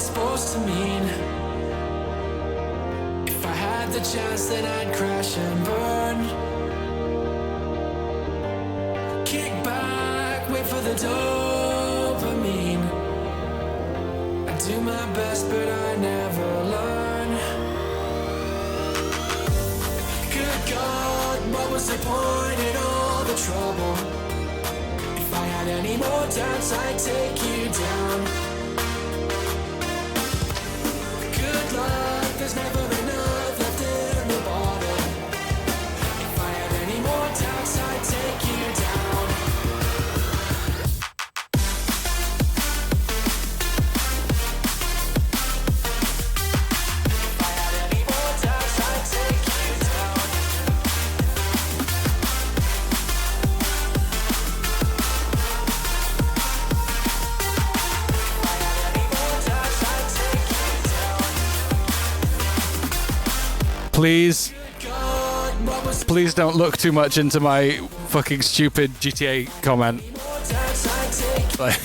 supposed to mean? If I had the chance, then I'd crash and burn. Kick back, wait for the dopamine. I do my best, but I never learn. Good God, what was the point in all the trouble? If I had any more doubts, I'd take you down. Good luck, there's never enough left in the bottle. If I had any more doubts, I'd take you down. If I had any more doubts, I'd take you down. If I had any more doubts, I'd take you down. Please don't look too much into my fucking stupid GTA comment. Like,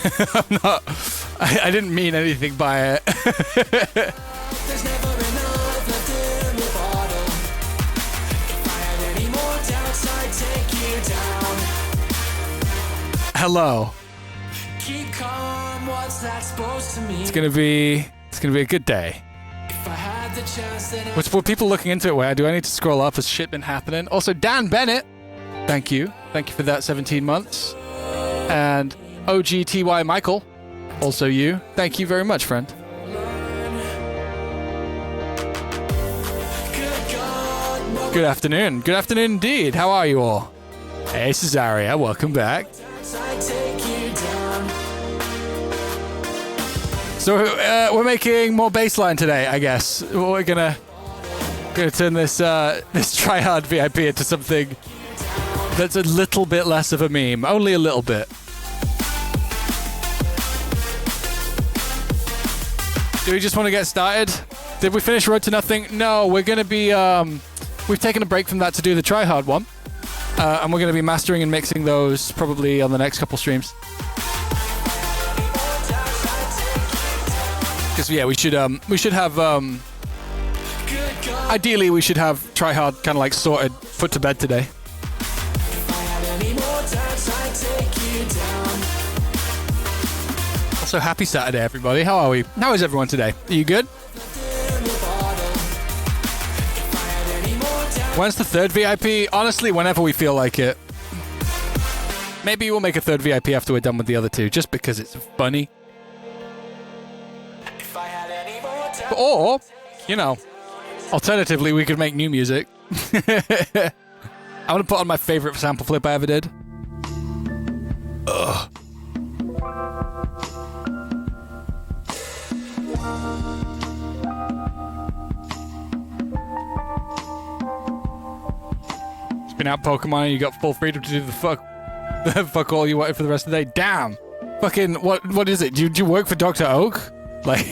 I didn't mean anything by it. There's never enough left in the bottle. If I had any more doubts, I'd take you down. Hello. Keep calm, what's that supposed to mean? It's gonna be a good day. If I had the chance, then Were people looking into it? Where do I need to scroll up? Has shit been happening? Also, Dan Bennett, thank you for that 17 months. And OGTY Michael, also you. Thank you very much, friend. Good afternoon. Good afternoon indeed. How are you all? Hey, Cesaria, welcome back. I'd take you down. So we're making more baseline today, I guess. We're gonna turn this Tryhard VIP into something that's a little bit less of a meme, only a little bit. Do we just want to get started? Did we finish Road to Nothing? No, we're gonna be we've taken a break from that to do the Tryhard one, and we're gonna be mastering and mixing those probably on the next couple streams. Because yeah, we should have ideally we should have Tryhard kind of like sorted, put to bed today. Also, happy Saturday, everybody. How are we? How is everyone today? Are you good? When's the third VIP? Honestly, whenever we feel like it. Maybe we'll make a third VIP after we're done with the other two, just because it's funny. Or, you know, alternatively, we could make new music. I'm gonna put on my favorite sample flip I ever did. Ugh. It's been out Pokemon and you got full freedom to do the fuck all you wanted for the rest of the day. Damn. Fucking, what is it? Do you work for Dr. Oak? Like,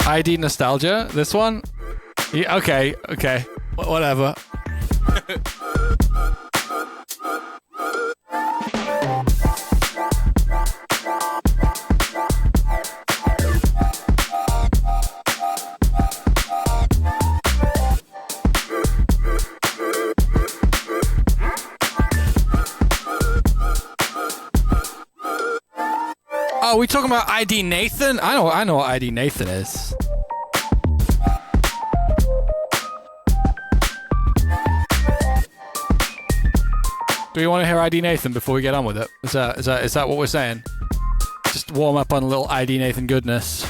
ID nostalgia. This one? Yeah, okay. Whatever. Oh, we talking about ID Nathan? I know what ID Nathan is. Do we want to hear ID Nathan before we get on with it? Is that what we're saying? Just warm up on a little ID Nathan goodness.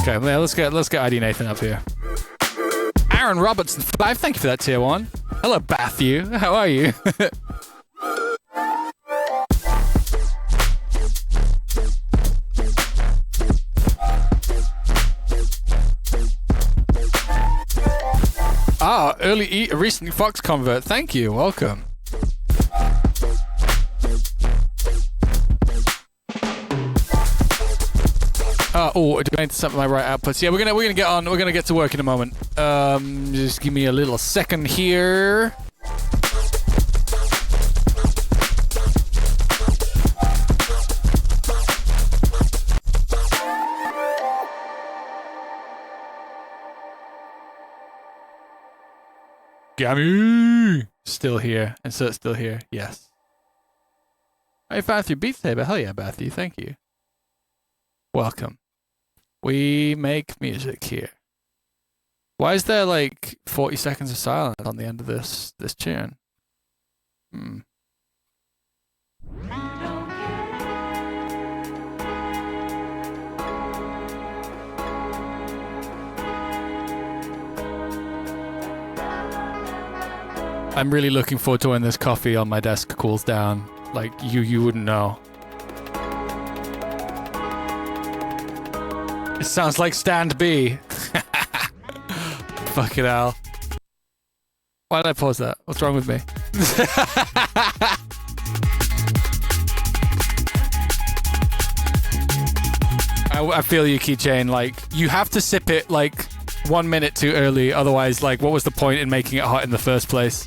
Okay, yeah, let's get ID Nathan up here. Aaron Robertson 5, thank you for that tier 1. Hello, Matthew. How are you? Lily E, a recent Fox convert. Thank you. Welcome. Oh, do I need to set my right outputs? Yeah, we're gonna get on. We're gonna get to work in a moment. Just give me a little second here. Gammy! Still here. Insert still here. Yes. I found through Beat Saber. Hell yeah, Bathy. Thank you. Welcome. We make music here. Why is there like 40 seconds of silence on the end of this tune? I'm really looking forward to when this coffee on my desk cools down. Like, you wouldn't know. It sounds like Stand B. Fucking hell. Why did I pause that? What's wrong with me? I feel you, Keychain. Like, you have to sip it, like, 1 minute too early. Otherwise, like, what was the point in making it hot in the first place?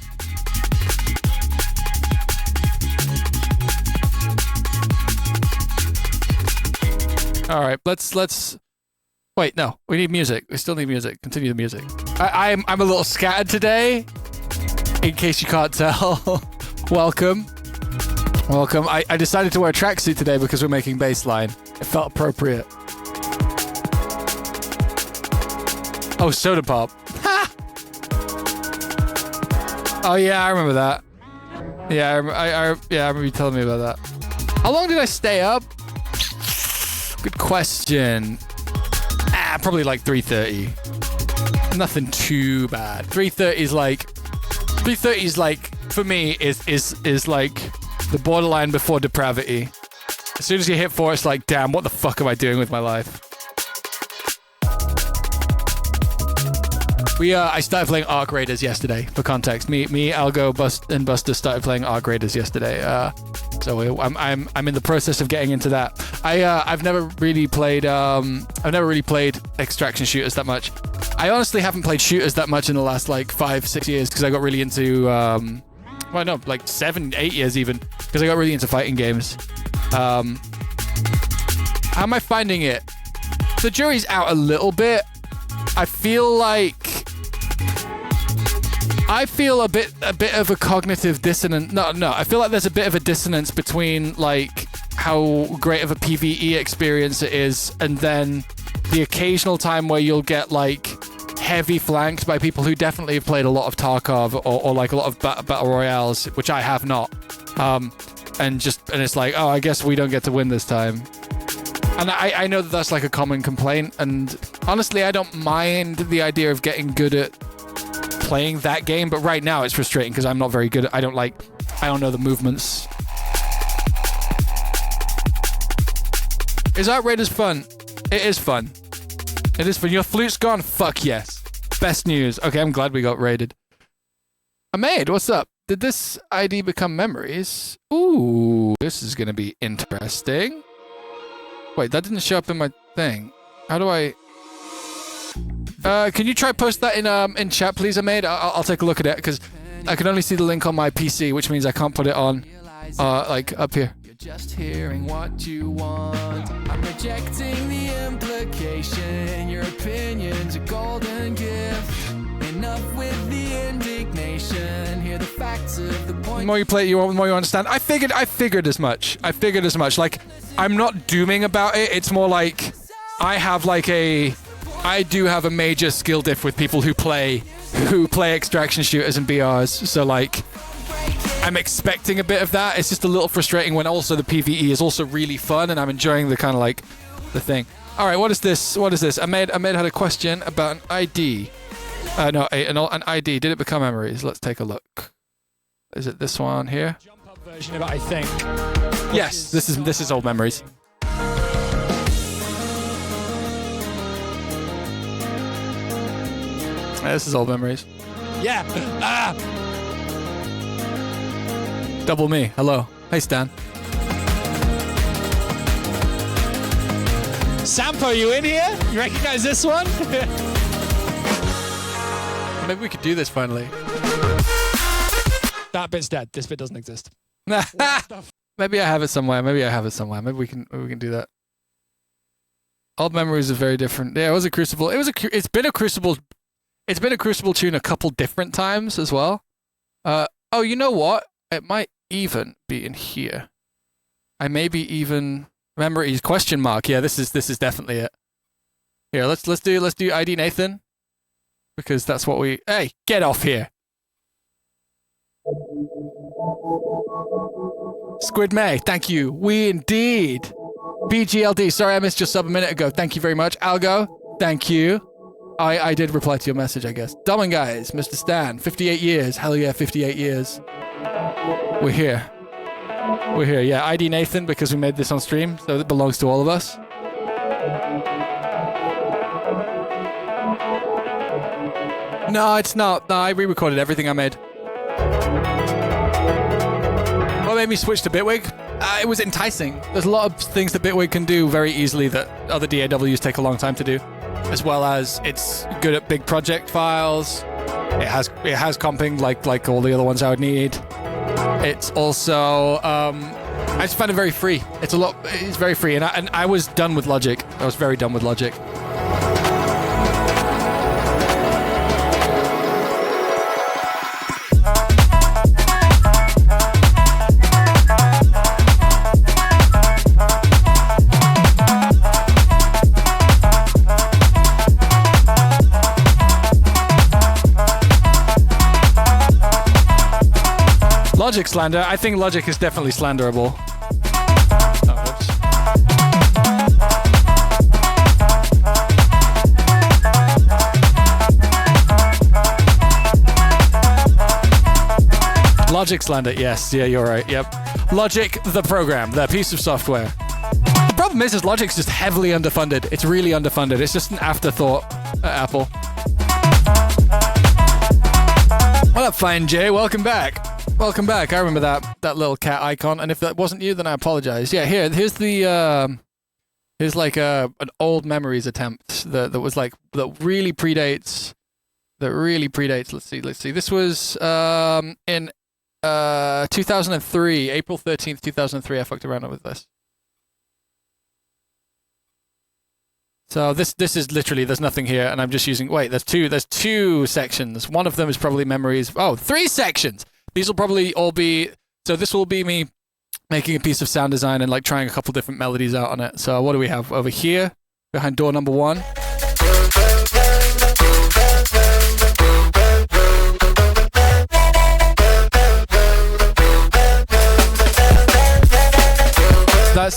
All right, let's... Wait, no. We need music. We still need music. Continue the music. I'm a little scattered today, in case you can't tell. Welcome. Welcome. I decided to wear a tracksuit today because we're making bassline. It felt appropriate. Oh, soda pop. Ha! Oh yeah, I remember that. Yeah, I remember you telling me about that. How long did I stay up? Good question. Probably like 3:30. Nothing too bad. 3:30 is like for me is like the borderline before depravity. As soon as you hit 4, it's like, damn, what the fuck am I doing with my life? I started playing Arc Raiders yesterday. For context, me, Algo, and Buster started playing Arc Raiders yesterday. So I'm in the process of getting into that. I've never really played extraction shooters that much. I honestly haven't played shooters that much in the last like 5-6 years because I got really into well, no, like 7-8 years even, because I got really into fighting games. How am I finding it? The jury's out a little bit. I feel a bit of a cognitive dissonance. No, I feel like there's a bit of a dissonance between like how great of a PvE experience it is, and then the occasional time where you'll get like heavy flanked by people who definitely have played a lot of Tarkov or like a lot of battle royales, which I have not. And it's like, oh, I guess we don't get to win this time. And I know that that's like a common complaint, and honestly, I don't mind the idea of getting good at playing that game, but right now it's frustrating because I'm not very good at, I don't know the movements. Is Arc Raiders fun? It is fun. It is fun. Your flute's gone? Fuck yes. Best news. Okay, I'm glad we got raided. Ahmed, what's up? Did this ID become memories? Ooh, this is gonna be interesting. Wait, that didn't show up in my thing. How do I... can you try post that in chat, please, Ahmed? I'll take a look at it, because I can only see the link on my PC, which means I can't put it on, like, up here. You're just hearing what you want. I'm rejecting the implication. Your opinion's a golden gift. Enough with the indignation. Hear the facts of the point. The more you play it, the more you understand. I figured as much. Like, I'm not dooming about it. It's more like I do have a major skill diff with people who play extraction shooters and BRs. So like, I'm expecting a bit of that. It's just a little frustrating when also the PvE is also really fun and I'm enjoying the kind of like the thing. All right, what is this? Ahmed had a question about an ID. No, an ID. Did it become memories? Let's take a look. Is it this one here? Jump up version of it, I think. Yes, this is old memories. This is old memories. Yeah. Ah. Double me. Hello. Hey, Stan. Sampo, you in here? You recognize this one? Maybe we could do this finally. That bit's dead. This bit doesn't exist. Maybe I have it somewhere. Maybe we can do that. Old memories are very different. Yeah, it was a Crucible. It's been a Crucible tune a couple different times as well. Oh, you know what? It might even be in here. I maybe even memories question mark. Yeah, this is definitely it. Here, let's do ID Nathan, because that's what we. Hey, get off here. Squid May, thank you. We indeed. BGLD, sorry I missed your sub a minute ago. Thank you very much. Algo, thank you. I did reply to your message, I guess. Dumbing guys, Mr. Stan, 58 years. Hell yeah, 58 years. We're here. Yeah, ID Nathan, because we made this on stream, so it belongs to all of us. No, it's not. No, I re-recorded everything I made. What made me switch to Bitwig? It was enticing. There's a lot of things that Bitwig can do very easily that other DAWs take a long time to do, as well as it's good at big project files. It has comping like all the other ones I would need. It's also I just find it very free. It's very free, and I was done with Logic. I was very done with Logic. Logic slander? I think Logic is definitely slanderable. Oh, whoops. Logic slander, yes. Yeah, you're right. Yep. Logic, the program, the piece of software. The problem is Logic's just heavily underfunded. It's really underfunded. It's just an afterthought at Apple. What up, Fine Jay? Welcome back. Welcome back. I remember that little cat icon, and if that wasn't you, then I apologize. Yeah, here's the here's like an old memories attempt that really predates. Let's see. This was in 2003, April 13th, 2003. I fucked around with this. So this is literally, there's nothing here, and I'm just using. Wait, there's two sections. One of them is probably memories. Oh, 3 sections. These will probably all be, so this will be me making a piece of sound design and like trying a couple different melodies out on it. So what do we have over here behind door number 1?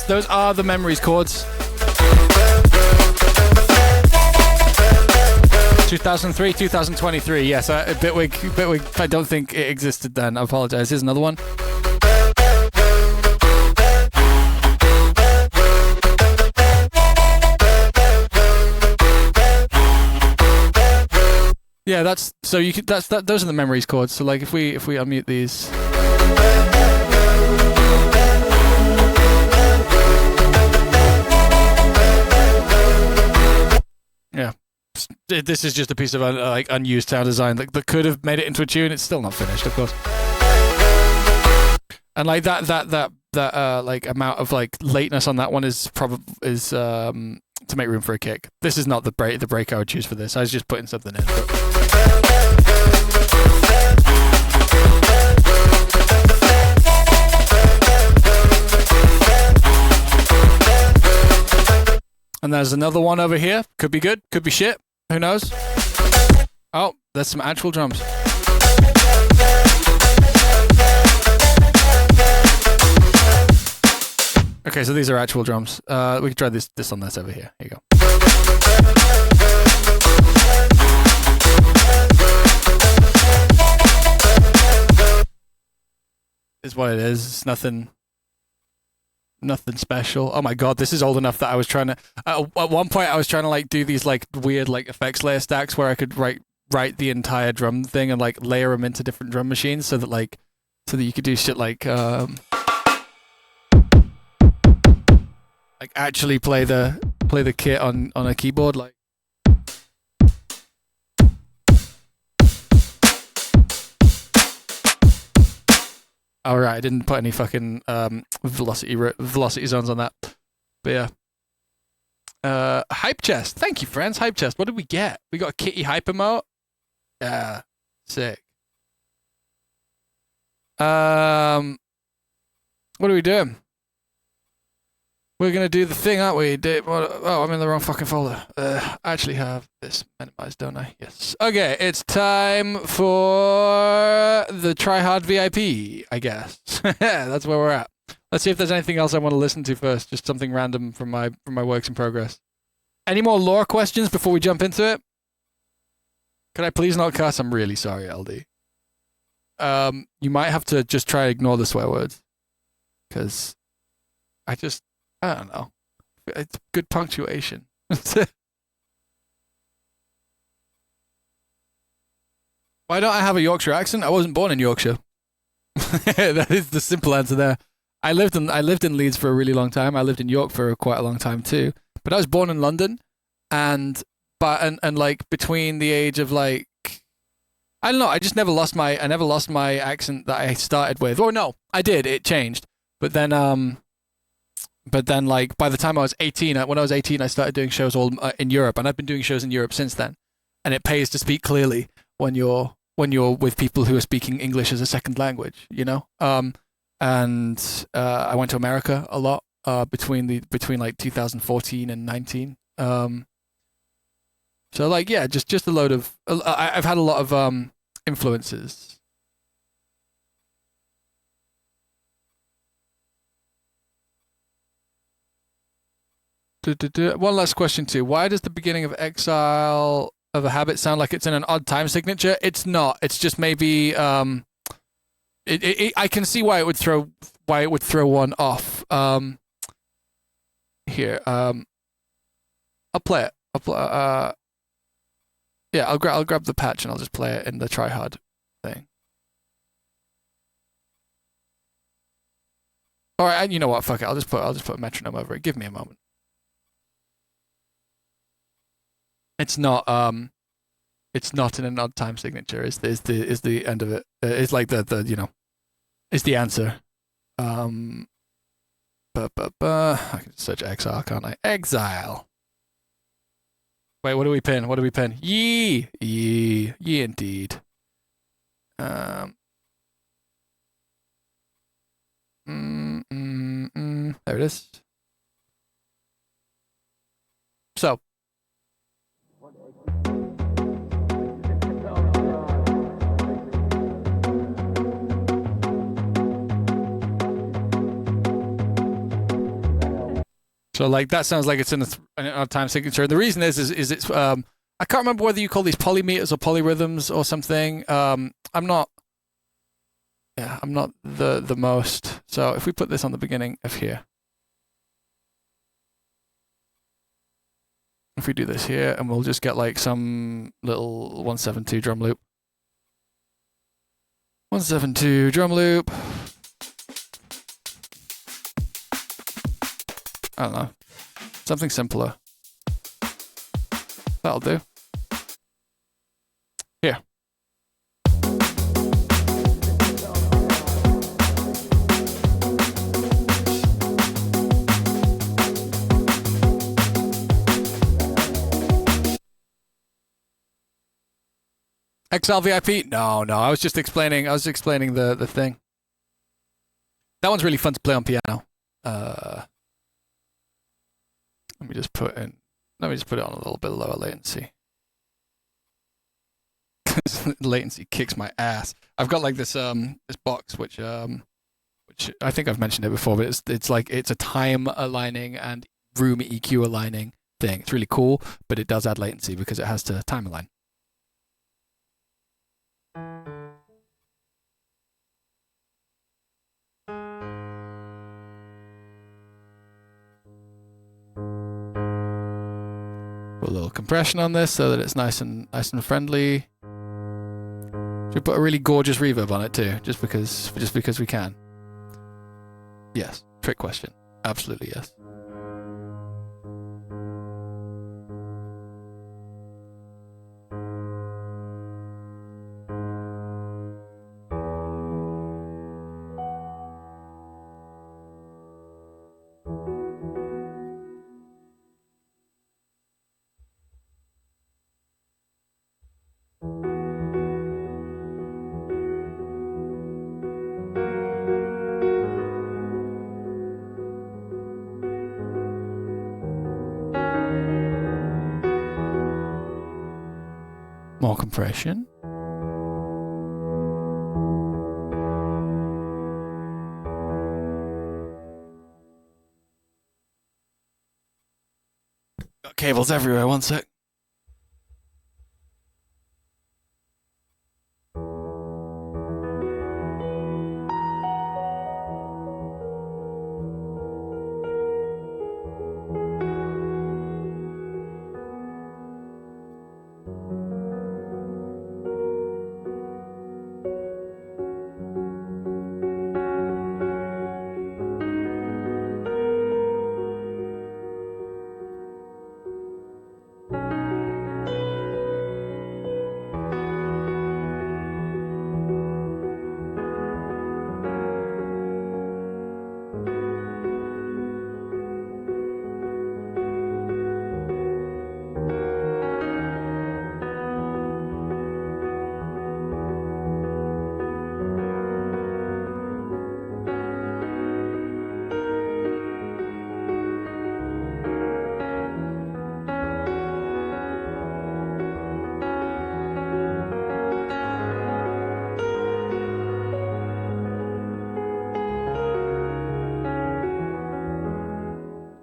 Those are the memories chords. 2003, 2023. Yes, Bitwig. I don't think it existed then. I apologize. Here's another one. Yeah, those are the memories chords. So like if we unmute these. Yeah. This is just a piece of unused sound design that could have made it into a tune. It's still not finished, of course. And like that like amount of like lateness on that one is to make room for a kick. This is not the break I would choose for this. I was just putting something in. And there's another one over here. Could be good, could be shit. Who knows? Oh, there's some actual drums. Okay, so these are actual drums. We can try this on this over here. Here you go. Is what it is. It's nothing special. Oh my god, this is old enough that I was trying to. At one point, I was trying to like do these like weird like effects layer stacks where I could write the entire drum thing and like layer them into different drum machines so that you could do shit like actually play the kit on a keyboard like. All right, I didn't put any fucking velocity zones on that, but yeah. Hype chest. Thank you, friends. Hype chest. What did we get? We got a kitty hype emote. Yeah, sick. What are we doing? We're gonna do the thing, aren't we? Oh, I'm in the wrong fucking folder. I actually have this minimized, don't I? Yes. Okay, it's time for the Tryhard VIP, I guess. That's where we're at. Let's see if there's anything else I want to listen to first. Just something random from my works in progress. Any more lore questions before we jump into it? Could I please not cuss? I'm really sorry, LD. You might have to just try to ignore the swear words, because I don't know. It's good punctuation. Why don't I have a Yorkshire accent? I wasn't born in Yorkshire. That is the simple answer there. I lived in Leeds for a really long time. I lived in York for quite a long time too. But I was born in London, and like between the age of like, I don't know. I just never lost my accent that I started with. Or no, I did. It changed. But then like by the time I was 18, when I was 18, I started doing shows all in Europe, and I've been doing shows in Europe since then. And it pays to speak clearly when you're with people who are speaking English as a second language, you know. And I went to America a lot between like 2014 and 19. So like yeah, just a load of I've had a lot of influences. One last question too. Why does the beginning of Exile of a Habit sound like it's in an odd time signature? It's not. It's just maybe I can see why it would throw one off. Here. I'll play it. Yeah, I'll grab the patch and I'll just play it in the Tryhard thing. All right, and you know what? Fuck it. I'll just put a metronome over it. Give me a moment. It's not in an odd time signature. Is the end of it? It's like the you know, is the answer. I can search Exile, can't I? Exile. Wait, what do we pin? Yee indeed. There it is. So. So like that sounds like it's in a time signature. The reason is it's I can't remember whether you call these polymeters or polyrhythms or something. I'm not the most. So if we put this on the beginning of here, if we do this here, and we'll just get like some little 172 drum loop. 172 drum loop. I don't know. Something simpler. That'll do. Here. Exile VIP? No. I was just explaining the thing. That one's really fun to play on piano. Let me just put it on a little bit lower latency. Latency kicks my ass. I've got like this box which I think I've mentioned it before, but it's like it's a time aligning and room EQ aligning thing. It's really cool, but it does add latency because it has to time align. Put a little compression on this so that it's nice and friendly. Should we put a really gorgeous reverb on it too, just because we can? Yes. Trick question. Absolutely yes. More compression. Got cables everywhere, one sec.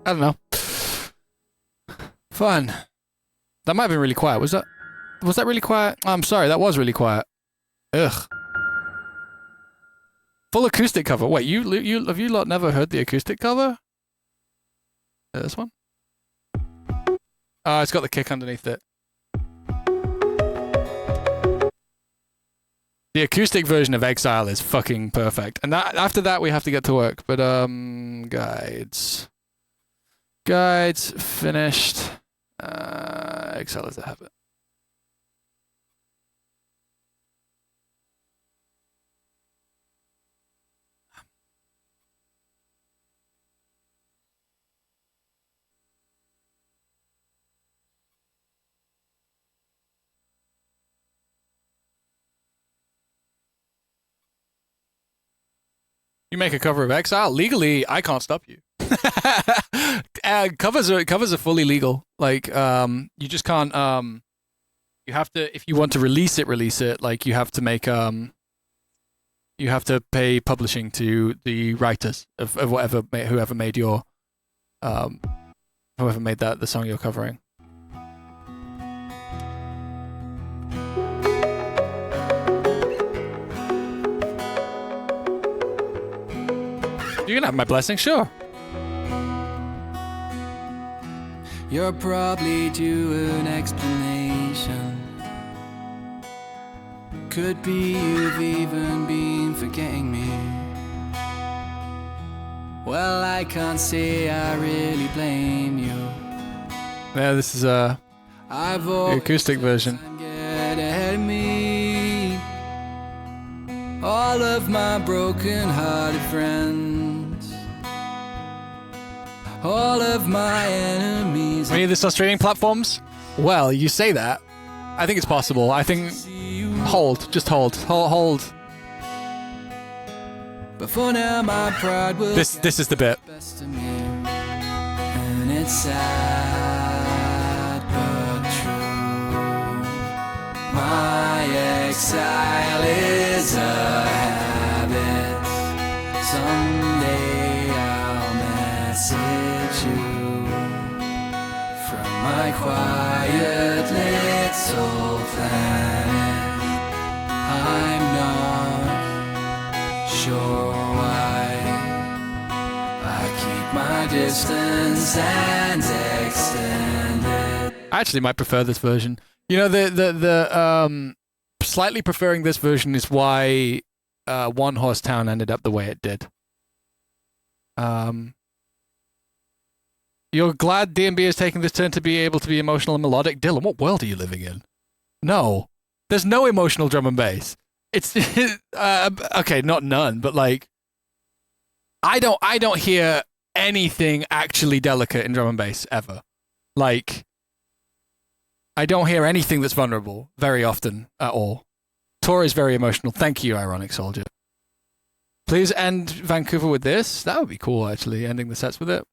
I don't know. Fun. That might have been really quiet. Was that really quiet? I'm sorry, that was really quiet. Ugh. Full acoustic cover. Wait, have you lot never heard the acoustic cover? This one? It's got the kick underneath it. The acoustic version of Exile is fucking perfect. And that, after that we have to get to work. But Guides finished. Exile is a habit. You make a cover of Exile legally. I can't stop you. Covers are fully legal. Like you just can't. You have to, if you want to release it. Like you have to make you have to pay publishing to the writers of whoever made your whoever made the song you're covering. You're gonna have my blessing, sure. You're probably due an explanation. Could be you've even been forgetting me. Well, I can't say I really blame you. Yeah, this is the acoustic version. Get ahead of me. All of my broken-hearted friends, all of my enemies. Any of the Australian platforms? Well, you say that. I think it's possible. I think just hold. But for now, my pride will. This is the bit. Best of me. And it's sad but true. My exile is a habit. Someday I'll message you from my quiet little planet. I'm not sure why I keep my distance and extend it. I actually might prefer this version. You know, the slightly preferring this version is why One Horse Town ended up the way it did. You're glad D&B is taking this turn to be able to be emotional and melodic? Dylan, what world are you living in? No. There's no emotional drum and bass. It's okay, not none, but like I don't hear anything actually delicate in drum and bass ever. Like I don't hear anything that's vulnerable very often at all. Tor is very emotional. Thank you, Ironic Soldier. Please end Vancouver with this. That would be cool, actually, ending the sets with it.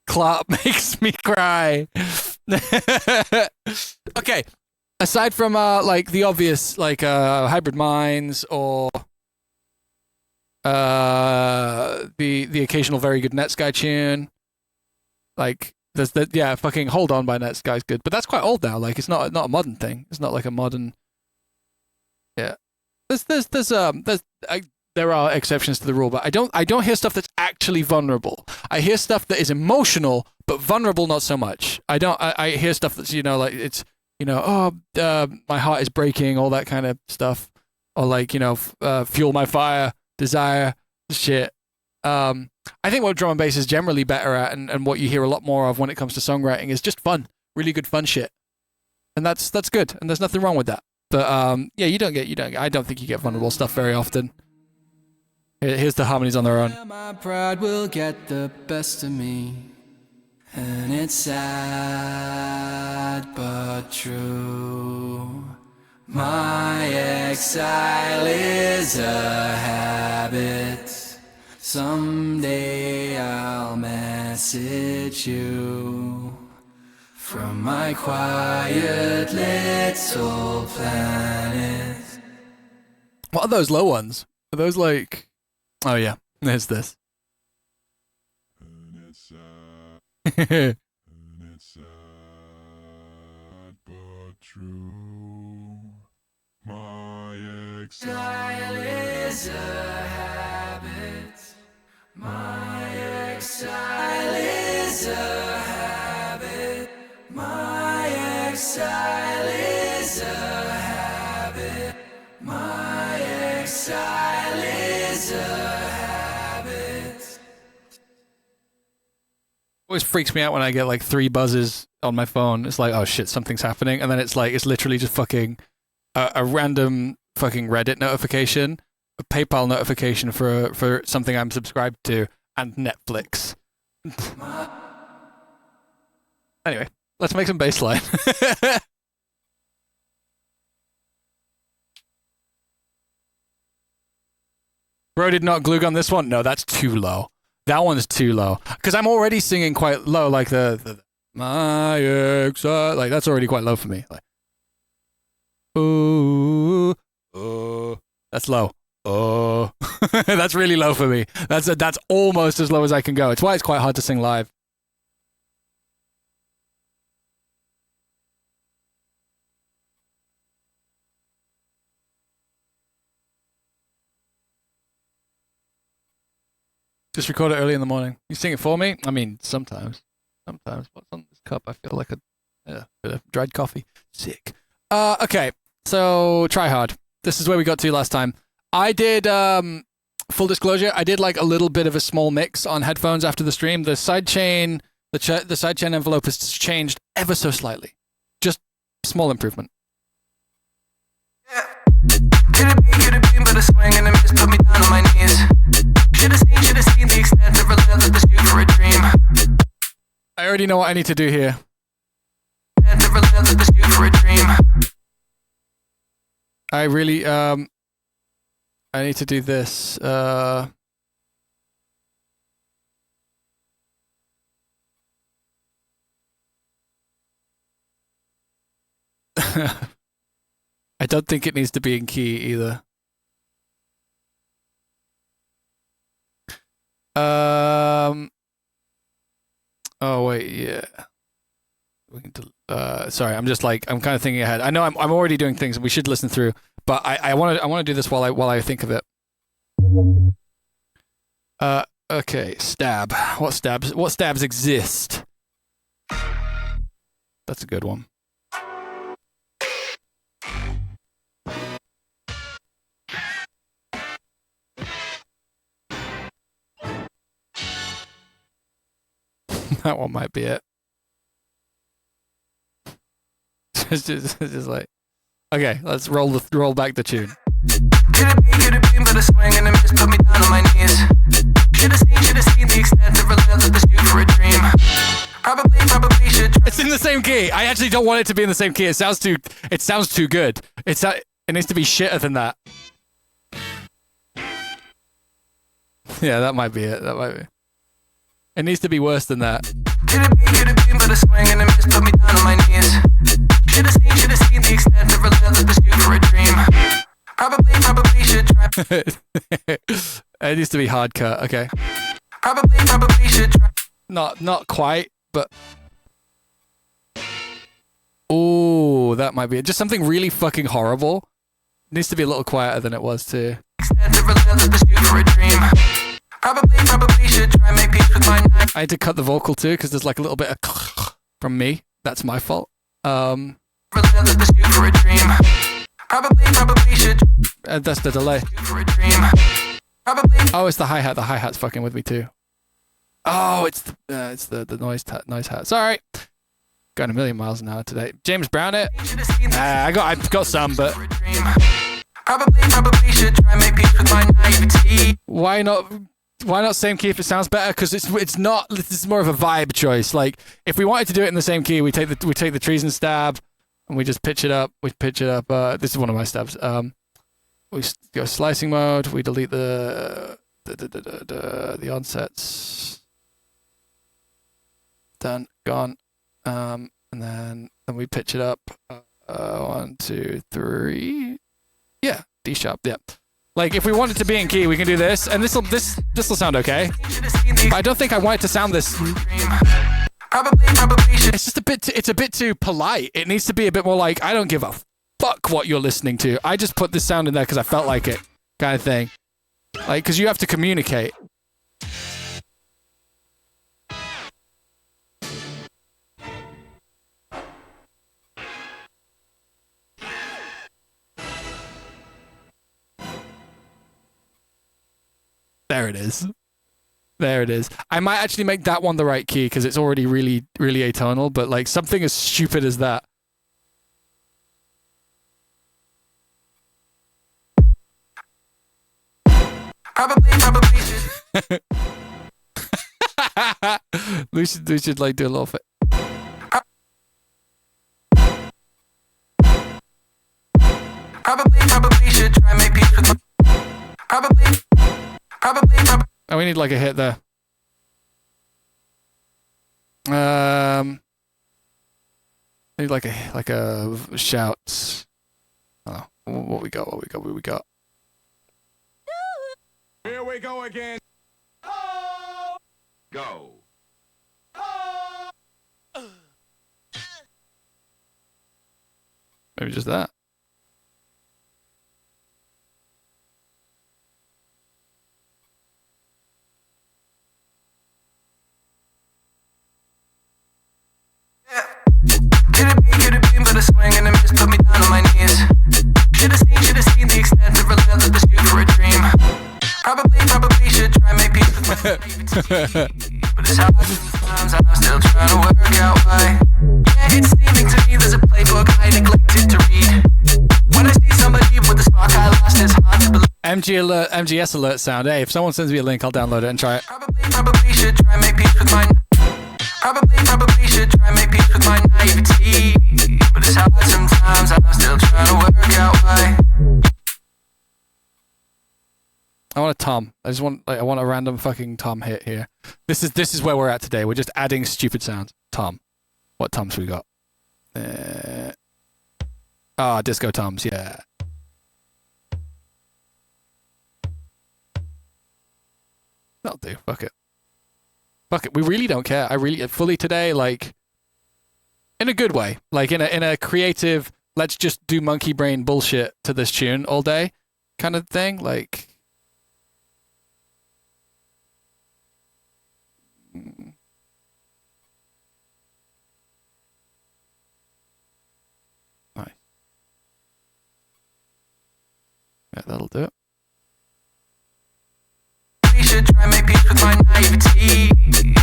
Clark makes me cry. Okay. Aside from like the obvious, like Hybrid Minds or the occasional very good Netsky tune, like there's the fucking Hold On by Netsky's good, but that's quite old now. Like it's not a modern thing. It's not like a modern. Yeah. There are exceptions to the rule, but I don't hear stuff that's actually vulnerable. I hear stuff that is emotional, but vulnerable not so much. I hear stuff that's, like it's, my heart is breaking, all that kind of stuff. Or like, fuel my fire, desire, shit. I think what drum and bass is generally better at and what you hear a lot more of when it comes to songwriting is just fun, really good fun shit. And that's good, and there's nothing wrong with that. But you don't get I don't think you get vulnerable stuff very often. Here's the harmonies on their own. My pride will get the best of me, and it's sad but true. My exile is a habit. Someday I'll message you from my quiet little planet. What are those low ones? Are those like... Oh yeah, there's this. And it's sad but true. My exile is a habit. My exile is a habit. My exile is a habit. My exile is a habit. Always freaks me out when I get like 3 buzzes on my phone. It's like, oh shit, something's happening, and then it's like it's literally just fucking a random fucking Reddit notification, a PayPal notification for something I'm subscribed to, and Netflix. Anyway, let's make some bassline. Bro did not glue gun this one? No, that's too low. That one's too low. Because I'm already singing quite low, like the my exile, like that's already quite low for me. Like, ooh, that's low. Oh, that's really low for me. That's almost as low as I can go. It's why it's quite hard to sing live. Just record it early in the morning. You sing it for me? I mean, sometimes. What's on this cup? I feel like a bit of dried coffee. Sick. Okay, so Tryhard. This is where we got to last time. I did, full disclosure, I did like a little bit of a small mix on headphones after the stream. The sidechain, the sidechain envelope has changed ever so slightly. Just small improvement. Could've been, but a swing and a miss put me down on my knees. Should've seen the extent of relentless pursuit for a dream. I already know what I need to do here. Extent of relentless pursuit for a dream. I really, I need to do this. I don't think it needs to be in key either. Oh wait, yeah. We can sorry, I'm just like I'm kind of thinking ahead. I know I'm already doing things, and we should listen through. But I want to do this while I think of it. Okay, stab. What stabs exist? That's a good one. That one might be it. It's just like, okay, let's roll back the tune. Could it be but a swing and a miss put me down on my knees. Should have seen the extent of relentless pursuit for a dream. Probably should try. It's in the same key. I actually don't want it to be in the same key. It sounds too good. It needs to be shitter than that. Yeah, that might be it. That might be. It needs to be worse than that. Could it be but a swing and a miss put me down on my knees. Should have seen the extent of relentless pursuit for a dream. Probably should try. It needs to be hard cut. Okay. Probably should try. Not quite, but. Oh, that might be it. Just something really fucking horrible. It needs to be a little quieter than it was too. Extent of relentless pursuit for a dream. Probably should try make peace with my night. I had to cut the vocal too because there's like a little bit of from me. That's my fault. Relentless pursuit for a dream. Probably should. That's the delay. For a dream. Oh, it's the hi-hat. The hi-hat's fucking with me too. Oh, it's the noise hat. Sorry. Going a million miles an hour today. James Brown it. I've got some, but Probably should try make peace with my naivety. why not same key if it sounds better? Because it's not. This is more of a vibe choice. Like if we wanted to do it in the same key, we take the treason stab and we just pitch it up. We pitch it up. This is one of my stabs. We go slicing mode. We delete the onsets. Done. Gone. And then we pitch it up. 1, 2, 3. Yeah, D sharp. Yeah. Like if we want it to be in key, we can do this, and this'll sound okay. But I don't think I want it to sound this. It's just it's a bit too polite. It needs to be a bit more like I don't give a fuck what you're listening to. I just put this sound in there because I felt like it, kind of thing. Like because you have to communicate. There it is. There it is. I might actually make that one the right key because it's already really, really atonal, but like something as stupid as that. Probably should. we should like do a little bit. Probably should try make peace with my. Probably. Oh, we need like a hit there. Need like a shout. Oh, what we got? Here we go again. Oh! Go. Oh! Maybe just that. Could it be but a swing and a miss put me down on my knees. Should have seen the extent of relentless pursuit for a dream. Probably should try make peace with my naivety. But it's hard sometimes I'm still trying to work out why. Yeah, it's seeming to me there's a playbook I neglected to read. When I see somebody with the spark I lost, it's hard to believe. MGS alert sound. Hey, if someone sends me a link, I'll download it and try it. Probably should try make peace with my. Probably should try make peace with my naivety. But it's hard sometimes I'm still trying to work out why. I want a tom. I want a random fucking tom hit here. This is where we're at today. We're just adding stupid sounds. Tom. What toms we got? Disco toms, yeah. That'll do. Fuck it. Fuck it. We really don't care. I really fully today, like in a good way. Like in a creative, let's just do monkey brain bullshit to this tune all day kind of thing. Like Yeah, that'll do it. We should try and make peace with my naivety,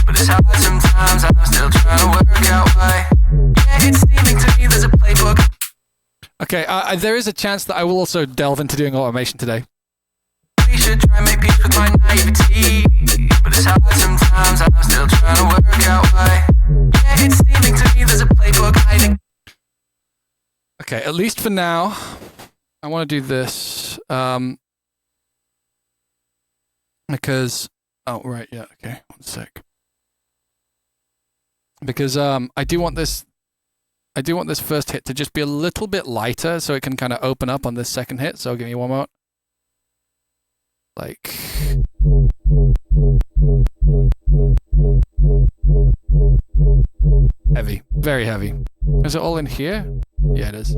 but it's hard sometimes. I'm still trying to work out why. Yeah, it's seeming to me there's a playbook. Okay, there is a chance that I will also delve into doing automation today. We should try and make peace with my naivety, but it's hard sometimes. I'm still trying to work out why. Yeah, it's seeming to me there's a playbook hiding. Okay, at least for now, I want to do this. Because, oh, right, yeah, okay, 1 sec. Because I do want this first hit to just be a little bit lighter so it can kind of open up on this second hit. So give me one more. Like... Heavy, very heavy. Is it all in here? Yeah, it is.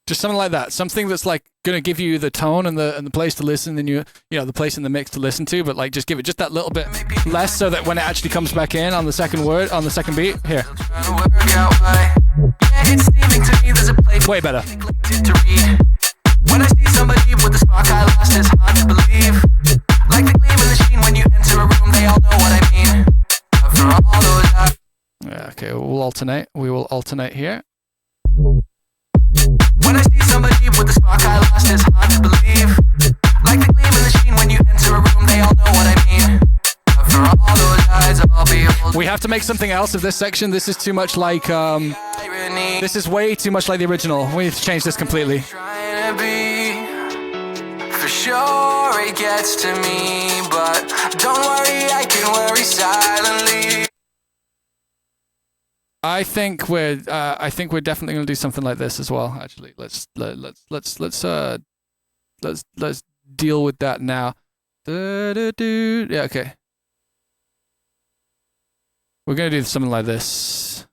Just something like that. Something that's like gonna give you the tone and the place to listen, and you know the place in the mix to listen to, but like just give it just that little bit less, so that when it actually comes back in on the second word, on the second beat, here. Way better. When I see somebody with a spark I lost, it's hard to believe. Like the gleam in the sheen when you enter a room, they all know what I mean. After all those hours. Yeah, okay, we'll alternate. We will alternate here. When I see somebody with a spark I lost, it's hard to believe. Like the gleam in the sheen when you enter a room, they all know what I mean. After all those eyes, I'll be able to. We have to make something else of this section. This is too much like, this is way too much like the original. We need to change this completely. Trying to be. For sure it gets to me, but don't worry, I can worry silently. I think we're definitely gonna do something like this as well. Actually, let's deal with that now. Yeah, okay. We're gonna do something like this.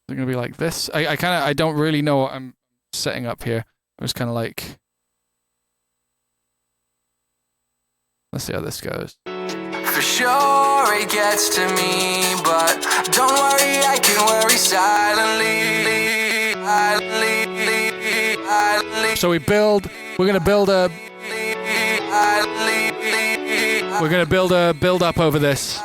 They're gonna be like this. I don't really know what I'm setting up here. I was kind of like, let's see how this goes. For sure it gets to me, but don't worry, I can worry silently. So we're gonna build a build up over this.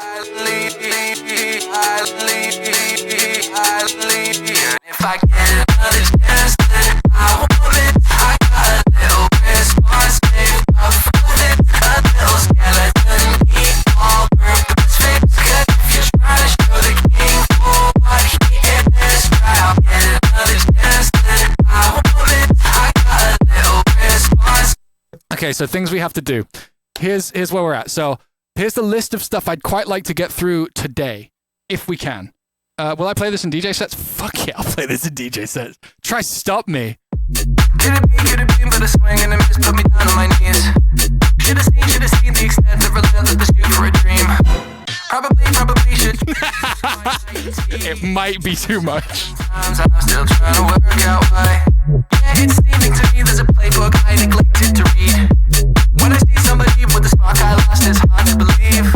If I get another chance, then I want it. I got a little response, made up for it. A little skeleton, eat all purpose fix. 'Cause if you're trying to show the king for what he is, try out, get another chance, then I want it. I got a little response. Okay, so things we have to do. Here's where we're at. So here's the list of stuff I'd quite like to get through today, if we can. Will I play this in DJ sets? Fuck yeah, I'll play this in DJ sets. Try stop me. Could it be, but a swing and a miss put me down on my knees. Should've seen the extent of relentless pursuit for a dream. Probably should. It might be too much. Sometimes I'm still trying to work out why. Yeah, it's seeming to me there's a playbook I neglected to read. When I see somebody with a spark I lost, it's hard to believe.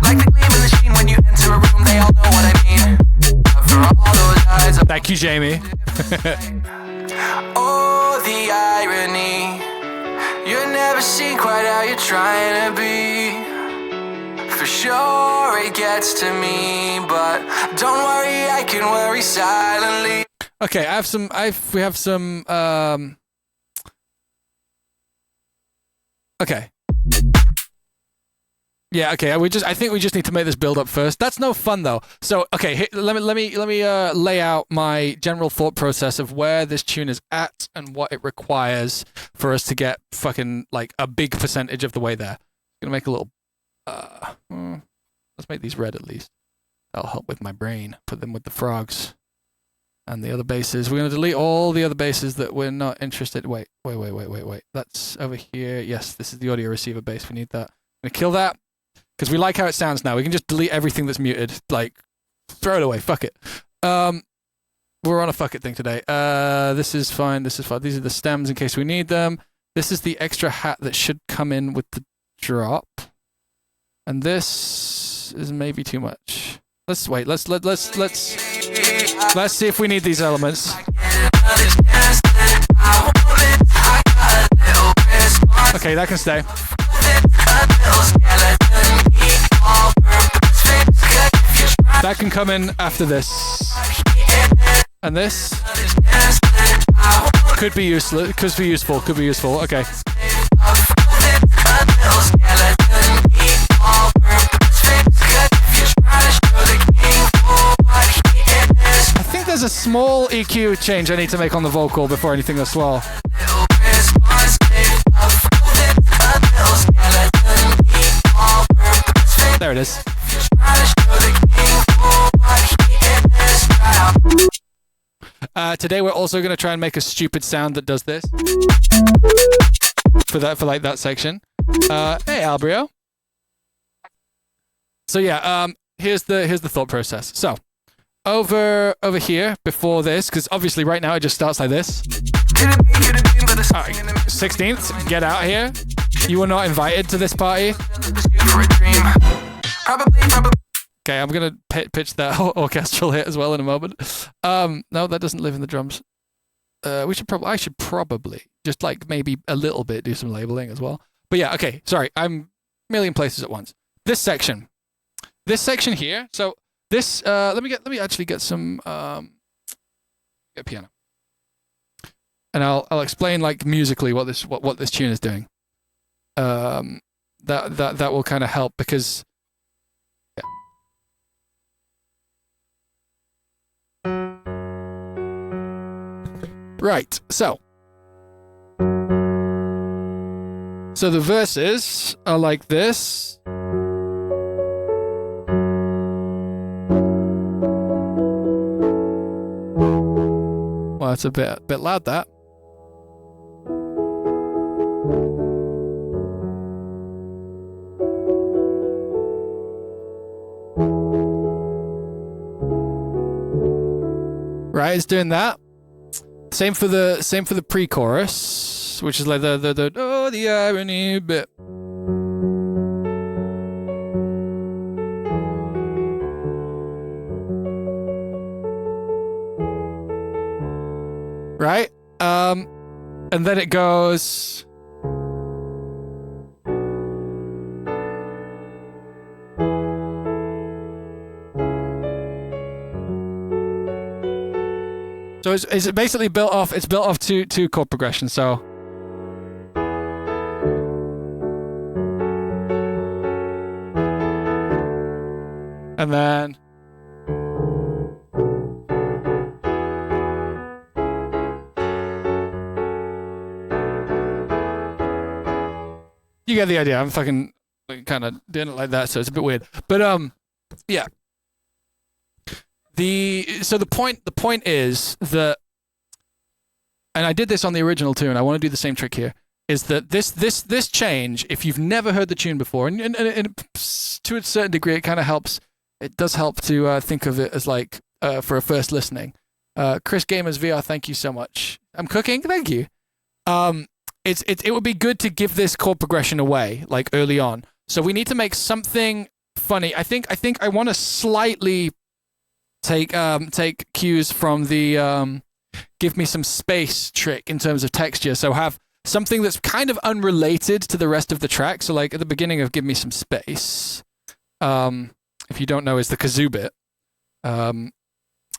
Like the gleam in the sheen when you enter a room, they all know what I mean. After all those eyes, Thank you, Jamie. oh, the irony. You're never seen quite how you're trying to be. For sure it gets to me, but don't worry, I can worry silently. Okay, we have some okay. Yeah, okay. I think we just need to make this build up first. That's no fun though. So, okay, let me lay out my general thought process of where this tune is at and what it requires for us to get fucking like a big percentage of the way there. I'm gonna make a little. Let's make these red at least. That'll help with my brain. Put them with the frogs. And the other basses, we're going to delete all the other basses that we're not interested. Wait. That's over here. Yes, this is the audio receiver bass. We need that. I'm going to kill that because we like how it sounds now. We can just delete everything that's muted. Like, throw it away. Fuck it. We're on a fuck it thing today. This is fine. These are the stems in case we need them. This is the extra hat that should come in with the drop. And this is maybe too much. Let's wait. Let's see if we need these elements. Okay, that can stay. That can come in after this. And this could be useless. Could be useful. Okay. I think there's a small EQ change I need to make on the vocal before anything goes well. There it is. Today we're also going to try and make a stupid sound that does this. For that section. Hey Albrio. So yeah, here's the thought process. So over here before this, because obviously right now it just starts like this. Alright, 16th, get out here. You were not invited to this party. Okay, I'm gonna pitch that orchestral hit as well in a moment. No, that doesn't live in the drums. I should probably just like maybe a little bit do some labeling as well. But yeah, okay, sorry, I'm a million places at once. This section here. So this, let me actually get some get piano, and I'll explain like musically what this tune is doing. That will kind of help because. Yeah. Right, so the verses are like this. Well, it's a bit loud, that. Right, it's doing that. Same for the pre-chorus, which is like the irony bit. Right? And then it goes. So it's basically built off two chord progressions, so. And then. You get the idea. I'm fucking kind of doing it like that, so it's a bit weird. But yeah. The point is that, and I did this on the original too, and I want to do the same trick here, is that this change, if you've never heard the tune before, and to a certain degree it kind of helps, it does help to think of it as like for a first listening. Chris Gamers VR, thank you so much. I'm cooking, thank you. It would be good to give this chord progression away like early on. So we need to make something funny. I think I want to slightly take cues from the give me some space trick in terms of texture. So have something that's kind of unrelated to the rest of the track. So like at the beginning of Give Me Some Space, if you don't know, is the kazoo bit.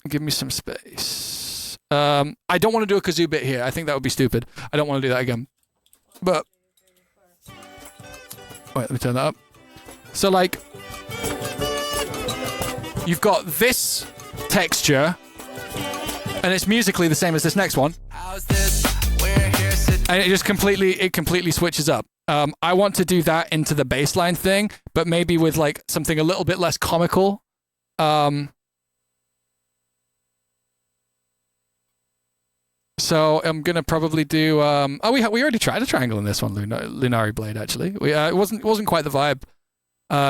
Give me some space. I don't want to do a kazoo bit here. I think that would be stupid. I don't want to do that again. But wait, let me turn that up. So like you've got this texture, and it's musically the same as this next one. And it just completely switches up. I want to do that into the bass line thing, but maybe with like something a little bit less comical. So I'm gonna probably do. We already tried a triangle in this one, Lunari Blade. Actually, it wasn't quite the vibe.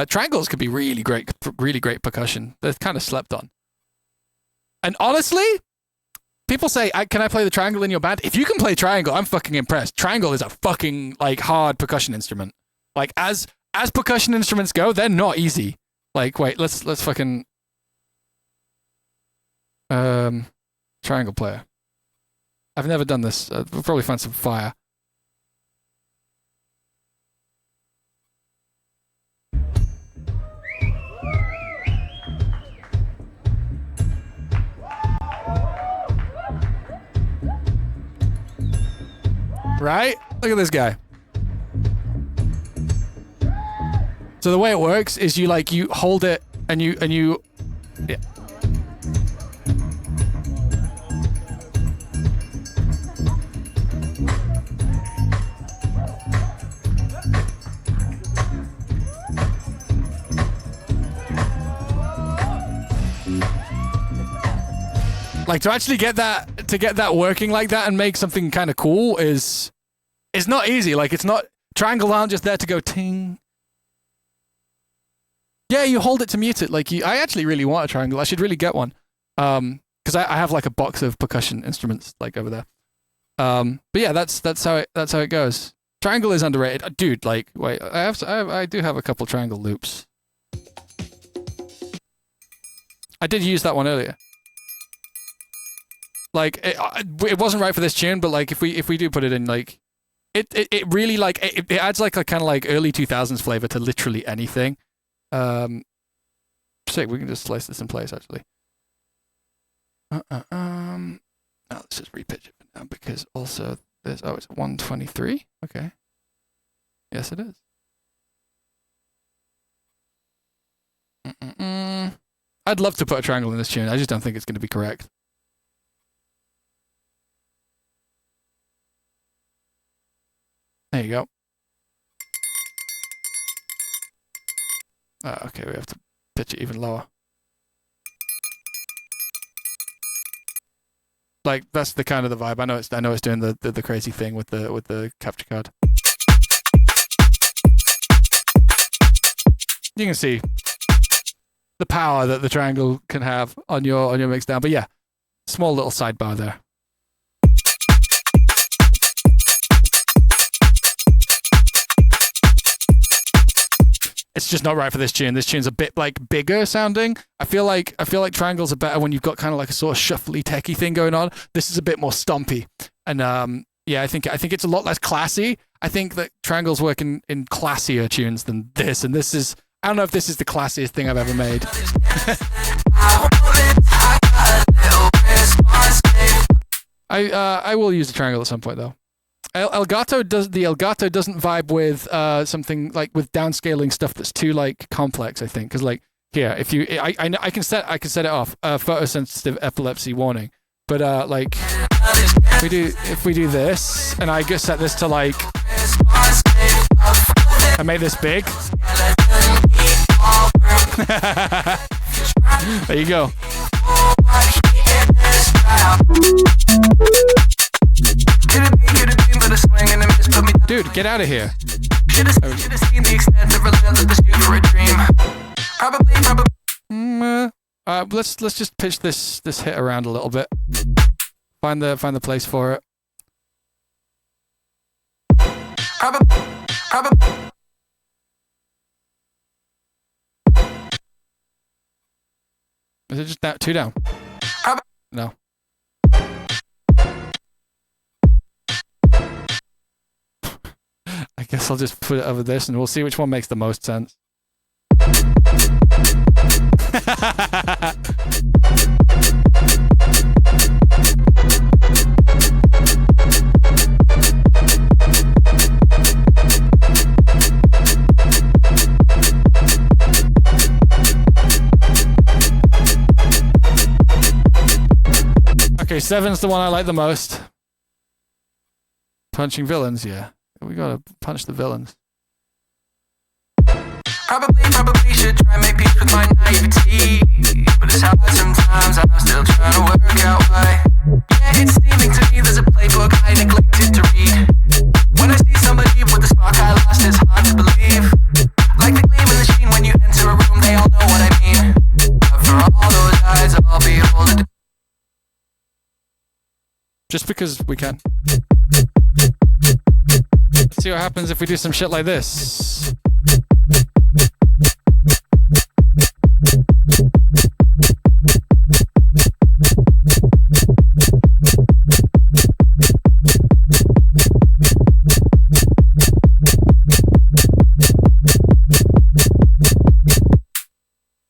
Triangles could be really great percussion. They're kind of slept on. And honestly, people say, "Can I play the triangle in your band?" If you can play triangle, I'm fucking impressed. Triangle is a fucking like hard percussion instrument. Like as percussion instruments go, they're not easy. Like wait, let's fucking triangle player. I've never done this. We'll probably find some fire. Right? Look at this guy. So the way it works is you hold it and you yeah. Like to actually get that working like that and make something kind of cool is not easy. Like it's not, triangles aren't just there to go ting. Yeah, you hold it to mute it. Like I actually really want a triangle. I should really get one. Because I have like a box of percussion instruments like over there. But yeah, that's how it goes. Triangle is underrated, dude. Like wait, I do have a couple triangle loops. I did use that one earlier. Like it wasn't right for this tune, but like if we do put it in, like it really like it adds like a kind of like early 2000s flavor to literally anything. Sick. We can just slice this in place actually. Let's just repitch it now because also there's it's 123. Okay. Yes, it is. I'd love to put a triangle in this tune. I just don't think it's going to be correct. There you go. Oh, okay, we have to pitch it even lower. Like that's the kind of the vibe. I know it's doing the crazy thing with the capture card. You can see the power that the triangle can have on your mix down. But yeah, small little sidebar there. It's just not right for this tune. This tune's a bit like bigger sounding. I feel like triangles are better when you've got kind of like a sort of shuffly techie thing going on. This is a bit more stompy. And yeah, I think it's a lot less classy. I think that triangles work in classier tunes than this, and this is, I don't know if this is the classiest thing I've ever made. I will use a triangle at some point though. Elgato doesn't vibe with something like with downscaling stuff that's too like complex. I think because like here, if you I can set it off photosensitive epilepsy warning, but like if we do this and I just set this to like I make this big. There you go. Dude, get out of here. Should've seen the extent of relentless pursuit for a dream. Probably. Let's just pitch this hit around a little bit. Find the place for it. Is it just that 2 down? No. I guess I'll just put it over this and we'll see which one makes the most sense. Okay, 7's the one I like the most. Punching villains, yeah. We gotta punch the villains. Probably should try and make peace with my naivety, but it's hard sometimes. I'm still trying to work out why. Yeah, it's steaming to me, there's a playbook I neglected to read. When I see somebody with the spark I lost, it's hard to believe. Like the gleam in the sheen when you enter a room, they all know what I mean. But for all those eyes, I'll be holding. Just because we can. Let's see what happens if we do some shit like this.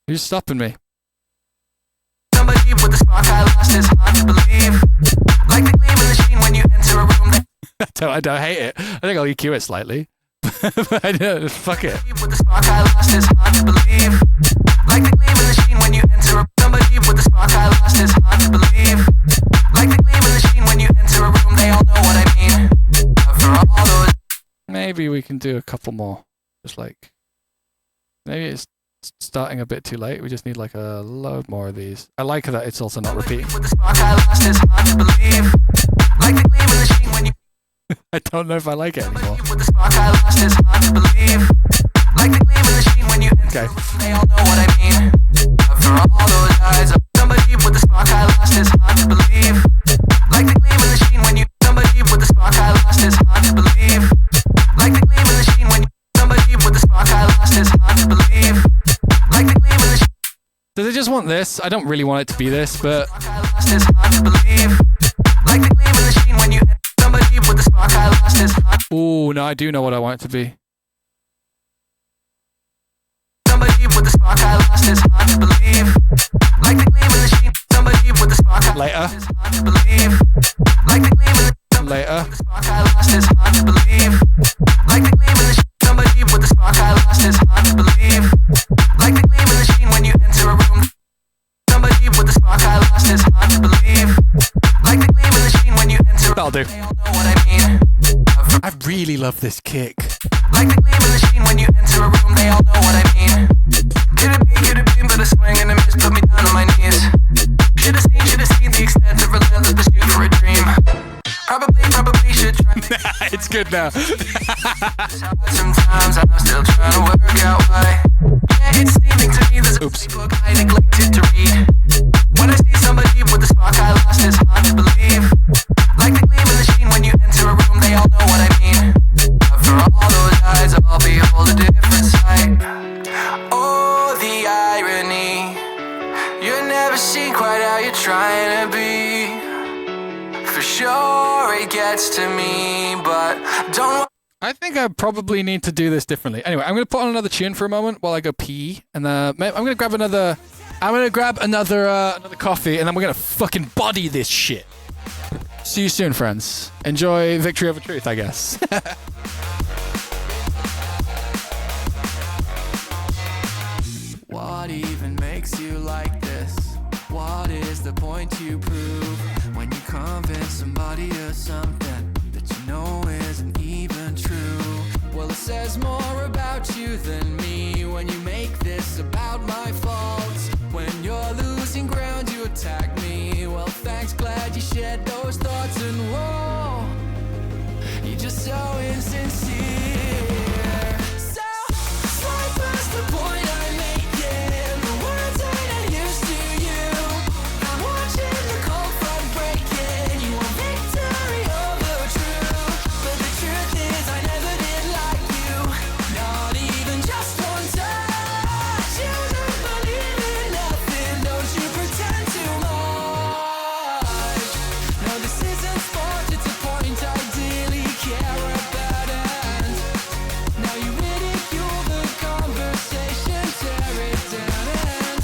Who's stopping me? Somebody with the spark I lost is hard to believe. Like the gleam in the sheen when you enter a room. I don't hate it. I think I'll EQ it slightly. I don't, fuck it. With the spark I lost is hard to believe. Like the gleam in the sheen when you enter a somebody with the spark I lost is hard to believe. Like the gleam in the sheen when you enter a room, they all know what I mean. But for all those. Maybe we can do a couple more. Just like, maybe it's starting a bit too late. We just need like a load more of these. I like that it's also not repeating. With the spark I lost is hard to believe. Like the gleam in the sheen when you I don't know if I like it anymore. with the spark I lost is hard to believe. Like the gleam in the sheen when you enter Okay. a room, they all know what I mean. But for all those eyes, somebody with the spark I lost is hard to believe. Like the gleam in the sheen when you somebody with the spark I lost is hard to believe. Like the gleam in the sheen when you somebody with the spark I lost is hard to believe. Like the gleam in the sheen. Does it just want this? I don't really want it to be this, but I lost is hard to believe. Like the gleam in the sheen when you somebody with the spark I lost is hard. ooh, no, I do know what I want it to be. Somebody with the spark I lost is hard to believe. Like the gleam in the sheen. Somebody with the spark I Later. lost is hard to believe. Like the gleam in the Later. the spark I lost is hard to believe. Like the gleam in the sheen. Somebody with the spark I lost is hard to believe. Like the gleam in the sheen when you enter a room. Somebody with the spark I lost is hard to believe. Like the gleam in the sheen when you enter a That'll do. they all know what I mean. I really love this kick. Like the gleam in the sheen when you enter a room, they all know what I mean. Could it be, but a swing and a miss put me down on my knees. Should've seen the extent of relentless pursuit for a dream. Probably should try. It's good now. Sometimes I'm still trying to work out why. Yeah, it's steaming to me, there's a book I neglected to read. When I see somebody with the spark I lost, it's hard to believe. Like the gleam in the sheen when you enter a room, they all know what I mean. But for all those eyes, I'll behold a different sight. Oh, the irony. You're never seen quite how you're trying to be. For sure it gets to me, but don't. I think I probably need to do this differently. Anyway, I'm going to put on another tune for a moment while I go pee, and I'm going to grab another. I'm going to grab another coffee, and then we're going to fucking body this shit. See you soon, friends. Enjoy Victory Over Truth, I guess. What even makes you like this? What is the point you prove when you convince somebody of something that you know isn't even true? Well, it says more about you than me when you make this about my faults. When you're losing ground, you attack me. Well, thanks, glad you shared those thoughts, and whoa, you're just so insincere. So, slide past the point I'm making. The words ain't used to you. I'm watching the cold front breaking. You want victory over truth, but the truth is I never did like you. Not even just one touch. You don't believe in nothing. Don't you pretend too much. No, this isn't sport. It's a point I dearly care about. And now you ridicule the conversation, tear it down. And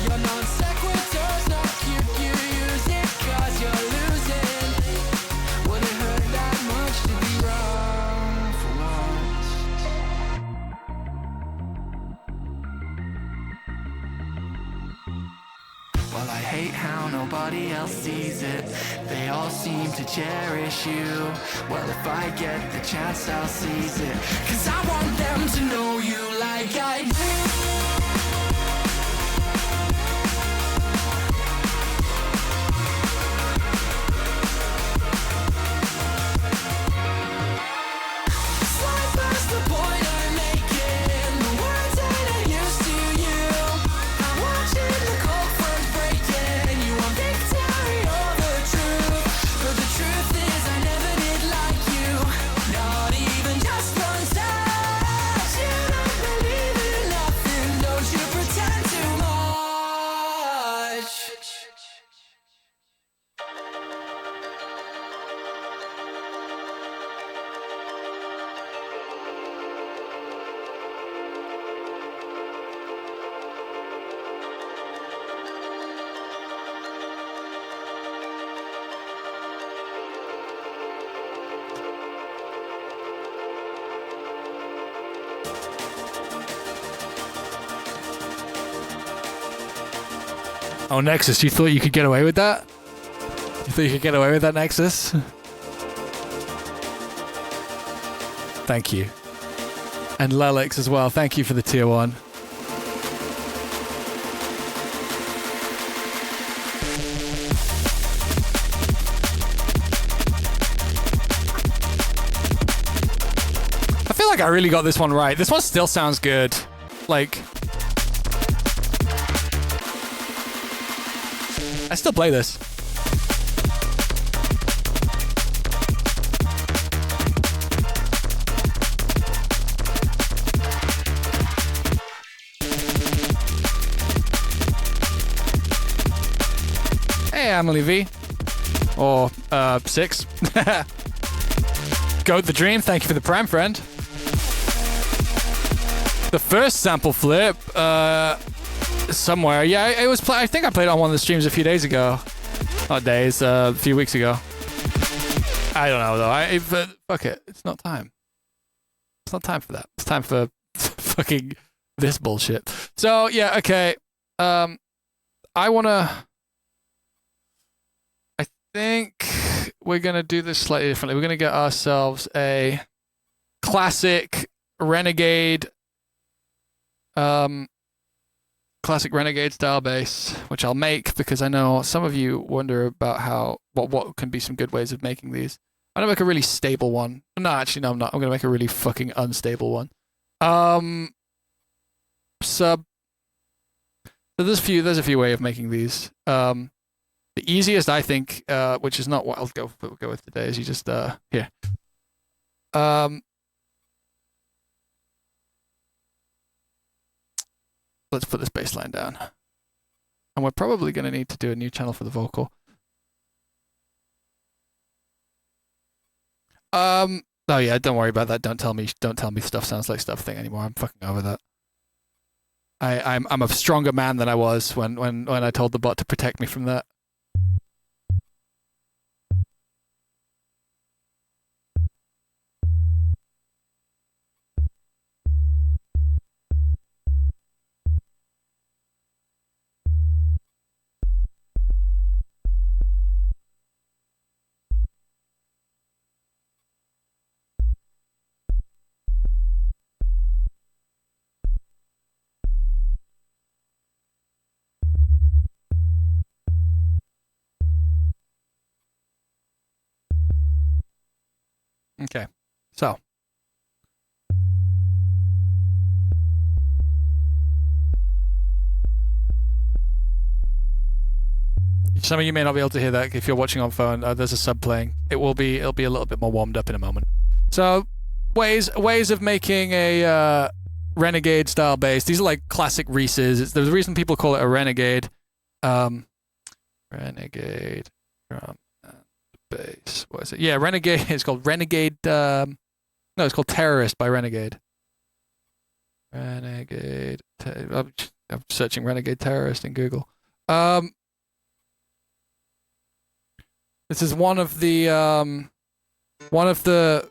your non sequiturs not cute. You use it 'cause you're losing. Would it hurt that much to be wrong for once? Well, I hate how nobody else sees it. They all seem to cherish you. Well, if I get the chance, I'll seize it. 'Cause I want them to know you like I do. the point I'm making? The words that I used to you. I'm watching the cold front breaking. You want victory over truth, but the truth is I never did like you. Not even just one touch. You don't believe in nothing. Don't you pretend too much. Oh, Nexus, you thought you could get away with that? You thought you could get away with that, Nexus? Thank you. And Lelix as well, thank you for the tier 1. I feel like I really got this one right. This one still sounds good. Like... I still play this. Hey, Emily V. Or, 6. Goat the Dream, thank you for the Prime friend. The first sample flip, somewhere. Yeah, it was. I think I played it on one of the streams a few days ago. Not days, a few weeks ago. I don't know though. But fuck it. It's not time. It's not time for that. It's time for fucking this bullshit. So yeah, okay. I think we're gonna do this slightly differently. We're gonna get ourselves a classic Renegade. Classic Renegade style bass, which I'll make because I know some of you wonder about what can be some good ways of making these. I'm gonna make a really stable one. No, actually, no, I'm not. I'm gonna make a really fucking unstable one. So there's a few ways of making these. The easiest, I think, which is not what I'll go with today, is you just here. Let's put this bass line down. And we're probably going to need to do a new channel for the vocal. Oh yeah, don't worry about that. Don't tell me stuff sounds like stuff thing anymore. I'm fucking over that. I'm a stronger man than I was when I told the bot to protect me from that. Okay, so. Some of you may not be able to hear that if you're watching on phone. There's a sub playing. It'll be a little bit more warmed up in a moment. So, ways of making a Renegade style bass. These are like classic Reese's. There's a reason people call it a Renegade. Renegade drum and bass. What is it? Yeah, Renegade. It's called Renegade. No, it's called Terrorist by Renegade. Renegade. I'm searching Renegade Terrorist in Google. This is one of the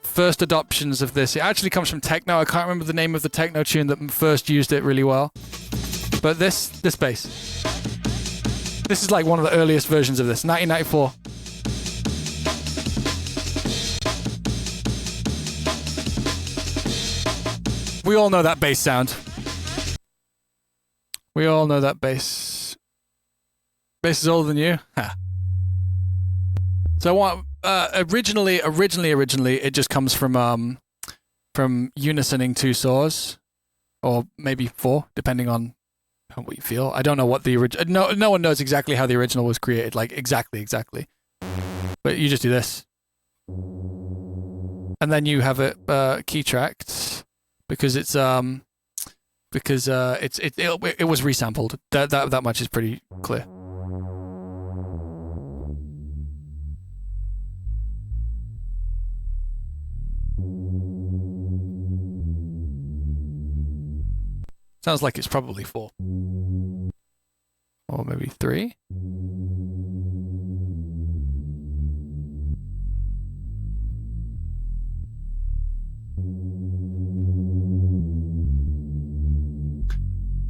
first adoptions of this. It actually comes from techno. I can't remember the name of the techno tune that first used it really well. But this bass. This is like one of the earliest versions of this, 1994. We all know that bass sound. We all know that bass. Bass is older than you? Ha. So what? Originally, it just comes from from unisoning 2 saws, or maybe 4, depending on what you feel. I don't know what the original. No one knows exactly how the original was created, like exactly. But you just do this, and then you have it key tracked because it was resampled. That much is pretty clear. Sounds like it's probably 4. Or maybe 3?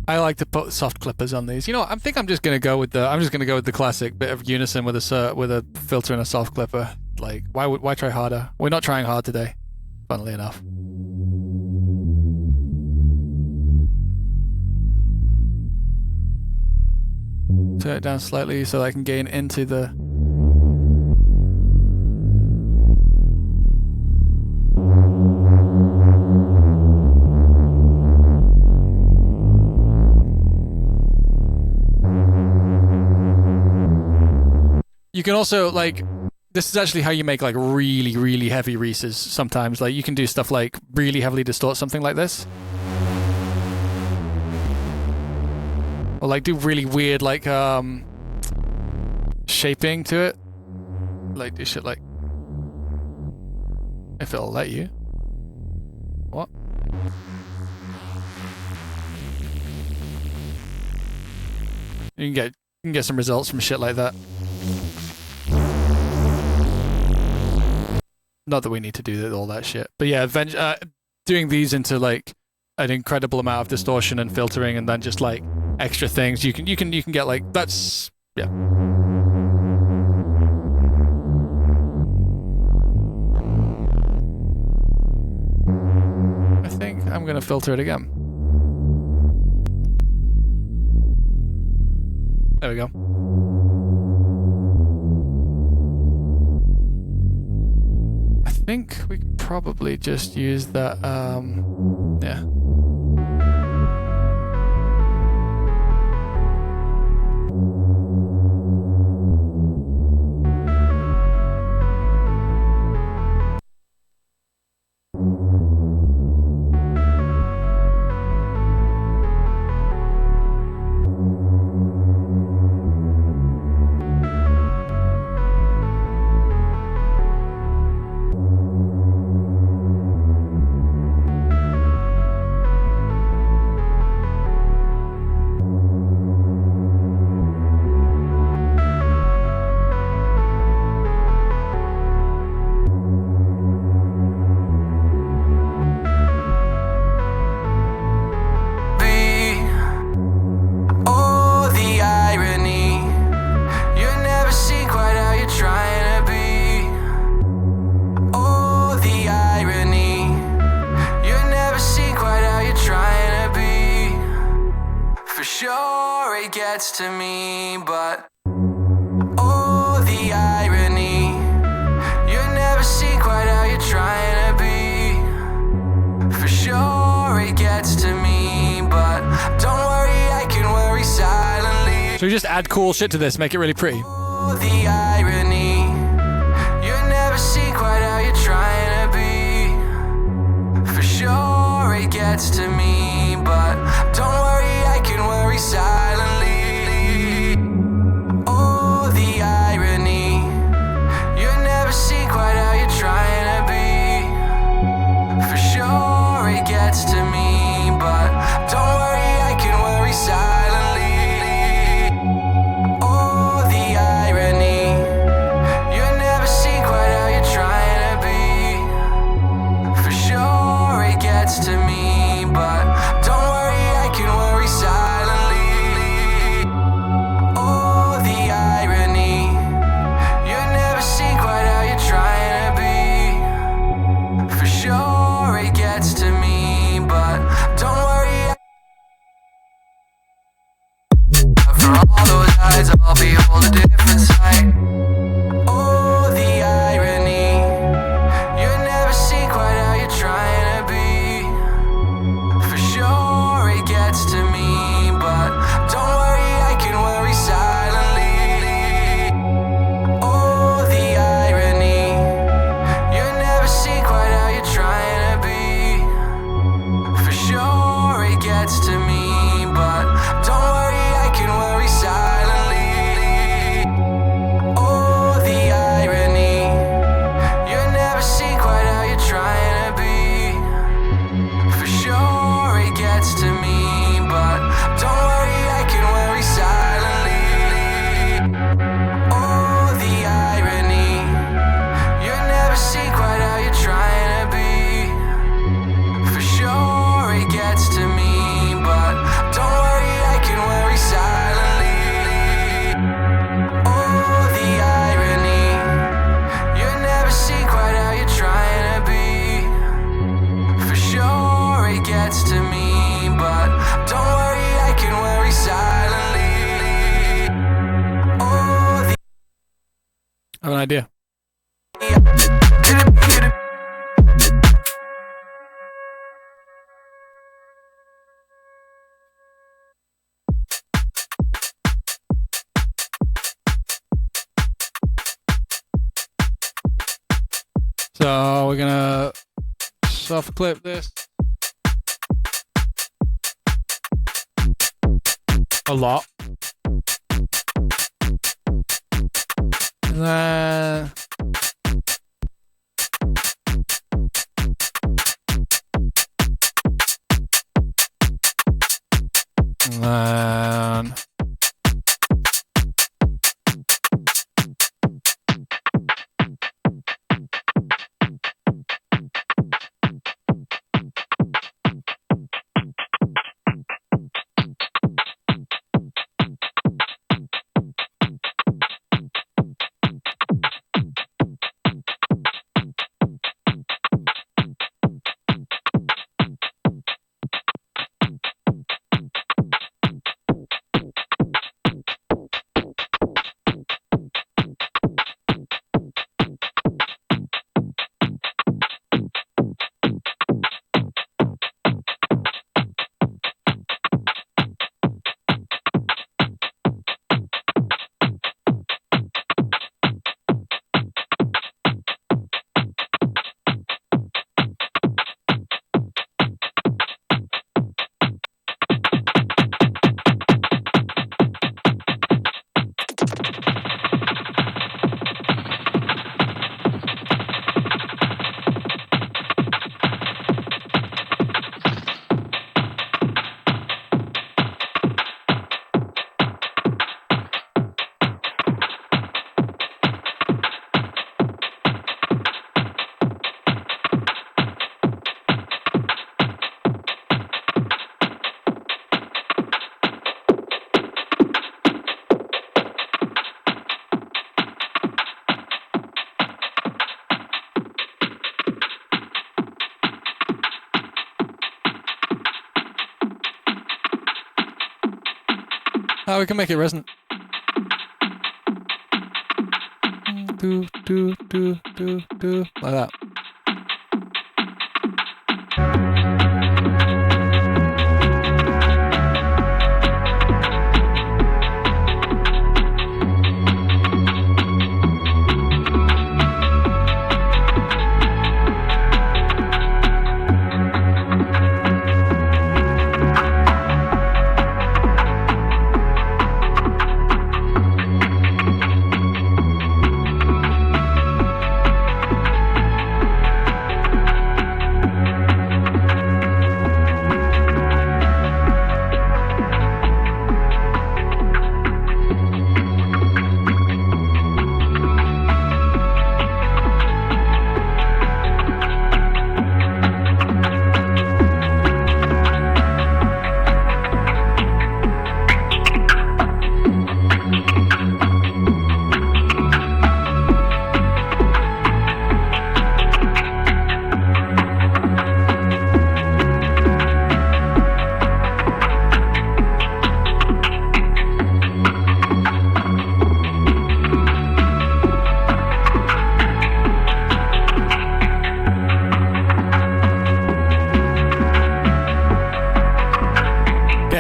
I like to put soft clippers on these. You know what? I think I'm just gonna go with the classic bit of unison with a filter and a soft clipper. Like, why try harder? We're not trying hard today, funnily enough. Turn it down slightly so that I can gain into the... You can also, like, this is actually how you make, like, really, really heavy Reeses sometimes. Like, you can do stuff like really heavily distort something like this. Or, like, do really weird, like, shaping to it. Like, do shit like... If it'll let you. What? You can get some results from shit like that. Not that we need to do all that shit, but yeah, doing these into like an incredible amount of distortion and filtering, and then just like extra things you can get, like, that's, yeah. I think I'm gonna filter it again. There we go. I think we could probably just use that, yeah. To me, but oh, the irony. You never see quite how you're trying to be. For sure it gets to me, but don't worry, I can worry silently. So we just add cool shit to this, make it really pretty. Oh, the irony. You never see quite how you're trying to be. For sure it gets to me, but don't worry, I can worry silently. To me, but don't worry, I can worry silently. Oh, the irony. You never see quite how you're trying to be. For sure it gets to me, but don't worry, I can worry silently. Oh, the irony. You never see quite how you're trying to be. For sure it gets to me. Don't worry. For all those eyes, I'll behold a different sight. Oh, the irony. You never see quite how you're trying to be. gets to me, but don't worry, I can worry silently. Oh, the I have an idea. So we're gonna soft clip this a lot, and then we can make it resonant. Do, do, do, do, do, like that.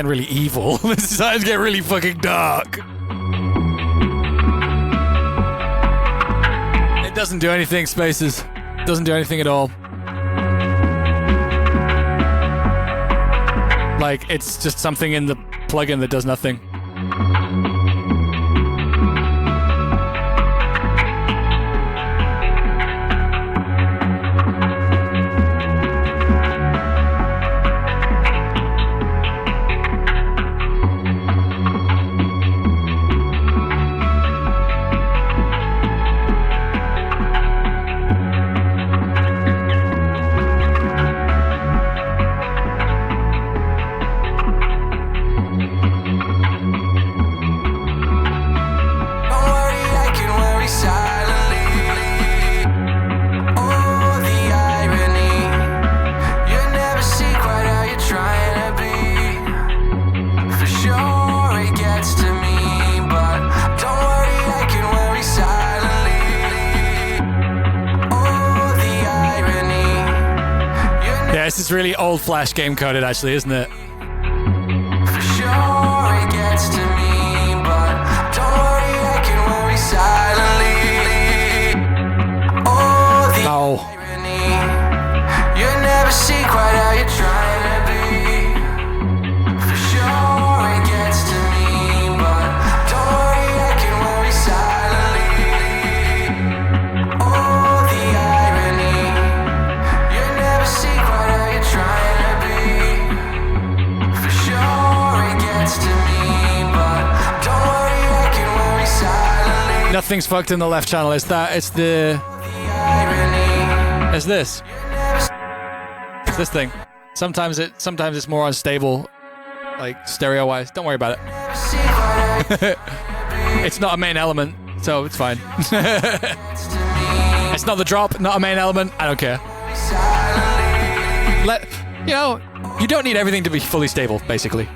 Really evil. This is starting to get really fucking dark. It doesn't do anything, Spaces. Doesn't do anything at all. Like, it's just something in the plugin that does nothing. is really old Flash game coded, actually, isn't it? For sure it gets to me, but don't worry, I can worry silently. Oh, the irony. You never see quite how you're trying to be. For sure it gets to me, but don't worry, I can worry silently. Oh, the irony. You never see quite how you're trying to be. For sure it gets to me, but don't worry, I can worry silently. Nothing's fucked in the left channel. It's that. It's the. It's this. It's this thing. Sometimes it's more unstable, like stereo wise. Don't worry about it. It's not a main element, so it's fine. It's not the drop, not a main element. I don't care. You don't need everything to be fully stable, basically.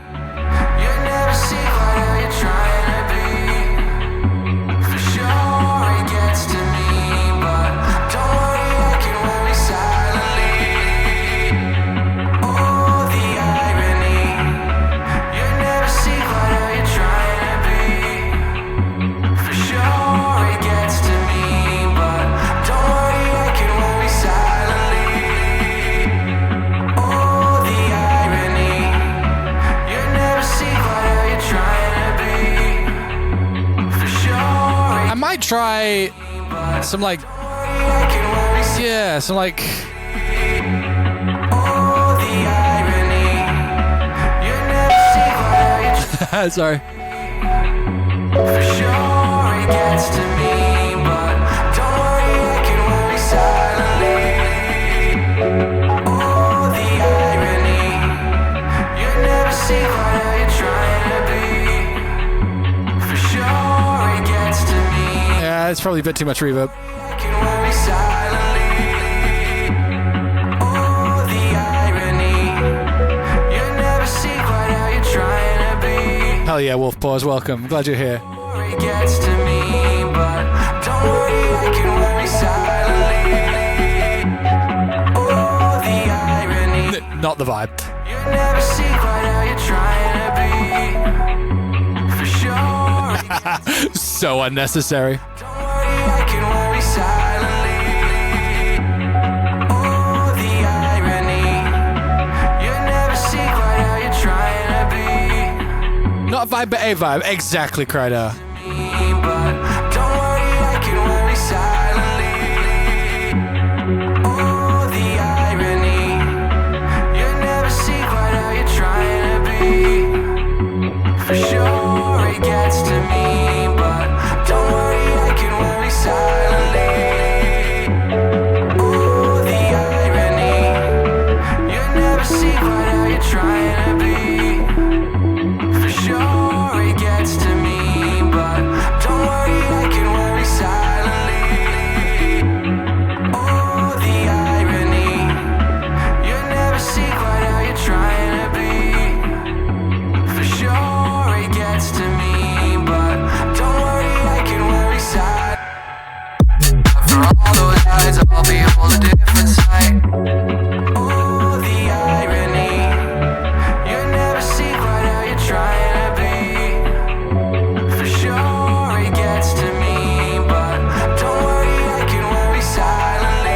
Try some like sorry. For sure it gets to me, but don't worry, I can worry silently. Oh, the irony. You never see quite how you're trying to be. For sure it gets to me. Yeah, it's probably a bit too much reverb. Hell yeah, Wolf Paws, welcome. Glad you're here. Not the vibe. So unnecessary. Not a vibe, but a vibe. Exactly, Cryhard. For sure it gets to me, but don't worry, I can worry silently. Oh, the irony. You never see quite how you're trying to be. For sure it gets to me, but don't worry, I can worry silently. Oh, the irony. You never see quite how you're trying to be. For sure it gets to me, but don't worry, I can worry side. For all those eyes, I'll behold a different sight. Oh, the irony. You never see quite how you're trying to be. For sure it gets to me, but don't worry, I can worry silently.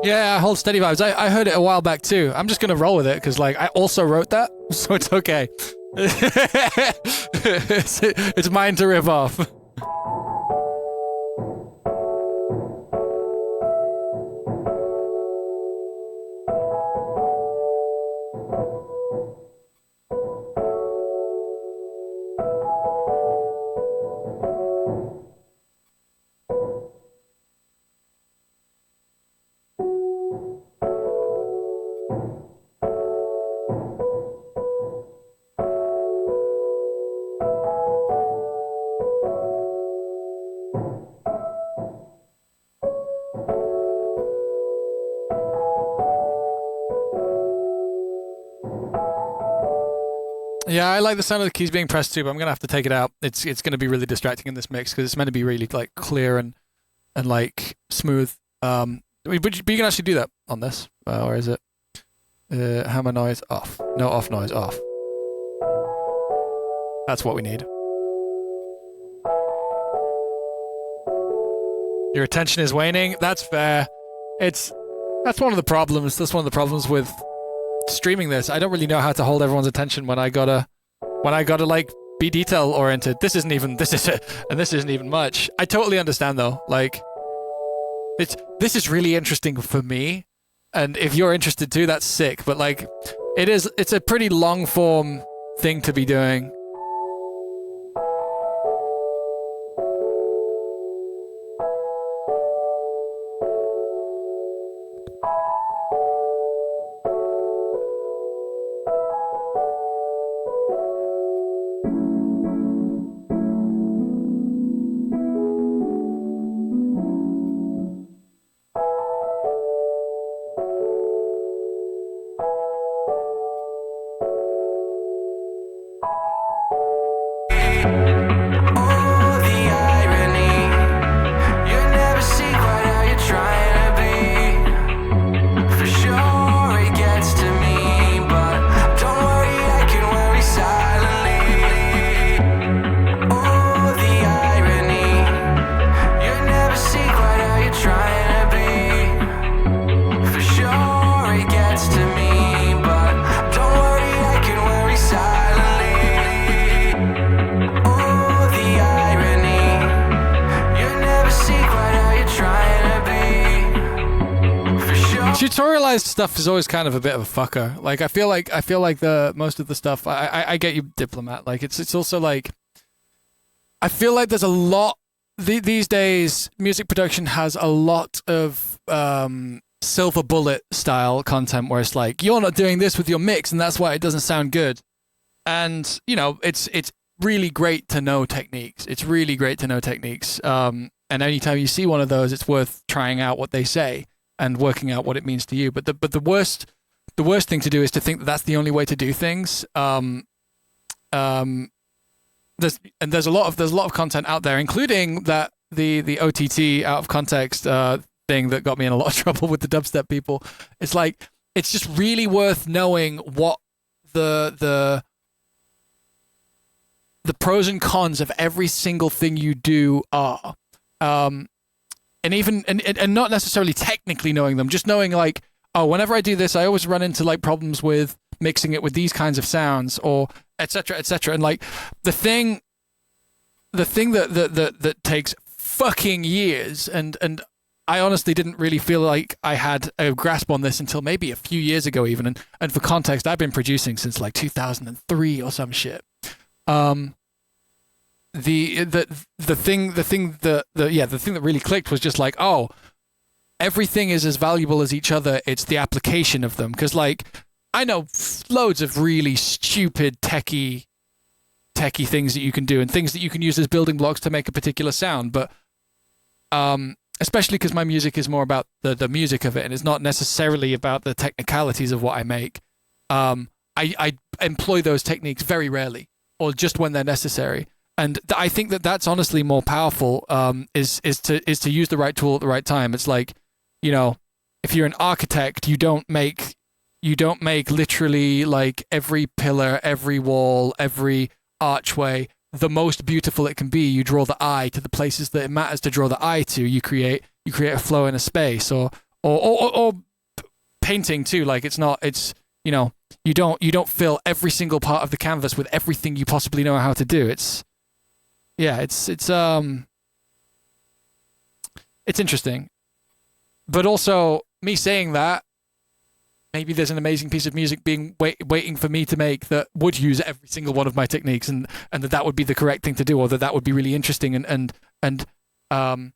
Yeah, hold steady vibes. I heard it a while back too. I'm just gonna roll with it because like I also wrote that, so it's okay. it's mine to rip off. Yeah, I like the sound of the keys being pressed too, but I'm gonna have to take it out. It's gonna be really distracting in this mix because it's meant to be really like clear and like smooth. But you can actually do that on this, or is it hammer noise off? No, off noise off. That's what we need. Your attention is waning. That's fair. That's one of the problems. That's one of the problems with streaming this. I don't really know how to hold everyone's attention when I gotta like be detail oriented. This isn't even much. I totally understand though. Like, this is really interesting for me, and if you're interested too, that's sick. But like, it's a pretty long form thing to be doing. Tutorialized stuff is always kind of a bit of a fucker. Like I feel like the most of the stuff I get you, Diplomat. Like it's also like I feel like there's a lot these days. Music production has a lot of silver bullet style content where it's like, you're not doing this with your mix and that's why it doesn't sound good. And you know, it's really great to know techniques. It's really great to know techniques. And anytime you see one of those, it's worth trying out what they say and working out what it means to you. But the worst thing to do is to think that that's the only way to do things. There's a lot of content out there, including that the OTT out of context thing that got me in a lot of trouble with the dubstep people. It's like, it's just really worth knowing what the pros and cons of every single thing you do are. And even and not necessarily technically knowing them, just knowing like, oh, whenever I do this, I always run into like problems with mixing it with these kinds of sounds, or etc. And like the thing that takes fucking years, and I honestly didn't really feel like I had a grasp on this until maybe a few years ago even. And for context, I've been producing since like 2003 or some shit. The thing that really clicked was just like, oh, everything is as valuable as each other. It's the application of them. Because like, I know loads of really stupid techie things that you can do and things that you can use as building blocks to make a particular sound. But especially because my music is more about the music of it, and it's not necessarily about the technicalities of what I make. I employ those techniques very rarely, or just when they're necessary. And I think that that's honestly more powerful. Is to use the right tool at the right time. It's like, you know, if you're an architect, you don't make literally like every pillar, every wall, every archway the most beautiful it can be. You draw the eye to the places that it matters to draw the eye to. You create a flow in a space, or painting too. Like you know, you don't fill every single part of the canvas with everything you possibly know how to do. It's interesting. But also, me saying that, maybe there's an amazing piece of music waiting for me to make that would use every single one of my techniques, and that would be the correct thing to do, or that would be really interesting and I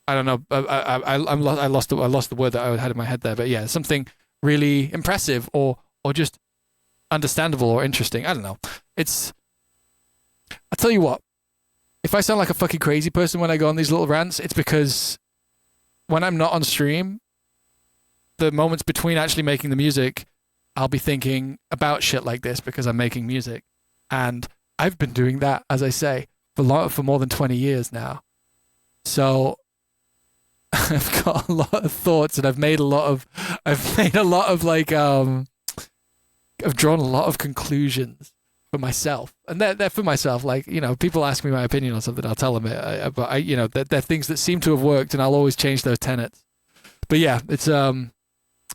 don't know. I lost the word that I had in my head there, but yeah, something really impressive or just understandable or interesting. I don't know. I tell you what, if I sound like a fucking crazy person when I go on these little rants, it's because when I'm not on stream, the moments between actually making the music, I'll be thinking about shit like this because I'm making music. And I've been doing that, as I say, for more than 20 years now. So I've got a lot of thoughts, and I've made a lot of like, I've drawn a lot of conclusions for myself, and they're for myself. Like, you know, people ask me my opinion on something, I'll tell them it, but you know, they're things that seem to have worked, and I'll always change those tenets. But yeah, it's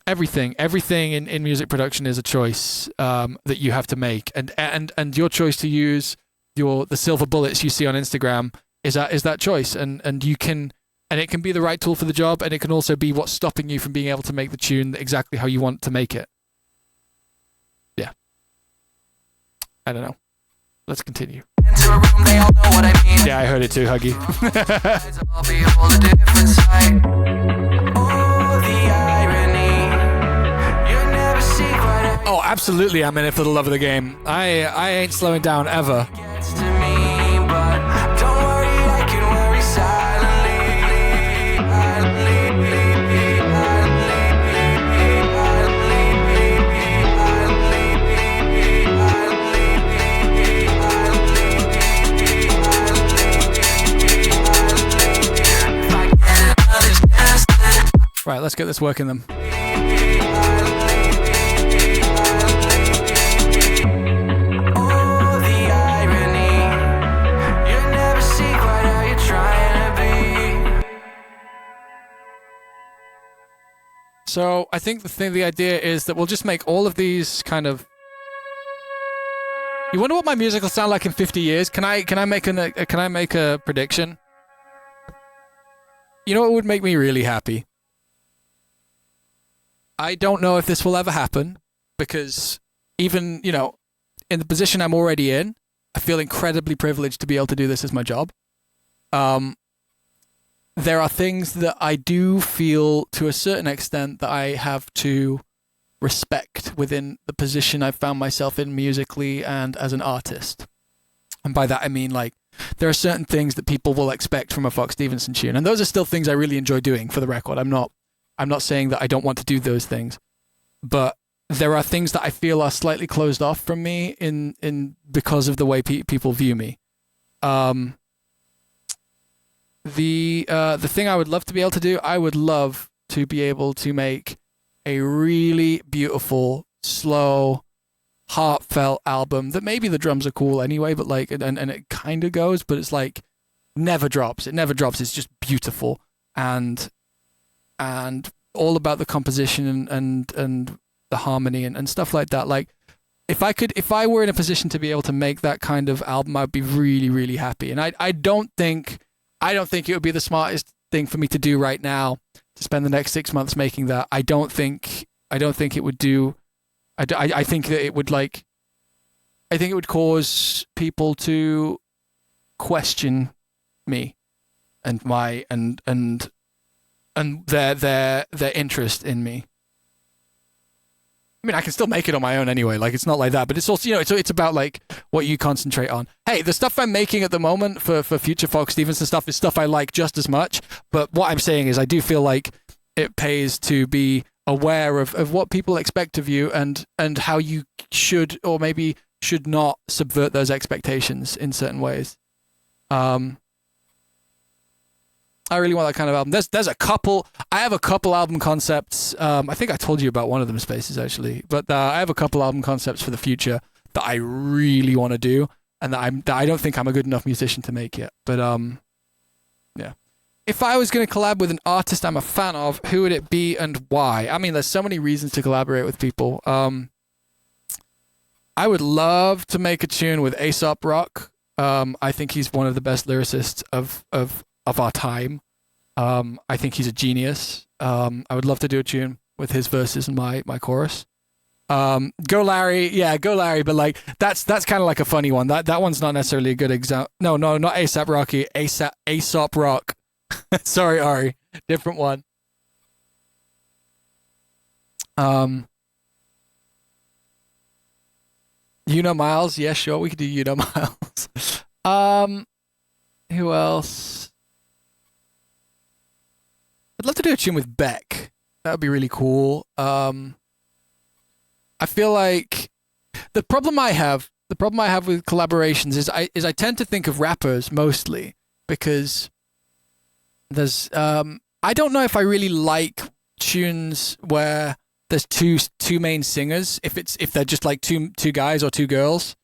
everything in music production is a choice that you have to make, and your choice to use the silver bullets you see on Instagram is that choice, and you can. And it can be the right tool for the job, and it can also be what's stopping you from being able to make the tune exactly how you want to make it. Yeah. I don't know. Let's continue. Into a room, they all know what I mean. Yeah, I heard it too, Huggy. I'll behold a different sight. Oh, the irony. You never see what Oh, absolutely, I'm in it for the love of the game. I ain't slowing down ever. gets to me, but don't worry, I can worry silently. Right, let's get this working then. So I think the idea is that we'll just make all of these kind of. You wonder what my music will sound like in 50 years? Can I make a prediction? You know what would make me really happy? I don't know if this will ever happen, because even, you know, in the position I'm already in, I feel incredibly privileged to be able to do this as my job. There are things that I do feel to a certain extent that I have to respect within the position I've found myself in musically and as an artist. And by that I mean, like, there are certain things that people will expect from a Fox Stevenson tune, and those are still things I really enjoy doing, for the record. I'm not saying that I don't want to do those things, but there are things that I feel are slightly closed off from me in because of the way people view me. The thing I would love to be able to do, I would love to be able to make a really beautiful, slow, heartfelt album that maybe the drums are cool anyway, but like, and it kind of goes, but it's like never drops. It never drops. It's just beautiful and all about the composition and the harmony and stuff like that. Like, if I were in a position to be able to make that kind of album, I'd be really, really happy. And I don't think it would be the smartest thing for me to do right now, to spend the next 6 months making that. I don't think it would do. I think that it would cause people to question me and my and their interest in me. I mean, I can still make it on my own anyway. Like, it's not like that, but it's also, you know, it's about like what you concentrate on. Hey, the stuff I'm making at the moment for future Fox Stevenson stuff is stuff I like just as much. But what I'm saying is, I do feel like it pays to be aware of what people expect of you and how you should or maybe should not subvert those expectations in certain ways. I really want that kind of album. There's a couple. I have a couple album concepts. I think I told you about one of them, Spaces, actually. But I have a couple album concepts for the future that I really want to do, and that I don't think I'm a good enough musician to make yet. But yeah. If I was going to collab with an artist I'm a fan of, who would it be and why? I mean, there's so many reasons to collaborate with people. I would love to make a tune with Aesop Rock. I think he's one of the best lyricists of our time. I think he's a genius. I would love to do a tune with his verses and my chorus. Go Larry, but like that's kind of like a funny one. That one's not necessarily a good example. No, not ASAP Rocky. Aesop Rock. Sorry, Ari, different one. You know Miles? Yeah, sure, we could do You Know Miles. Who else? I'd love to do a tune with Beck. That would be really cool. I feel like the problem I have with collaborations is I tend to think of rappers mostly because there's I don't know if I really like tunes where there's two main singers if they're just like two guys or two girls.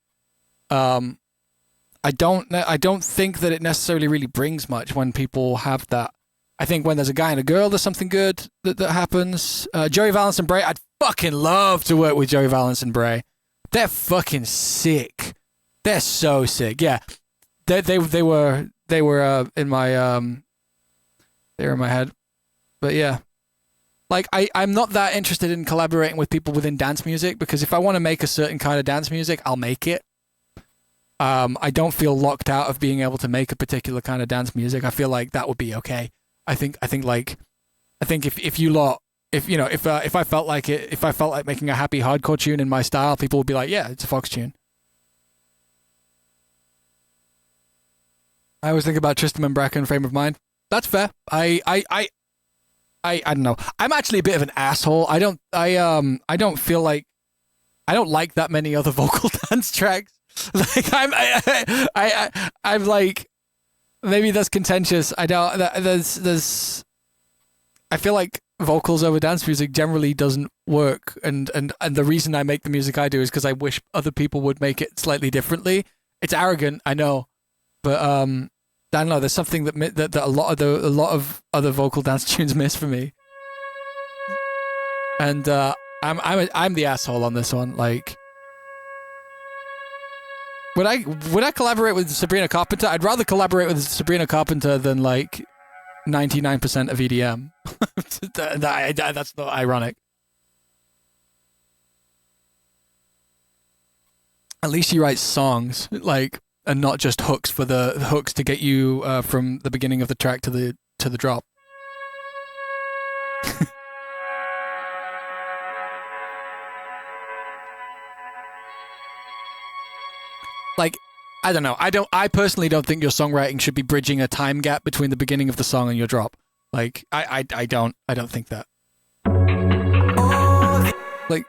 I don't think that it necessarily really brings much when people have that. I think when there's a guy and a girl, there's something good that happens. Joey Valence and Bray, I'd fucking love to work with Joey Valence and Bray. They're fucking sick. They're so sick. Yeah, they were in my they were in my head. But yeah, like I'm not that interested in collaborating with people within dance music because if I want to make a certain kind of dance music, I'll make it. I don't feel locked out of being able to make a particular kind of dance music. I feel like that would be okay. I think if I felt like making a happy hardcore tune in my style, people would be like, yeah, it's a Fox tune. I always think about Tristan and Bracken Frame of Mind. That's fair. I don't know. I'm actually a bit of an asshole. I don't feel like I don't like that many other vocal dance tracks. Like I'm like, maybe that's contentious. I don't. I feel like vocals over dance music generally doesn't work, and the reason I make the music I do is because I wish other people would make it slightly differently. It's arrogant, I know, but I don't know. There's something that a lot of other vocal dance tunes miss for me, and I'm the asshole on this one. Like. Would I collaborate with Sabrina Carpenter? I'd rather collaborate with Sabrina Carpenter than like 99% of EDM. That's not ironic. At least she writes songs, like, and not just hooks for the hooks to get you from the beginning of the track to the drop. Like, I don't know. I personally don't think your songwriting should be bridging a time gap between the beginning of the song and your drop. Like, I don't think that. Like,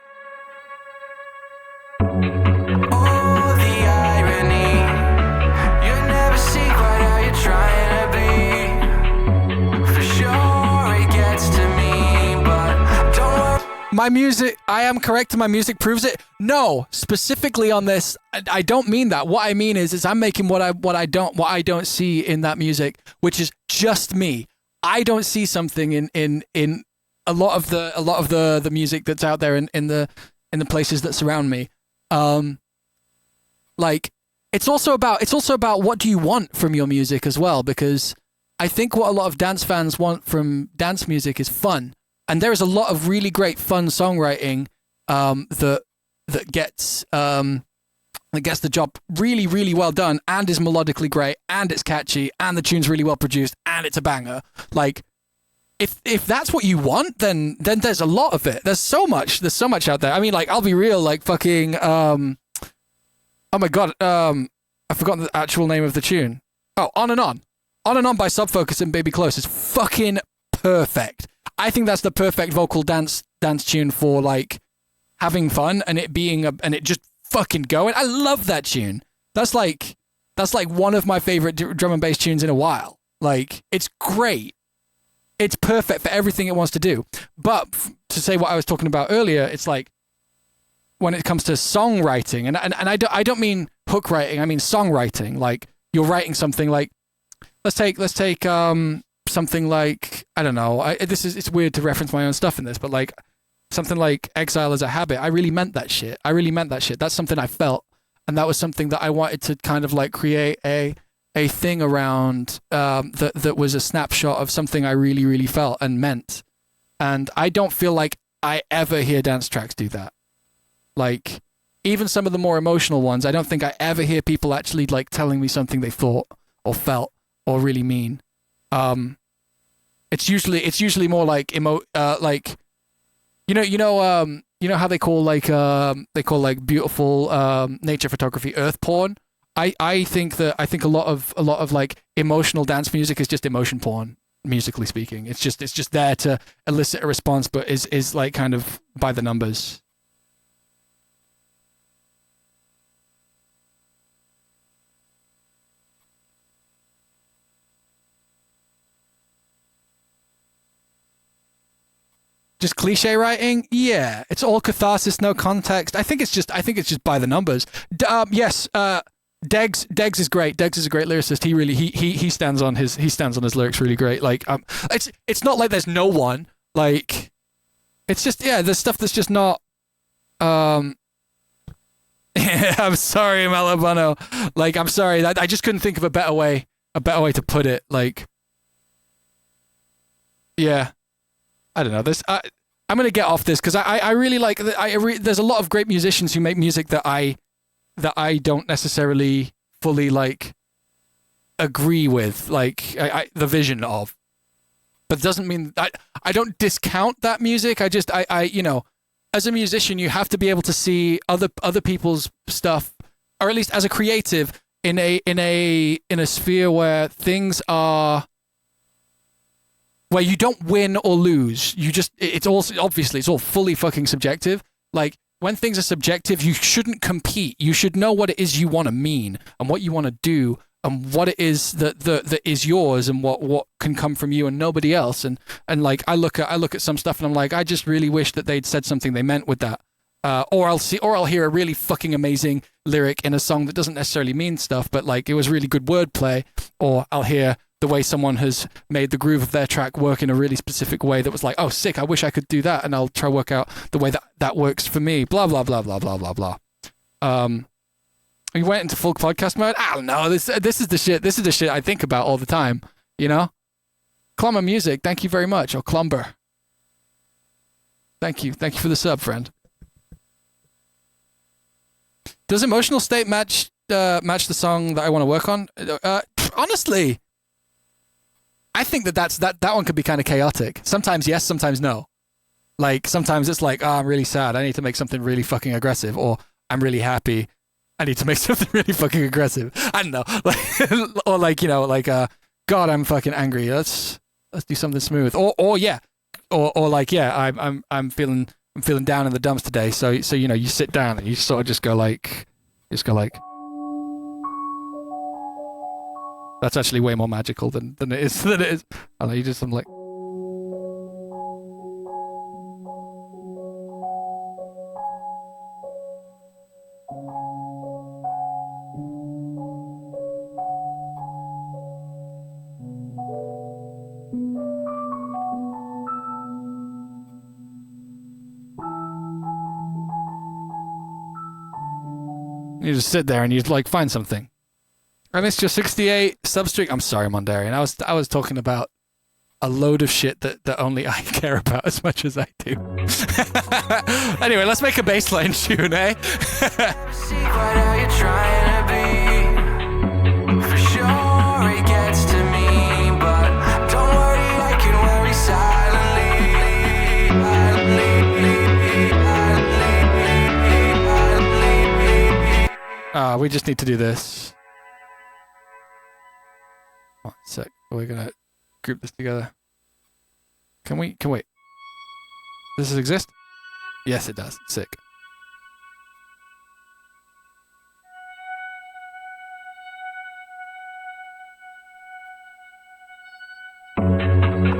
the irony. You never see quite how you're trying to be. For sure it gets to me, but don't worry. my music, I am correct and my music proves it. No, specifically on this, I don't mean that. What I mean is I'm making what I don't see in that music, which is just me. I don't see something in a lot of the music that's out there in the places that surround me. Like it's also about what do you want from your music as well, because I think what a lot of dance fans want from dance music is fun. And there is a lot of really great fun songwriting that gets the job really, really well done and is melodically great and it's catchy and the tune's really well produced and it's a banger. Like if that's what you want, then there's a lot of it. There's so much out there. I mean, like, I'll be real, like fucking oh my god, I've forgotten the actual name of the tune. Oh, On and On. On and On by Subfocus and Baby Close is fucking perfect. I think that's the perfect vocal dance tune for like having fun and it being and it just fucking going. I love that tune. That's like one of my favorite drum and bass tunes in a while. Like, it's great. It's perfect for everything it wants to do. But to say what I was talking about earlier, it's like when it comes to songwriting, and I don't mean hook writing, I mean songwriting. Like, you're writing something like, let's take something like, I don't know, it's weird to reference my own stuff in this, but like something like Exile as a Habit. I really meant that shit. That's something I felt, and that was something that I wanted to kind of like create a thing around that was a snapshot of something I really, really felt and meant. And I don't feel like I ever hear dance tracks do that. Like, even some of the more emotional ones, I don't think I ever hear people actually like telling me something they thought or felt or really mean. It's usually more like like you know how they call like beautiful nature photography earth porn. I think a lot of like emotional dance music is just emotion porn, musically speaking. It's just there to elicit a response, but is like kind of by the numbers. just cliche writing. Yeah, it's all catharsis, no context. I think it's just by the numbers. Yes, Degs is great. Degs is a great lyricist. He stands on his lyrics really great. Like it's not like there's no one. Like it's just there's stuff that's just not. I'm sorry, Malabano. Like I'm sorry. I just couldn't think of a better way to put it. Like yeah. I don't know. I'm gonna get off this because I really like. There's a lot of great musicians who make music that I don't necessarily fully like agree with, like the vision of. But it doesn't mean I don't discount that music. I you know, as a musician, you have to be able to see other people's stuff, or at least as a creative in a sphere where things are. Where you don't win or lose, it's all fully fucking subjective. Like when things are subjective, you shouldn't compete. You should know what it is you want to mean and what you want to do and what it is that is yours and what can come from you and nobody else. And like I look at some stuff and I'm like, I just really wish that they'd said something they meant with that. Or I'll hear a really fucking amazing lyric in a song that doesn't necessarily mean stuff, but like it was really good wordplay. Or I'll hear the way someone has made the groove of their track work in a really specific way that was like, oh, sick, I wish I could do that, and I'll try to work out the way that works for me, blah, blah, blah, blah, blah, blah, blah. We went into full podcast mode? I don't know, this is the shit I think about all the time, you know? Clumber Music, thank you very much, or Clumber. Thank you for the sub, friend. Does Emotional State match the song that I want to work on? Honestly, I think that one could be kind of chaotic. Sometimes yes, sometimes no. Like sometimes it's like, oh, I'm really sad, I need to make something really fucking aggressive, or I'm really happy, I need to make something really fucking aggressive. I don't know, like, or like, you know, like God, I'm fucking angry. Let's do something smooth. Or yeah, or like yeah, I'm feeling down in the dumps today. So you know, you sit down and you sort of just go like. That's actually way more magical than it is. I don't know, you just, I'm like... You just sit there and you like find something. I missed your 68 substreak. I'm sorry, Mondarian. I was talking about a load of shit that only I care about as much as I do. Anyway, let's make a bassline tune, eh? See what are you trying to be? For sure it gets to me, but don't worry, I can worry silently. We just need to do this. 1 sec. We're gonna group this together. Can we? Does this exist? Yes, it does. Sick.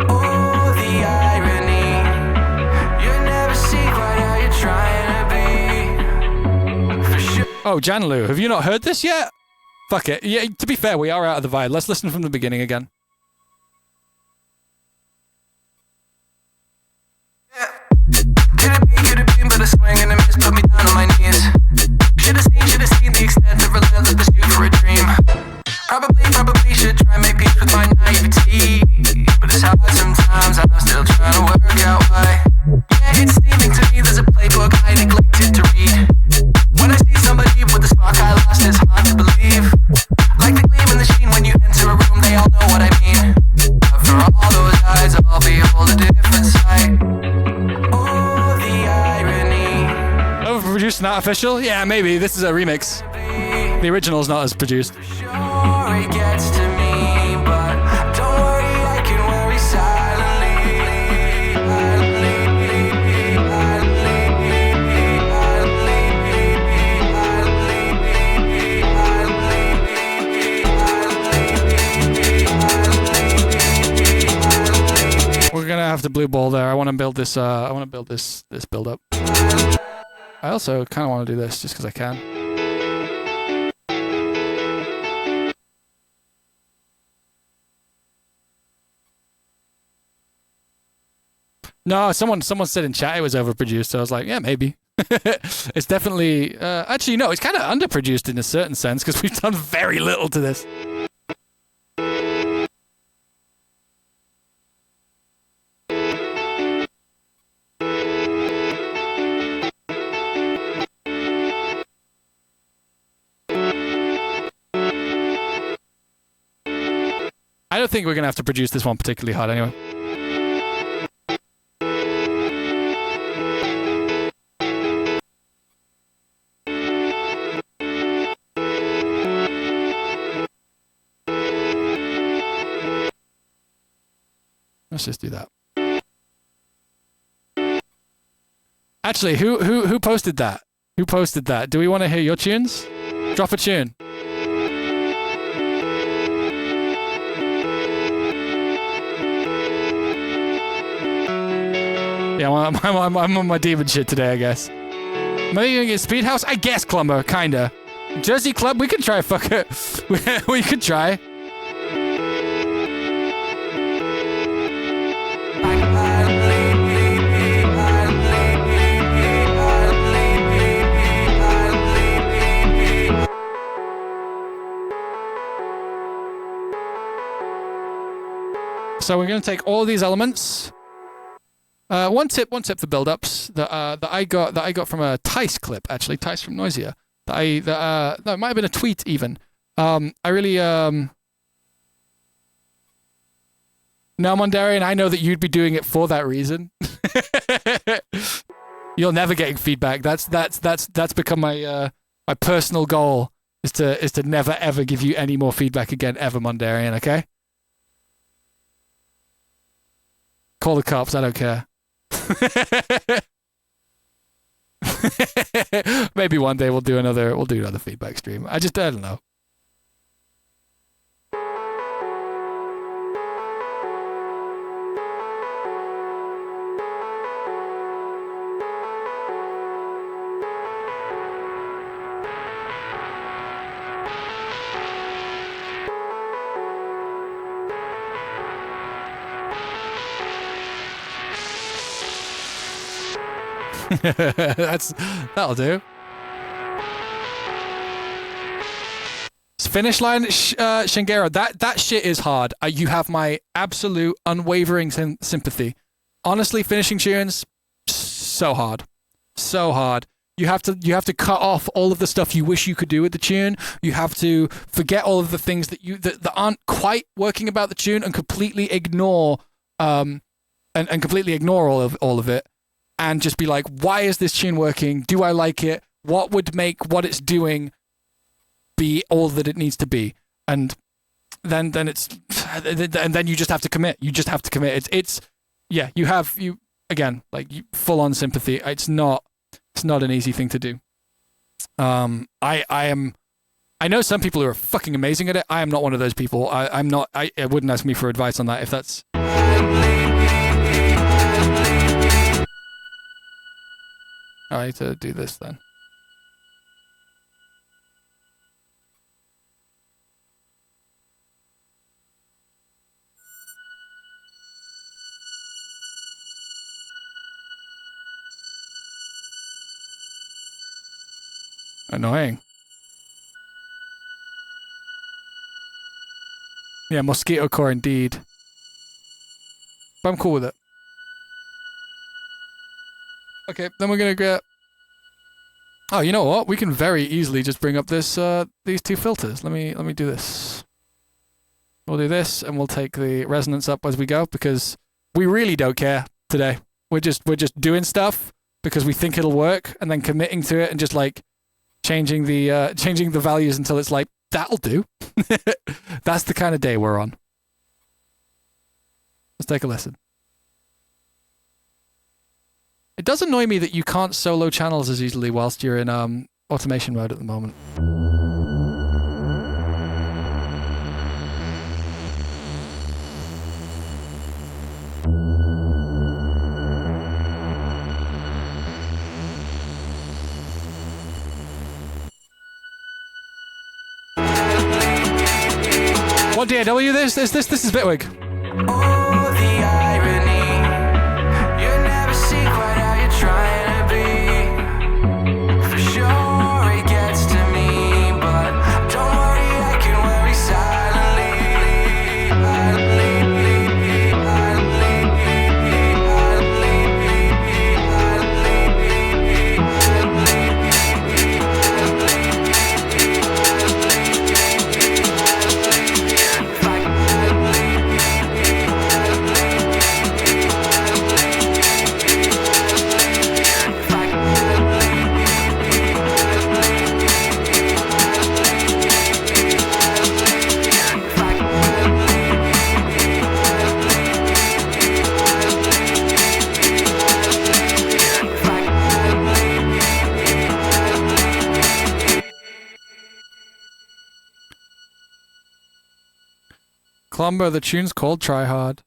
Oh, the irony. You never see what are you trying to be? For sure. Oh, Janlu, have you not heard this yet? Fuck it. Yeah, to be fair, we are out of the vibe. Let's listen from the beginning again. Could have been, but a swing and a miss put me down on my knees. Should have seen the extent of relentless pursuit for a dream. Probably should try and make peace with my naivety, but it's hard sometimes. I'm still trying to work out why. Yeah, it's seeming to me there's a playbook I neglected to read. When I see somebody with the spark I lost, it's hard to believe. Like the gleam in the sheen when you enter a room, they all know what I mean. But for all those eyes, I'll behold a different sight. Oh, the irony. Overproduced, not official? Yeah, maybe. This is a remix. The original's not as produced. Sure it gets to me, but don't worry, I can worry We're gonna have to blue ball there. I want to build this. I want to build this build up. I also kind of want to do this just because I can. No, someone said in chat it was overproduced. So I was like, yeah, maybe. It's definitely. Actually, no, it's kind of underproduced in a certain sense because we've done very little to this. I don't think we're going to have to produce this one particularly hard anyway. Let's just do that. Actually, who posted that? Who posted that? Do we want to hear your tunes? Drop a tune. Yeah, I'm on my demon shit today, I guess. Maybe you can get Speed House? I guess, Clumber, kinda. Jersey Club? We could try, fuck it. We could try. So we're going to take all of these elements. One tip for build-ups that I got from a Tice clip, actually, Tice from Noisia. No, it might have been a tweet even. I really no, Mondarian, I know that you'd be doing it for that reason. You're never getting feedback. That's become my my personal goal is to never ever give you any more feedback again ever, Mondarian, okay? Call the cops, I don't care. Maybe one day we'll do another feedback stream. I don't know. That'll do. Finish line, Shingero. That shit is hard. You have my absolute unwavering sympathy. Honestly, finishing tunes, so hard, so hard. You have to cut off all of the stuff you wish you could do with the tune. You have to forget all of the things that aren't quite working about the tune and completely ignore and completely ignore all of it. And just be like, why is this tune working? Do I like it? What would make what it's doing be all that it needs to be? And then you just have to commit. You just have to commit. It's again, like full on sympathy. It's not an easy thing to do. I know some people who are fucking amazing at it. I am not one of those people. I'm not. I wouldn't ask me for advice on that if that's. I need to do this then. Annoying. Yeah, mosquito core indeed. But I'm cool with it. Okay, then we're gonna get. Oh, you know what? We can very easily just bring up this these two filters. Let me do this. We'll do this, and we'll take the resonance up as we go because we really don't care today. We're just doing stuff because we think it'll work, and then committing to it and just like changing the values until it's like that'll do. That's the kind of day we're on. Let's take a listen. It does annoy me that you can't solo channels as easily whilst you're in automation mode at the moment. What DAW this is Bitwig. Oh, the irony. You never see quite how you're trying to be. For sure it gets to me, but don't worry, I can worry silently. Clumber, the tune's called Tryhard.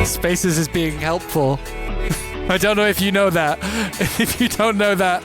Spaces is being helpful. I don't know if you know that. If you don't know that.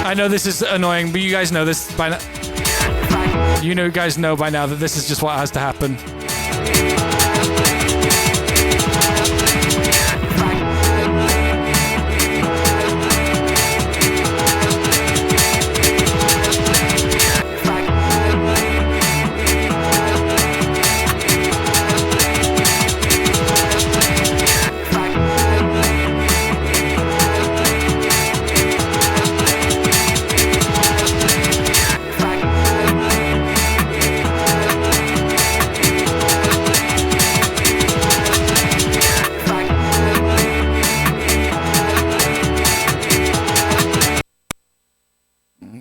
I know this is annoying, but you guys know this by now. You guys know by now that this is just what has to happen.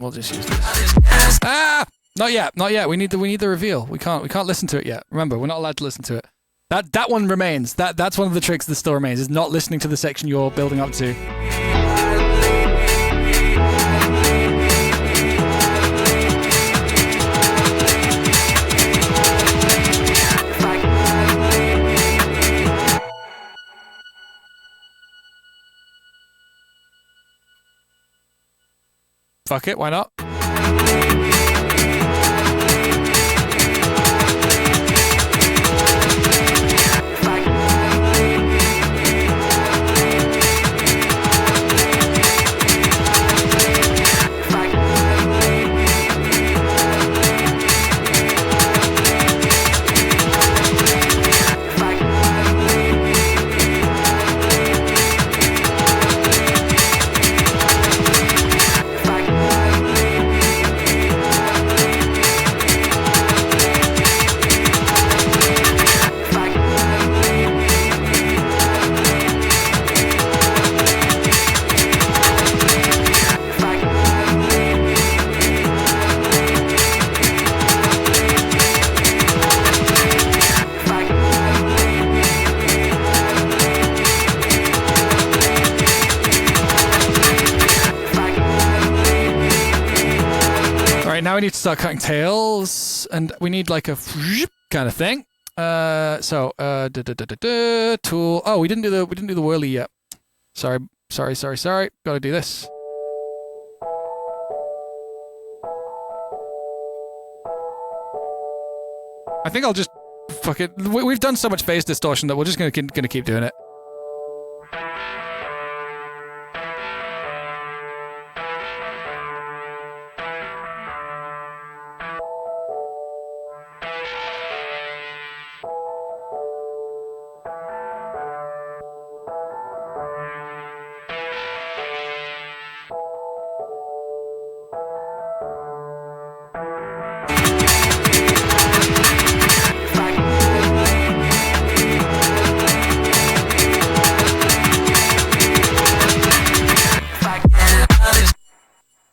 We'll just use this. Ah! Not yet, not yet. We need the reveal. We can't listen to it yet. Remember, we're not allowed to listen to it. That one remains. That's one of the tricks that still remains, is not listening to the section you're building up to. Fuck it, why not? Now we need to start cutting tails, and we need like a kind of thing. Tool. Oh, we didn't do the whirly yet. Sorry. Gotta do this. I think I'll just fuck it. We've done so much phase distortion that we're just gonna keep doing it.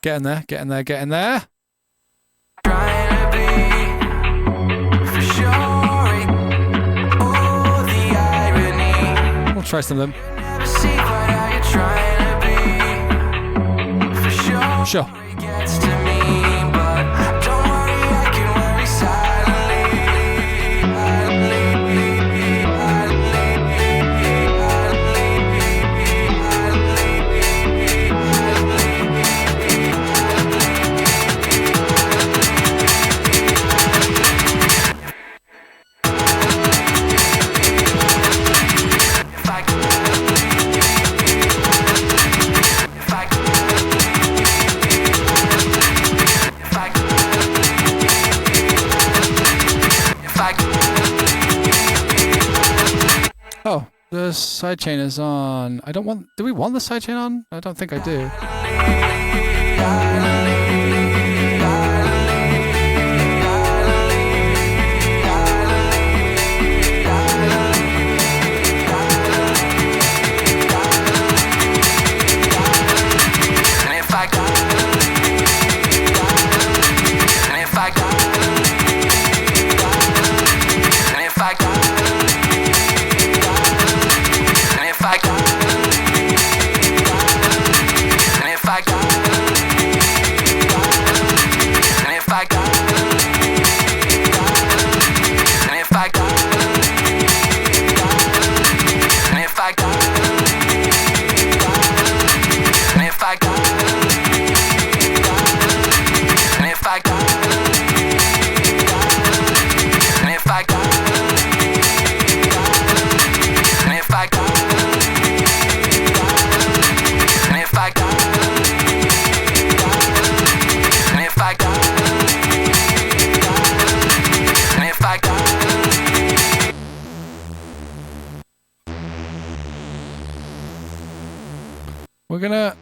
Getting there, getting there, getting there. Trying to be for sure. Oh, the irony. We'll try some of them. Never see what are you trying to be for sure. Sure. It gets to me, but don't worry, I can worry silently. Oh, the sidechain is on. I don't want. Do we want the sidechain on? I don't think I do. We're gonna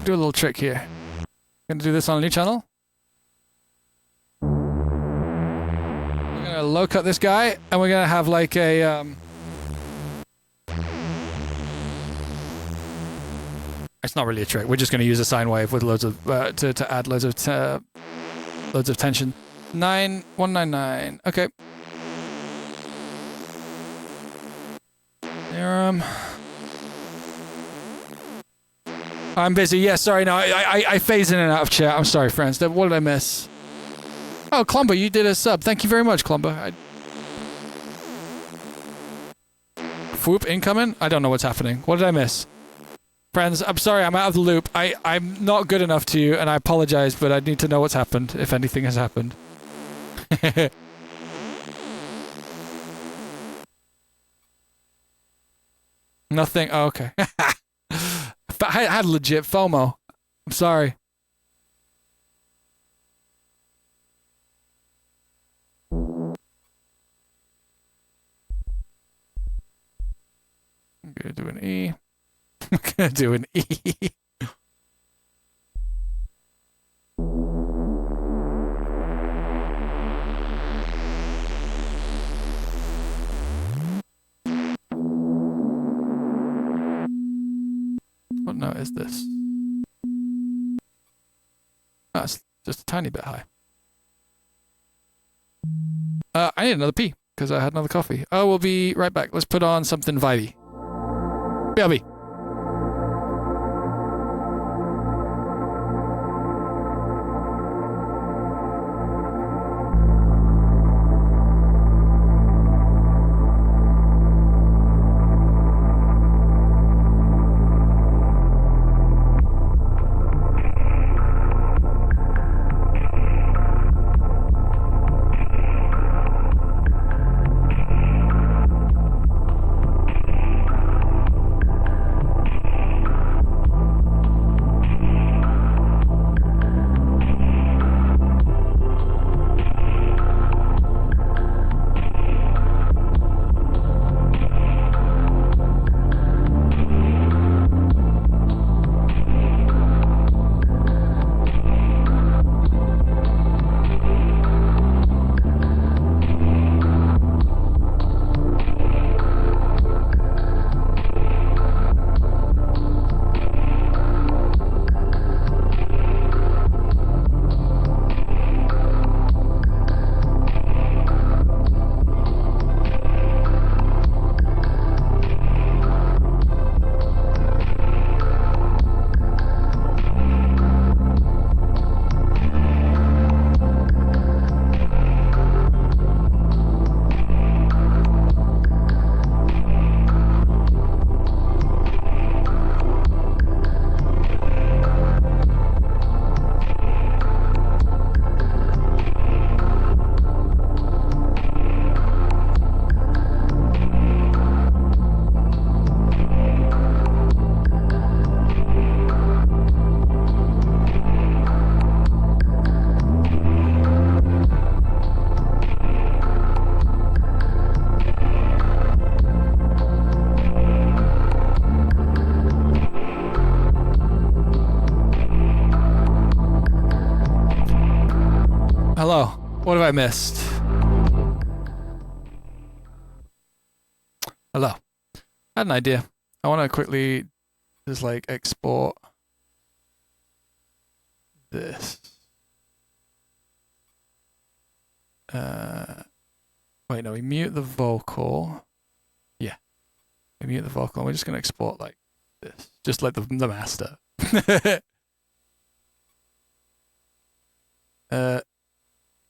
do a little trick here. Gonna do this on a new channel. We're gonna low cut this guy, and we're gonna have like a It's not really a trick. We're just gonna use a sine wave with loads of to add loads of tension. 9199. Okay. There, I'm busy. Yeah, sorry. No, I phase in and out of chat. I'm sorry, friends. What did I miss? Oh, Clumber, you did a sub. Thank you very much, Clumber. Whoop, incoming? I don't know what's happening. What did I miss? Friends, I'm sorry. I'm out of the loop. I'm not good enough to you, and I apologize, but I need to know what's happened, if anything has happened. Nothing? Oh, okay. I had legit FOMO. I'm sorry. I'm gonna do an E. I'm gonna do an E. What note is this? Oh, it's just a tiny bit high. I need another pee, because I had another coffee. Oh, we'll be right back. Let's put on something vibey. BRB. I missed? Hello. I had an idea. I want to quickly just like export this. Wait, no, we mute the vocal. Yeah. We mute the vocal. We're just going to export like this. Just like the master.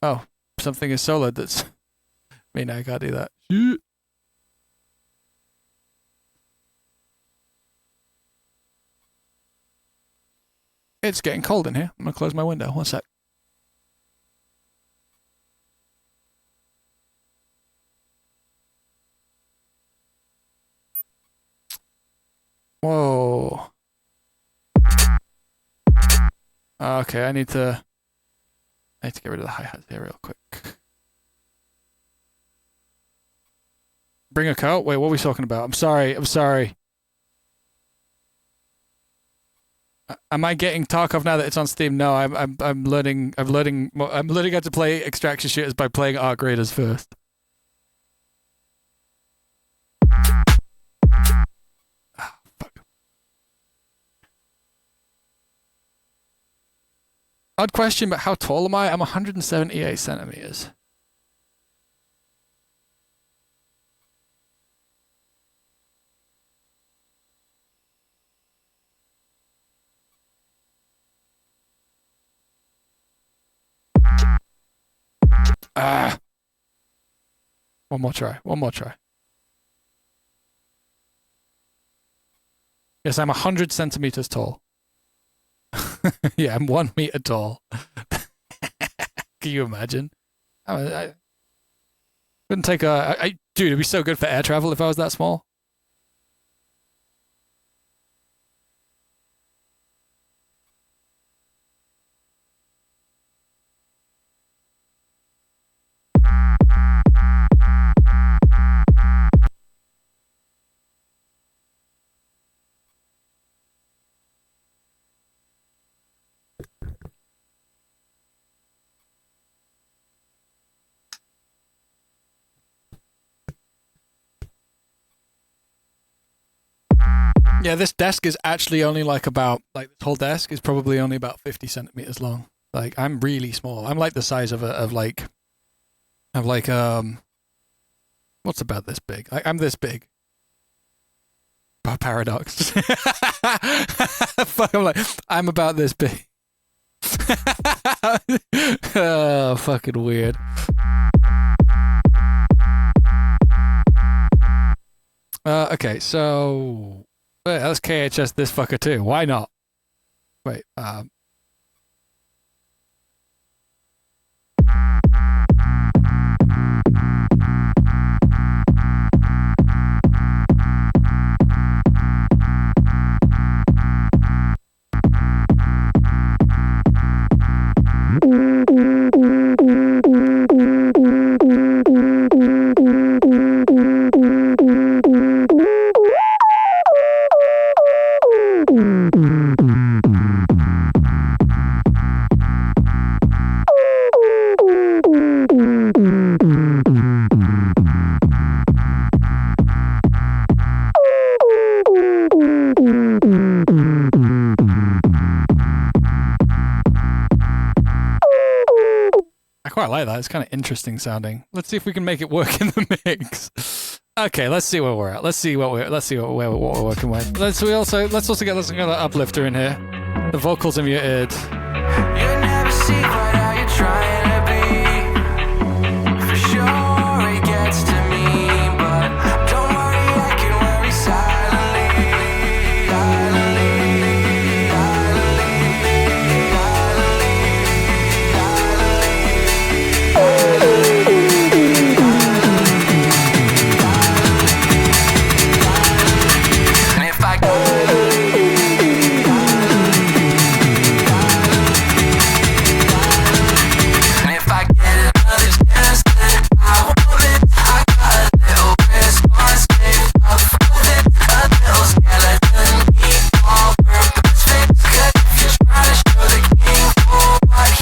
Oh, something is soloed that's... I mean, I can't do that. It's getting cold in here. I'm going to close my window. One sec. Whoa. Okay, I need to get rid of the hi-hats here real quick. Bring a coat? Wait, what are we talking about? I'm sorry. Am I getting Tarkov now that it's on Steam? No, I'm learning how to play extraction shooters by playing Arc Raiders first. Ah, fuck. Odd question, but how tall am I? I'm 178 centimeters. One more try. Yes, I'm 100 centimeters tall. Yeah, I'm 1 meter tall. Can you imagine? I wouldn't take a... Dude, it'd be so good for air travel if I was that small. Yeah, this desk is actually only like about, like this whole desk is probably only about 50 centimeters long. Like, I'm really small. I'm like the size of what's about this big? I'm this big. Paradox. Fuck, I'm about this big. Oh, fucking weird. Okay, so... let's KHS this fucker too. Why not? Wait, quite like that. It's kind of interesting sounding. Let's see if we can make it work in the mix. Okay, let's see where we're at. Let's see what we're working with. Let's also get another uplifter in here. The vocals are muted. You never see right how you're trying to be. For sure it gets to me, but don't worry, I can worry silently. And if I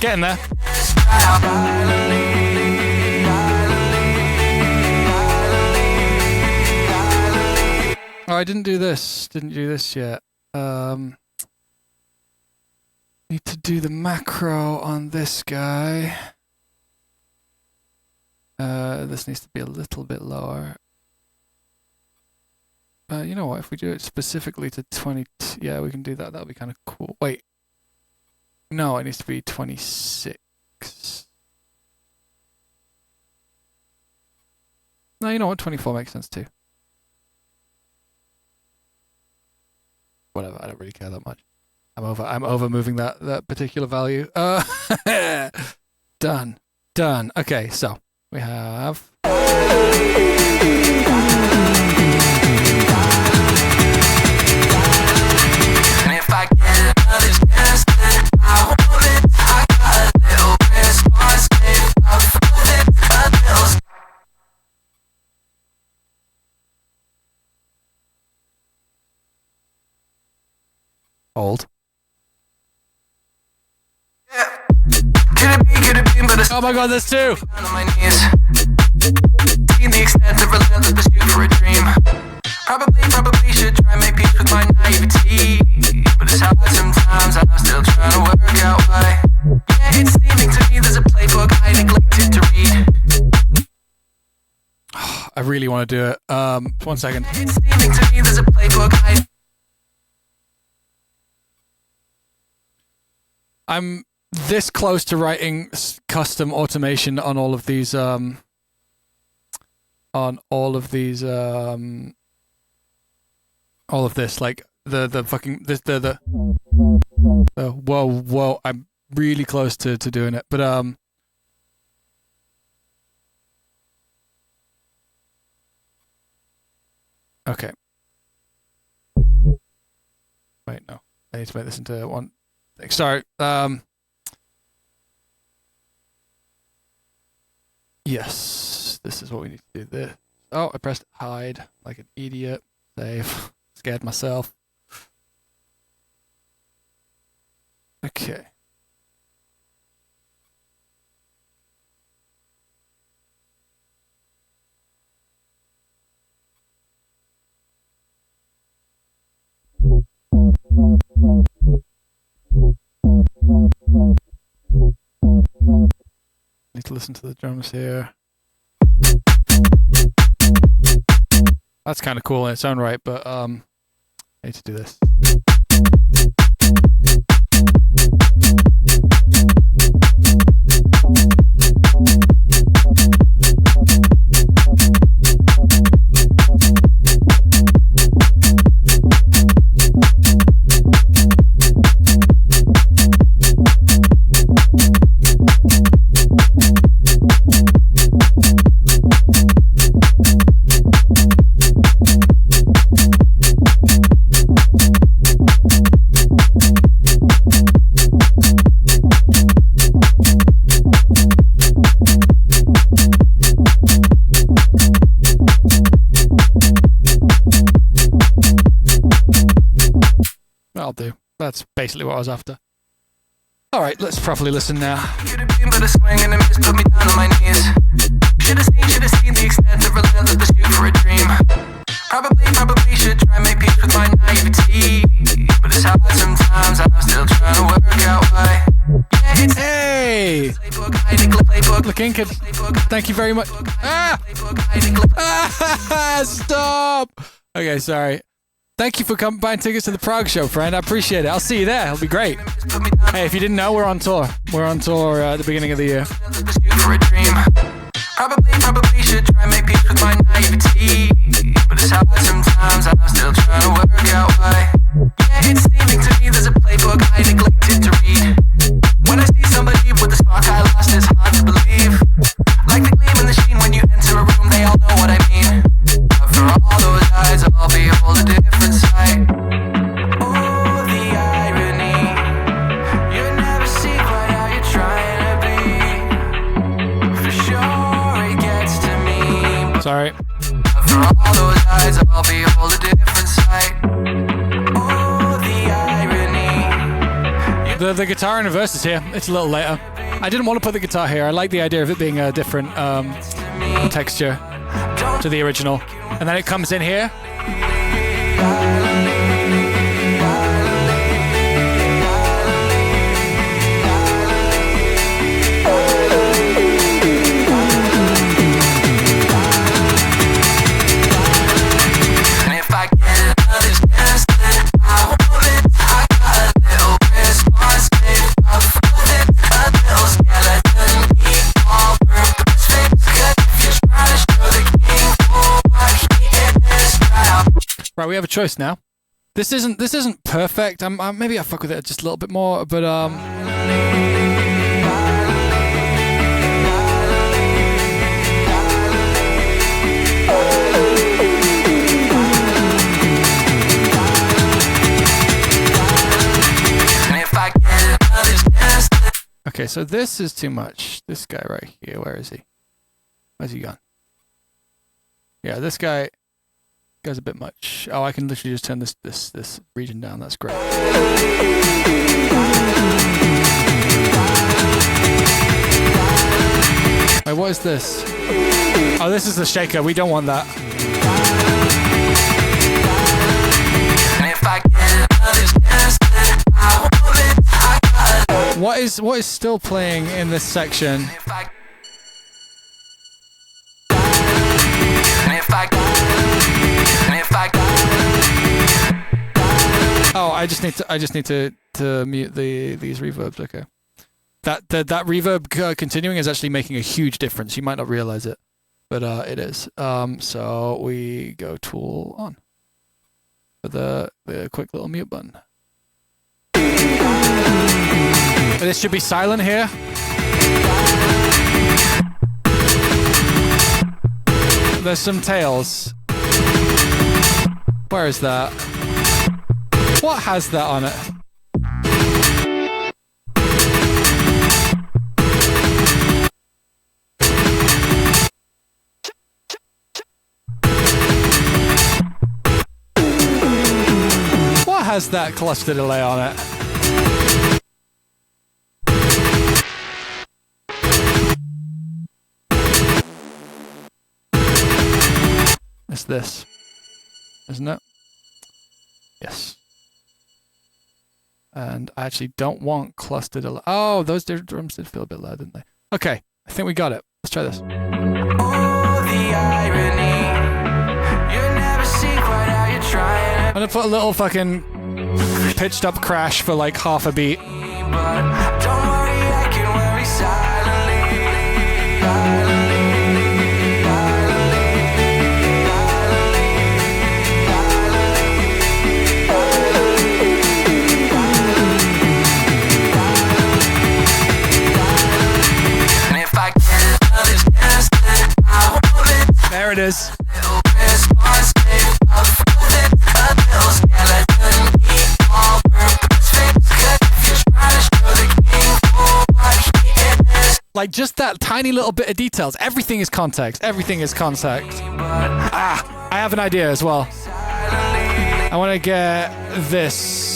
getting there. I didn't do this. Didn't do this yet. Need to do the macro on this guy. This needs to be a little bit lower. You know what? If we do it specifically to 20, yeah, we can do that. That'll be kind of cool. Wait. No, it needs to be 26. No, you know what? 24 makes sense too. Whatever. I don't really care that much. I'm over moving that particular value. Done. Okay, so we have. Old. Oh my god, there's two! The extent of relentless pursuit for a dream. Probably should try and make peace with my naivety, but it's hard sometimes and I'm still trying to work out why. Yeah, it's seeming to me there's a playbook I neglected to read. I really want to do it. 1 second. It's seeming to me there's a playbook I'm this close to writing custom automation on all of these all of this, like the fucking this the whoa, I'm really close to doing it, but okay. Wait, no. I need to make this into one thing. Sorry. Yes, this is what we need to do. This. Oh, I pressed hide like an idiot. Save. Scared myself. Okay. Need to listen to the drums here. That's kind of cool in its own right, but I need to do this. That'll do. That's basically what I was after. Alright, let's properly listen now. Should've seen the extent of relentless pursuit for a dream. Probably should try and make peace with my naivety, but it's hard sometimes and I'm still trying to work out why. Yeah, it's hey! Lakinka, thank you very much. Stop! Okay, sorry. Thank you for buying tickets to the Prague show, friend. I appreciate it. I'll see you there. It'll be great. Hey, if you didn't know, we're on tour. We're on tour at the beginning of the year. Probably should try and make peace with my naivety, but it's hard sometimes and I'm still trying to work out why. Yeah, it's seeming to me there's a playbook I neglected to read. When I see somebody with a spark I lost, it's hard to believe. Like the gleam in the sheen when you enter a room, they all know what I mean. But for all those eyes, I'll behold a different sight. Oh, the irony. You never see quite how you're trying to be. For sure it gets to me. Sorry. But for all those eyes, I'll behold a different sight. Oh, the irony. The guitar in reverse is here. It's a little later. I didn't want to put the guitar here. I like the idea of it being a different texture to the original. And then it comes in here. Right, we have a choice now. This isn't perfect. Maybe I fuck with it just a little bit more, but okay, so this is too much. This guy right here, where is he? Where's he gone? Yeah, this guy's a bit much. Oh, I can literally just turn this region down. That's great. Wait, what is this? Oh, this is the shaker. We don't want that. What is still playing in this section? Oh, I just need to mute these reverbs. Okay, that reverb continuing is actually making a huge difference. You might not realize it, but it is. So we go tool on for the quick little mute button. This should be silent here. There's some tails. Where is that? What has that on it? What has that cluster delay on it? It's this, isn't it? Yes. And I actually don't want cluster delay. Oh, those drums did feel a bit loud, didn't they? Okay, I think we got it. Let's try this. Oh, the irony. You never see quite how you're trying. I'm gonna put a little fucking pitched up crash for like half a beat. But don't worry, I can worry silently. There it is. Like just that tiny little bit of details. Everything is context. Everything is context. Ah, I have an idea as well. I want to get this.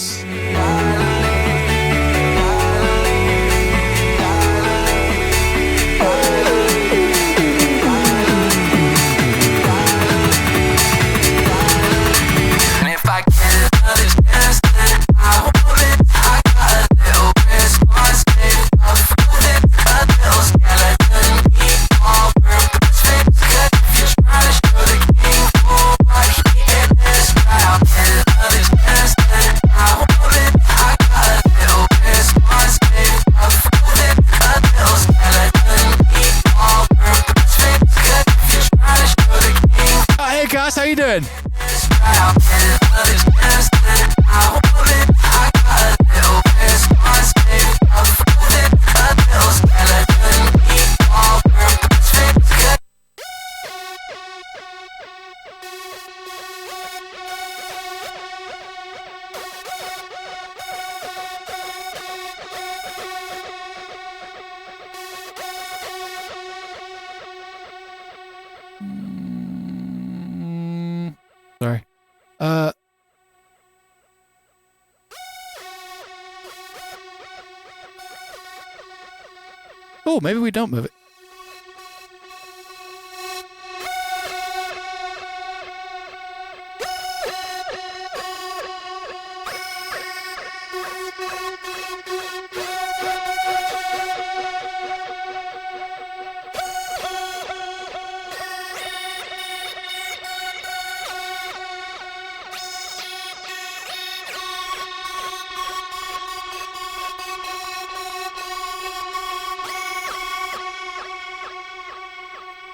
How you doing? Sorry. Oh, maybe we don't move it.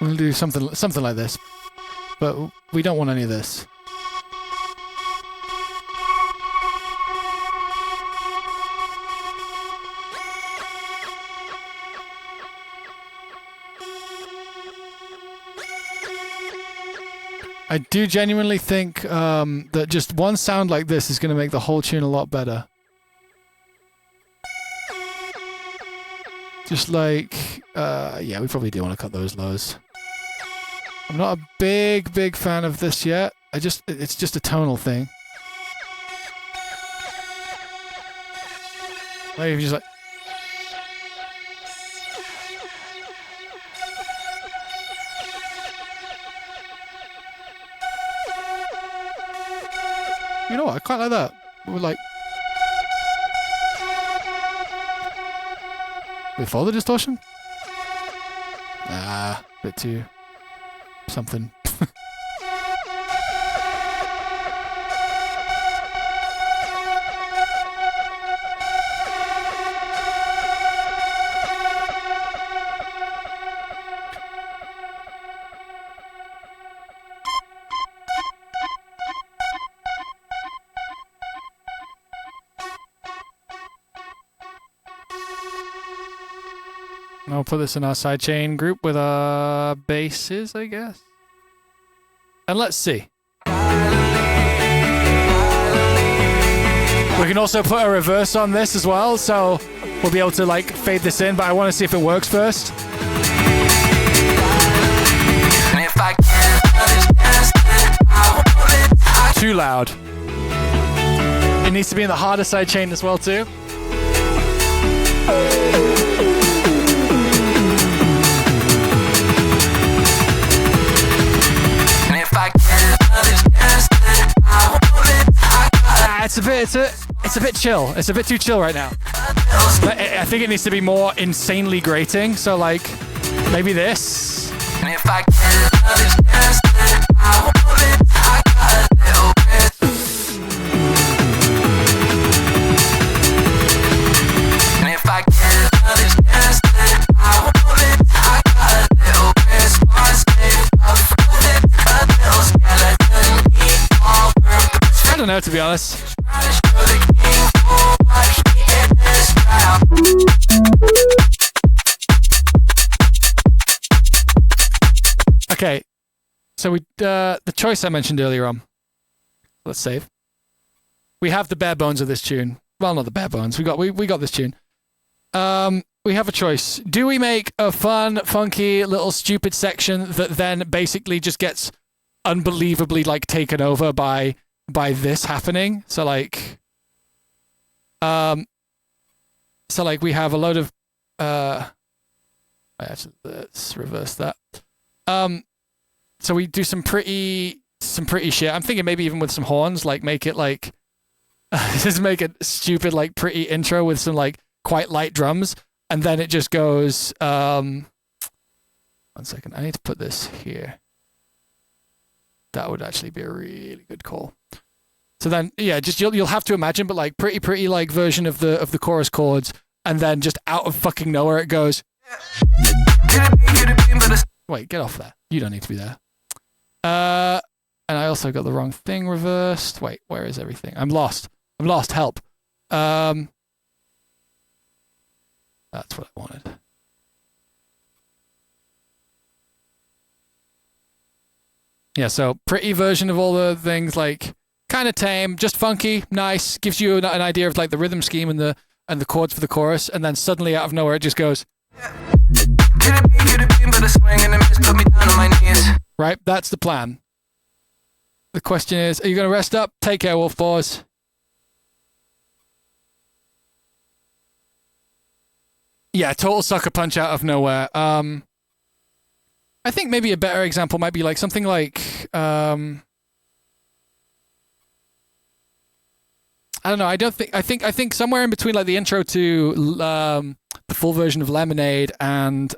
We'll do something like this. But we don't want any of this. I do genuinely think that just one sound like this is going to make the whole tune a lot better. Just like, yeah, we probably do want to cut those lows. I'm not a big fan of this yet. It's just a tonal thing. Maybe just like. You know what? I quite like that. We're like. Before the distortion? Ah, bit too. Something. I'll put this in our sidechain group with our basses, I guess. And let's see. We can also put a reverse on this as well, so we'll be able to like fade this in, but I want to see if it works first. Too loud. It needs to be in the harder sidechain as well too. It's a bit chill. It's a bit too chill right now. I think it needs to be more insanely grating. So like, maybe this. I don't know, to be honest. Okay, so the choice I mentioned earlier on. Let's save. We have the bare bones of this tune. Well, not the bare bones. We got this tune. We have a choice. Do we make a fun, funky, little stupid section that then basically just gets unbelievably like taken over by this happening? So like we have a load of actually, let's reverse that. So we do some pretty shit. I'm thinking maybe even with some horns, like make it like just make a stupid like pretty intro with some like quite light drums, and then it just goes 1 second. I need to put this here. That would actually be a really good call. So then, yeah, just you'll have to imagine, but like pretty like version of the chorus chords, and then just out of fucking nowhere it goes. Wait, get off there. You don't need to be there. And I also got the wrong thing reversed. Wait, where is everything? I'm lost. Help. That's what I wanted. Yeah, so pretty version of all the things, like kind of tame, just funky, nice, gives you an idea of like the rhythm scheme and the chords for the chorus, and then suddenly out of nowhere it just goes. Right, that's the plan. The question is, are you going to rest up? Take care, Wolf Boys. Yeah, total sucker punch out of nowhere. I think maybe a better example might be like something like I don't know. I think somewhere in between like the intro to the full version of Lemonade and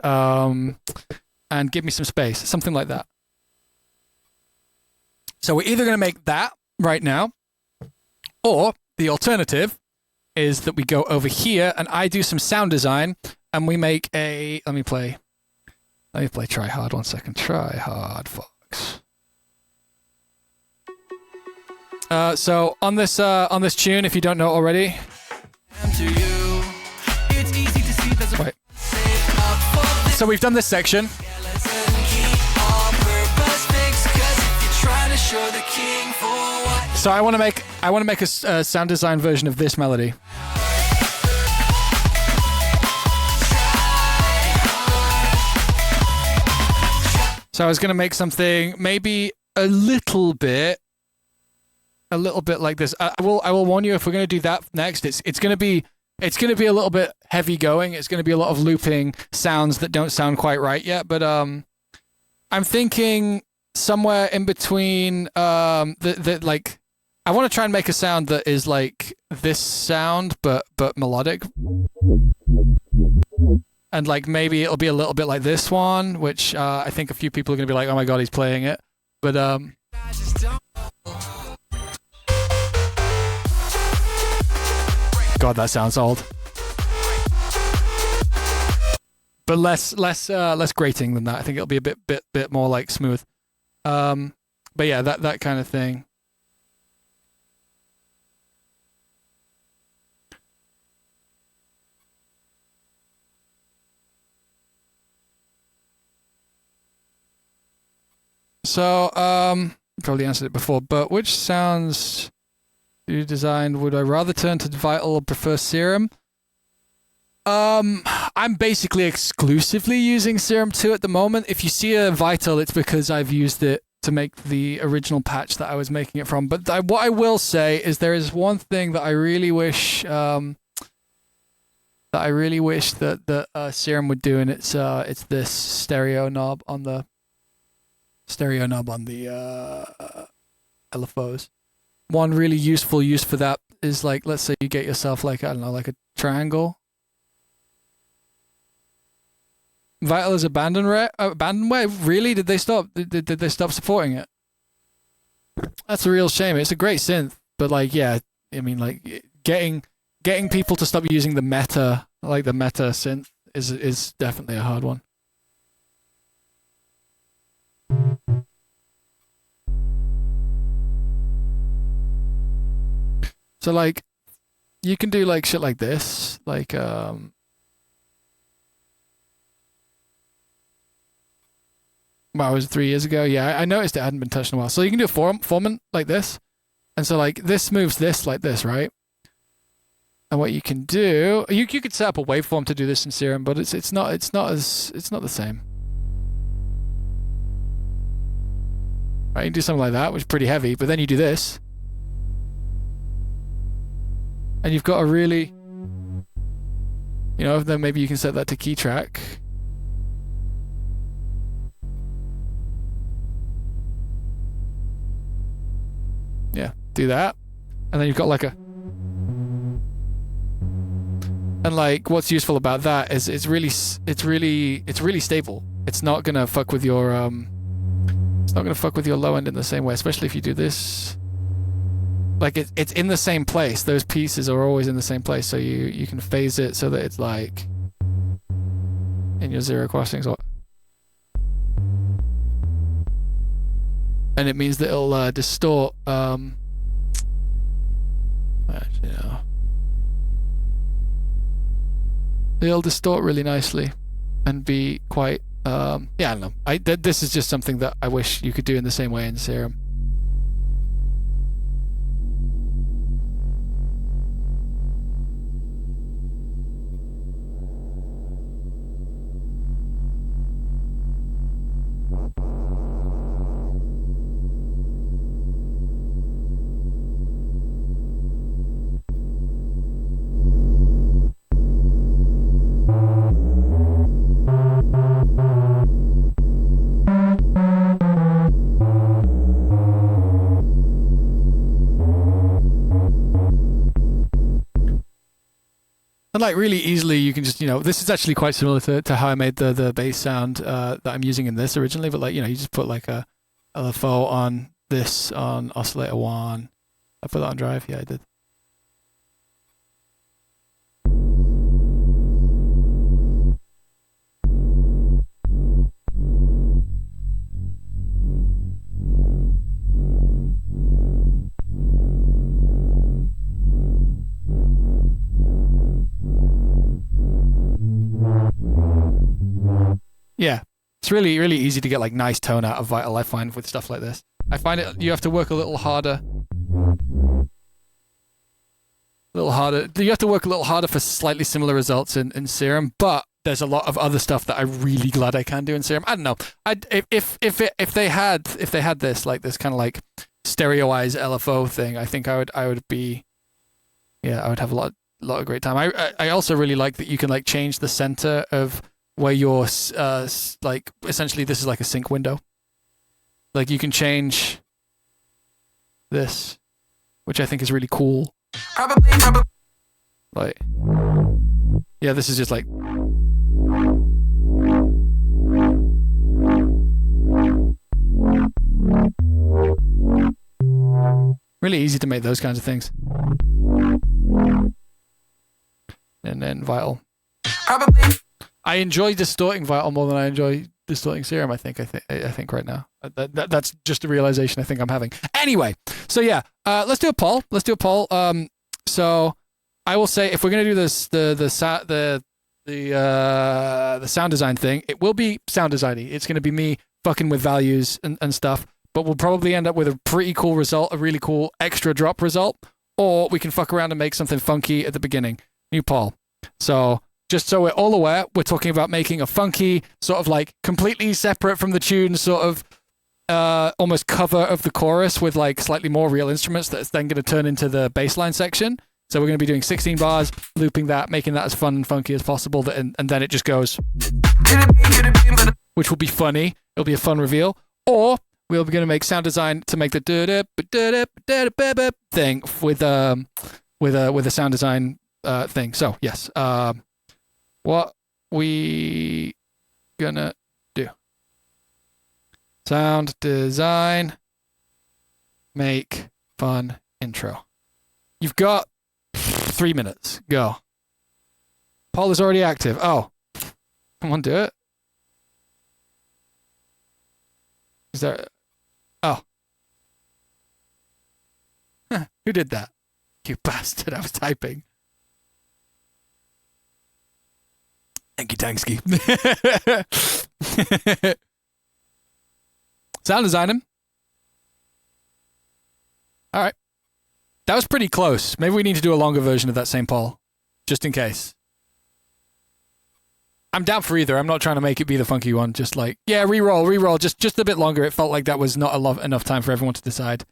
Give Me Some Space, something like that. So we're either going to make that right now, or the alternative is that we go over here and I do some sound design and we make a, let me play. Let me play Tryhard 1 second. Tryhard Fox. So on this tune, if you don't know already. Wait. So we've done this section. So I want to make a sound design version of this melody. So I was going to make something maybe a little bit like this. I will warn you, if we're going to do that next, it's going to be a little bit heavy going. It's going to be a lot of looping sounds that don't sound quite right yet. But I'm thinking somewhere in between like, I want to try and make a sound that is like this sound but melodic. And like maybe it'll be a little bit like this one, which I think a few people are going to be like, oh my god, he's playing it. But God, that sounds old. But less grating than that. I think it'll be a bit more like smooth. But yeah, that kind of thing. So, probably answered it before, but which sounds you designed would I rather turn to Vital or prefer Serum? I'm basically exclusively using Serum 2 at the moment. If you see a Vital, it's because I've used it to make the original patch that I was making it from. But what I will say is there is one thing that I really wish that Serum would do, and it's this stereo knob on the LFOs. One really useful use for that is like, let's say you get yourself like, I don't know, like a triangle. Vital is abandonware? Really? Did they stop? Did they stop supporting it? That's a real shame. It's a great synth, but like, yeah, I mean, like getting people to stop using the meta synth is definitely a hard one. So like, you can do like shit like this, like well, it was 3 years ago. Yeah, I noticed it hadn't been touched in a while. So you can do a formant like this, and so like this moves this like this, right? And what you can do, you could set up a waveform to do this in Serum, but it's not the same. Right, you can do something like that, which is pretty heavy, but then you do this. And you've got a really, then maybe you can set that to key track. Yeah, do that. And then you've got like a, and like what's useful about that is it's really stable. It's not gonna fuck with your low end in the same way, especially if you do this. Like it's in the same place. Those pieces are always in the same place, so you can phase it so that it's like in your zero crossings. And it means that it'll distort. Actually, no. It'll distort really nicely and be quite. Yeah, I don't know. This is just something that I wish you could do in the same way in Serum. And like really easily, you can just, this is actually quite similar to how I made the bass sound that I'm using in this originally. But like, you just put like a LFO on this on oscillator 1. I put that on drive. Yeah, I did. Yeah. It's really, really easy to get like nice tone out of Vital, I find, with stuff like this. I find it, you have to work a little harder. You have to work a little harder for slightly similar results in Serum, but there's a lot of other stuff that I'm really glad I can do in Serum. I don't know. If they had this, like this kind of like stereoize LFO thing, I think I would have a lot of great time. I also really like that you can like change the center of where you're like, essentially this is like a sync window. Like you can change this, which I think is really cool. Probably. Like, yeah, this is just like. Really easy to make those kinds of things. And then Vital. Probably. I enjoy distorting Vital more than I enjoy distorting Serum, I think right now. That's just a realization I think I'm having. Anyway, so yeah, let's do a poll. So I will say, if we're gonna do this, the sound design thing, it will be sound designy. It's gonna be me fucking with values and stuff, but we'll probably end up with a pretty cool result, a really cool extra drop result, or we can fuck around and make something funky at the beginning. New poll. So just so we're all aware, we're talking about making a funky, sort of like completely separate from the tune, sort of almost cover of the chorus with like slightly more real instruments that's then going to turn into the bass line section. So we're going to be doing 16 bars, looping that, making that as fun and funky as possible, and then it just goes, which will be funny. It'll be a fun reveal. Or we're going to make sound design to make the thing with a sound design thing. So yes, what we gonna do? Sound design, make fun intro. You've got 3 minutes. Go. Poll is already active. Oh, come on, do it. Is there? Oh. Huh, who did that? You bastard, I was typing. Thank you, Tangsky. Sound design him. All right. That was pretty close. Maybe we need to do a longer version of that same poll, just in case. I'm down for either. I'm not trying to make it be the funky one. Just like, yeah, re-roll. Just a bit longer. It felt like that was not enough time for everyone to decide.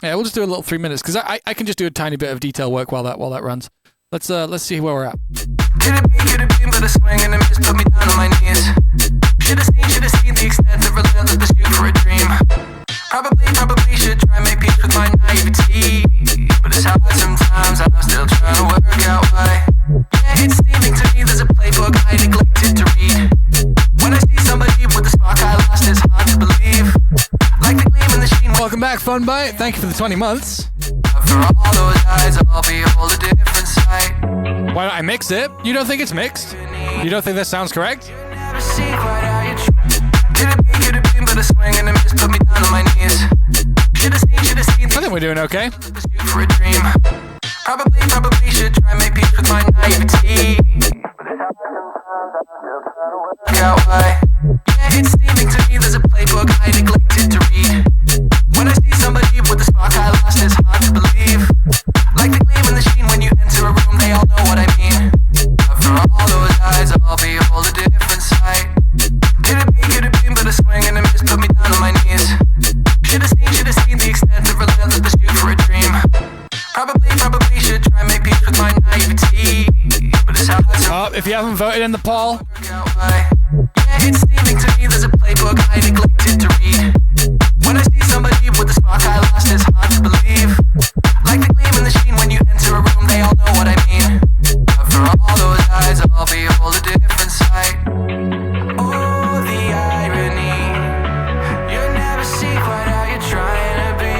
Yeah, we'll just do a little 3 minutes because I can just do a tiny bit of detail work while that runs. Let's see where we're at. Could have been, but a swing and a miss put me down on my knees. Should have seen the extent of relentless pursuit for a dream. Probably should try and make peace with my naivety, but it's hard sometimes. I'm still trying to work out why. Yeah, it's seeming to me there's a playbook I neglected to read. When I see somebody with the spark I lost, it's hard to believe. Like the gleam in the sheen. Welcome back, Funbite. Thank you for the 20 months. For all those eyes, I'll behold a different sight. Why don't I mix it? You don't think it's mixed? You don't think that sounds correct? Never see quite how you could have been, but a swing and a miss put me down on my knees. Should have seen I think we're doing okay. for a dream. Probably should try and make peace with my naivety. Out why. Yeah, it's seeming to me there's a playbook I neglected to read. When I see somebody with the spark I lost, it's hard to believe. Like the gleam in the sheen when you enter a room, they all know what I mean. For all those eyes, I'll behold a different sight. Could have been, but a swing and a miss put me down on my knees. Should have seen the extent of relentless pursuit for a dream. Probably should try and make peace with my naivety, but it's hard to. Oh, if you haven't voted in the poll, Yeah, it's seeming to me there's a playbook I neglected to read. When I see somebody with the spark I lost, it's hard to believe. Like the gleam in the sheen when you enter a room, they all know what I mean. For all those eyes, I'll behold a different sight. Oh, the irony. You never see quite how you're trying to be.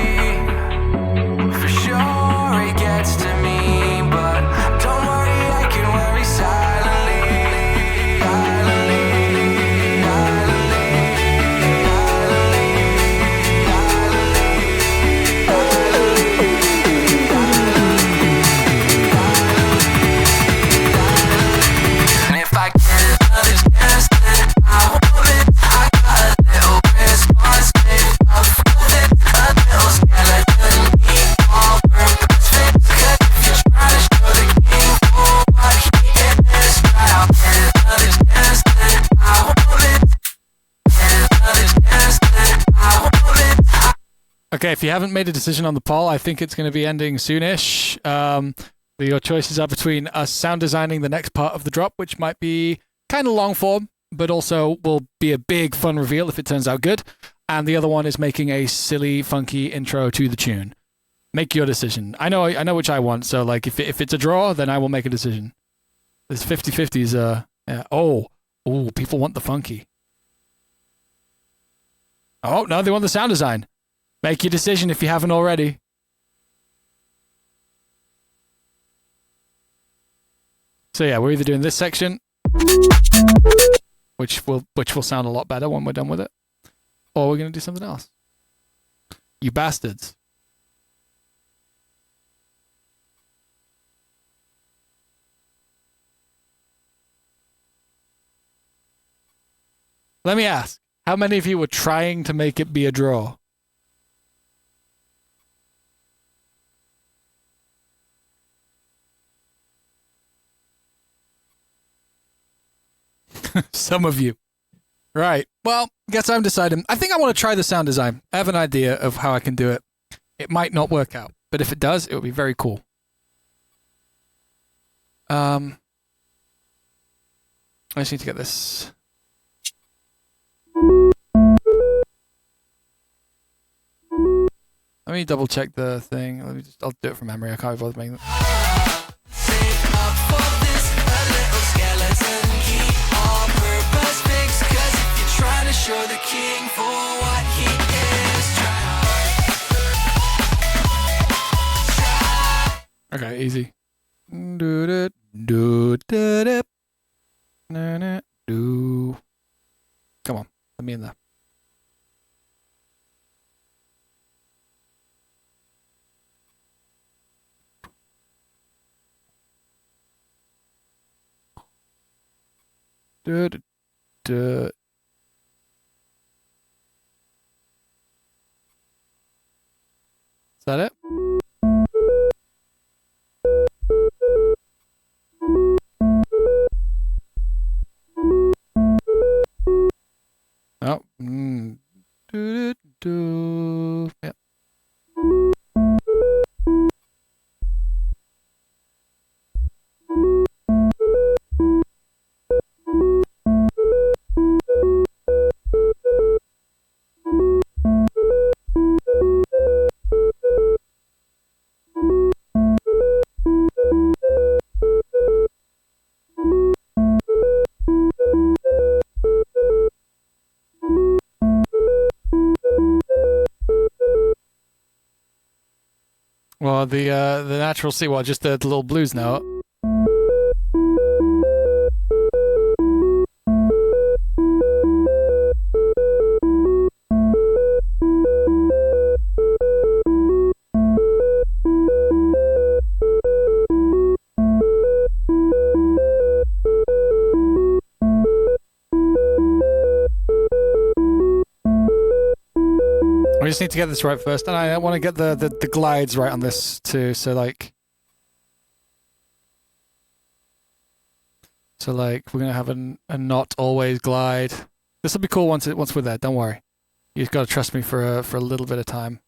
For sure it gets to me, but don't worry, I can worry silently. if you haven't made a decision on the poll, I think it's going to be ending soonish. Your choices are between us sound designing the next part of the drop, which might be kind of long form, but also will be a big fun reveal if it turns out good. And the other one is making a silly, funky intro to the tune. Make your decision. I know which I want. So like, if it's a draw, then I will make a decision. This 50-50s. Yeah. Oh, people want the funky. Oh no, they want the sound design. Make your decision if you haven't already. So yeah, we're either doing this section, which will sound a lot better when we're done with it, or we're gonna do something else. You bastards. Let me ask, how many of you were trying to make it be a draw? Some of you. Right. Well, guess I'm deciding. I think I want to try the sound design. I have an idea of how I can do it. It might not work out, but if it does, it will be very cool. I just need to get this. Let me double check the thing. I'll do it from memory. I can't be bothered making it. Show the king for what he is. Tryhard. Okay, easy. Come on, let me in there. Is that it? Oh. Yep. Well, the natural C, well, just the little blues note. I just need to get this right first, and I want to get the glides right on this too. So like we're gonna have a not always glide. This will be cool once we're there. Don't worry. You've got to trust me for a little bit of time.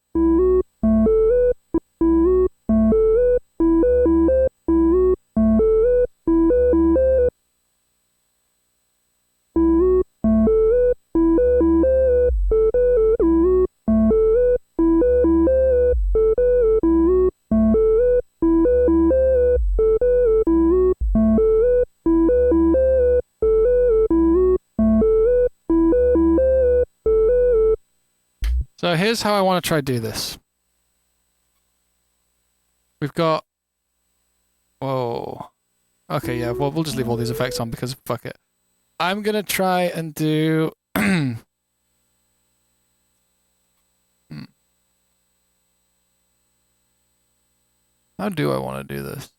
So here's how I want to try to do this. We've got... Whoa. Okay, yeah, well, we'll just leave all these effects on because fuck it. I'm going to try and do... How do I want to do this?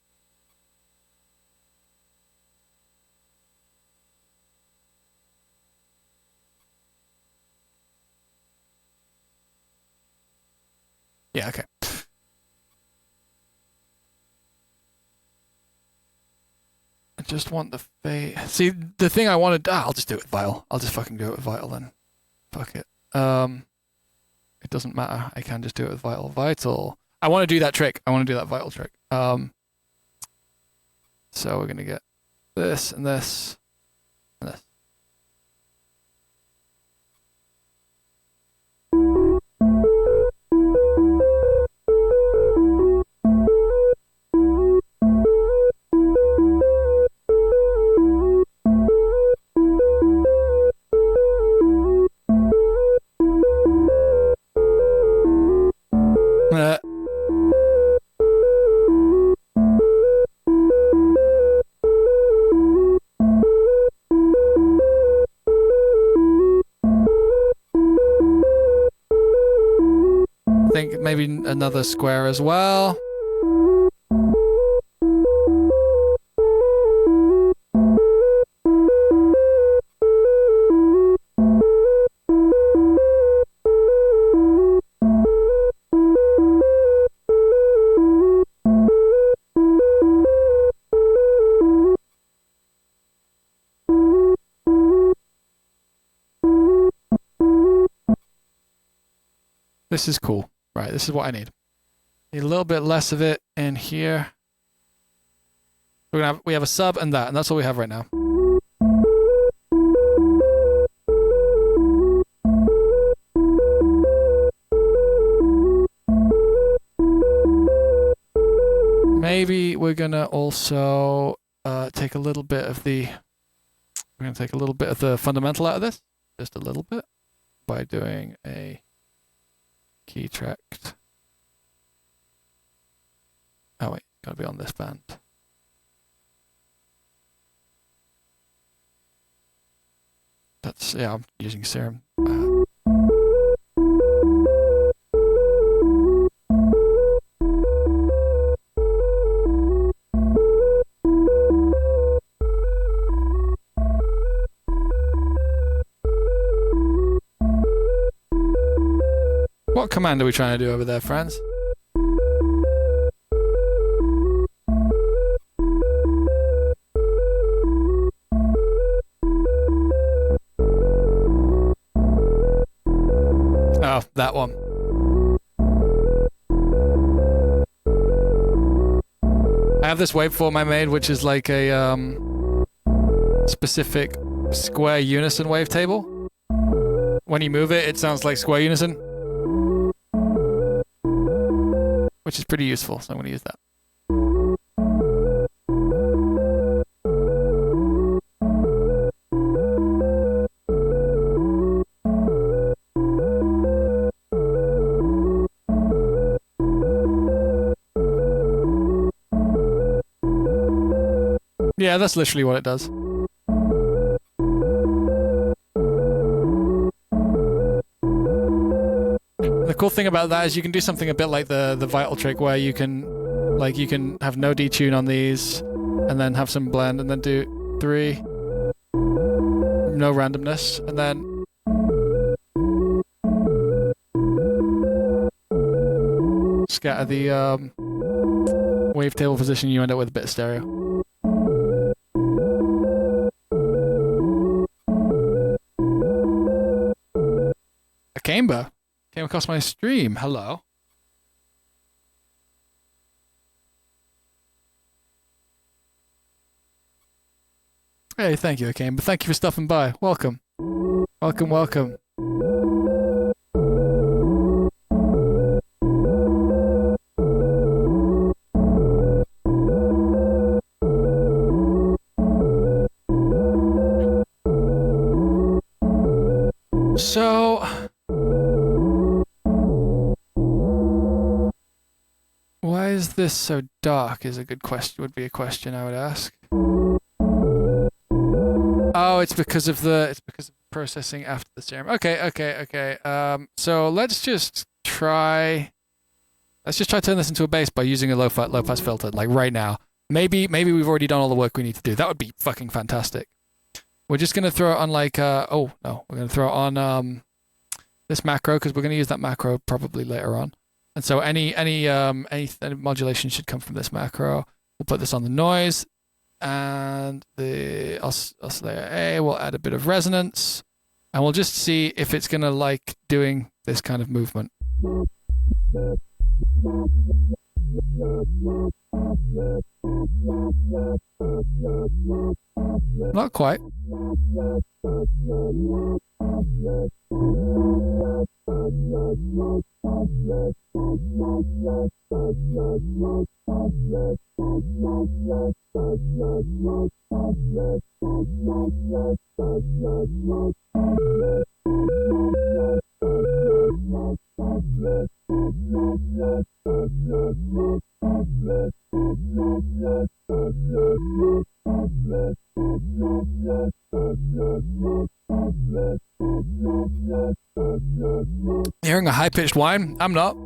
Yeah, okay. I just want the fade. See, the thing I wanted... I'll just do it with Vital. I'll just fucking do it with Vital then. Fuck it. It doesn't matter. I can just do it with vital. Vital. I want to do that trick. I want to do that vital trick. So we're going to get this and this and this. Think maybe another square as well. This is cool. Right, this is what I need. Need a little bit less of it in here. We have a sub and that, and that's all we have right now. Maybe we're gonna also take a little bit of the. We're gonna take a little bit of the fundamental out of this, just a little bit, by doing a key tracked. Oh wait, gotta be on this band. That's, yeah, I'm using Serum. What command are we trying to do over there, friends? Oh, that one. I have this waveform I made, which is like a specific square unison wavetable. When you move it, it sounds like square unison, which is pretty useful, so I'm going to use that. Yeah, that's literally what it does. The cool thing about that is you can do something a bit like the vital trick, where you can have no detune on these, and then have some blend, and then do 3, no randomness, and then scatter the wavetable position. You end up with a bit of stereo. Camber came across my stream. Hello. Hey, thank you, Camber. Thank you for stopping by. Welcome. Welcome, welcome. So, why is this so dark? Is a good question. Would be a question I would ask. Oh, it's because of the processing after the serum. Okay. So let's just try turn this into a bass by using a low pass filter, like right now. Maybe we've already done all the work we need to do. That would be fucking fantastic. We're just gonna throw it on like we're gonna throw it on this macro, because we're gonna use that macro probably later on. And so any modulation should come from this macro. We'll put this on the noise, and the oscillator A. We'll add a bit of resonance, and we'll just see if it's gonna like doing this kind of movement. Not quite. Hearing a high-pitched whine? I'm not.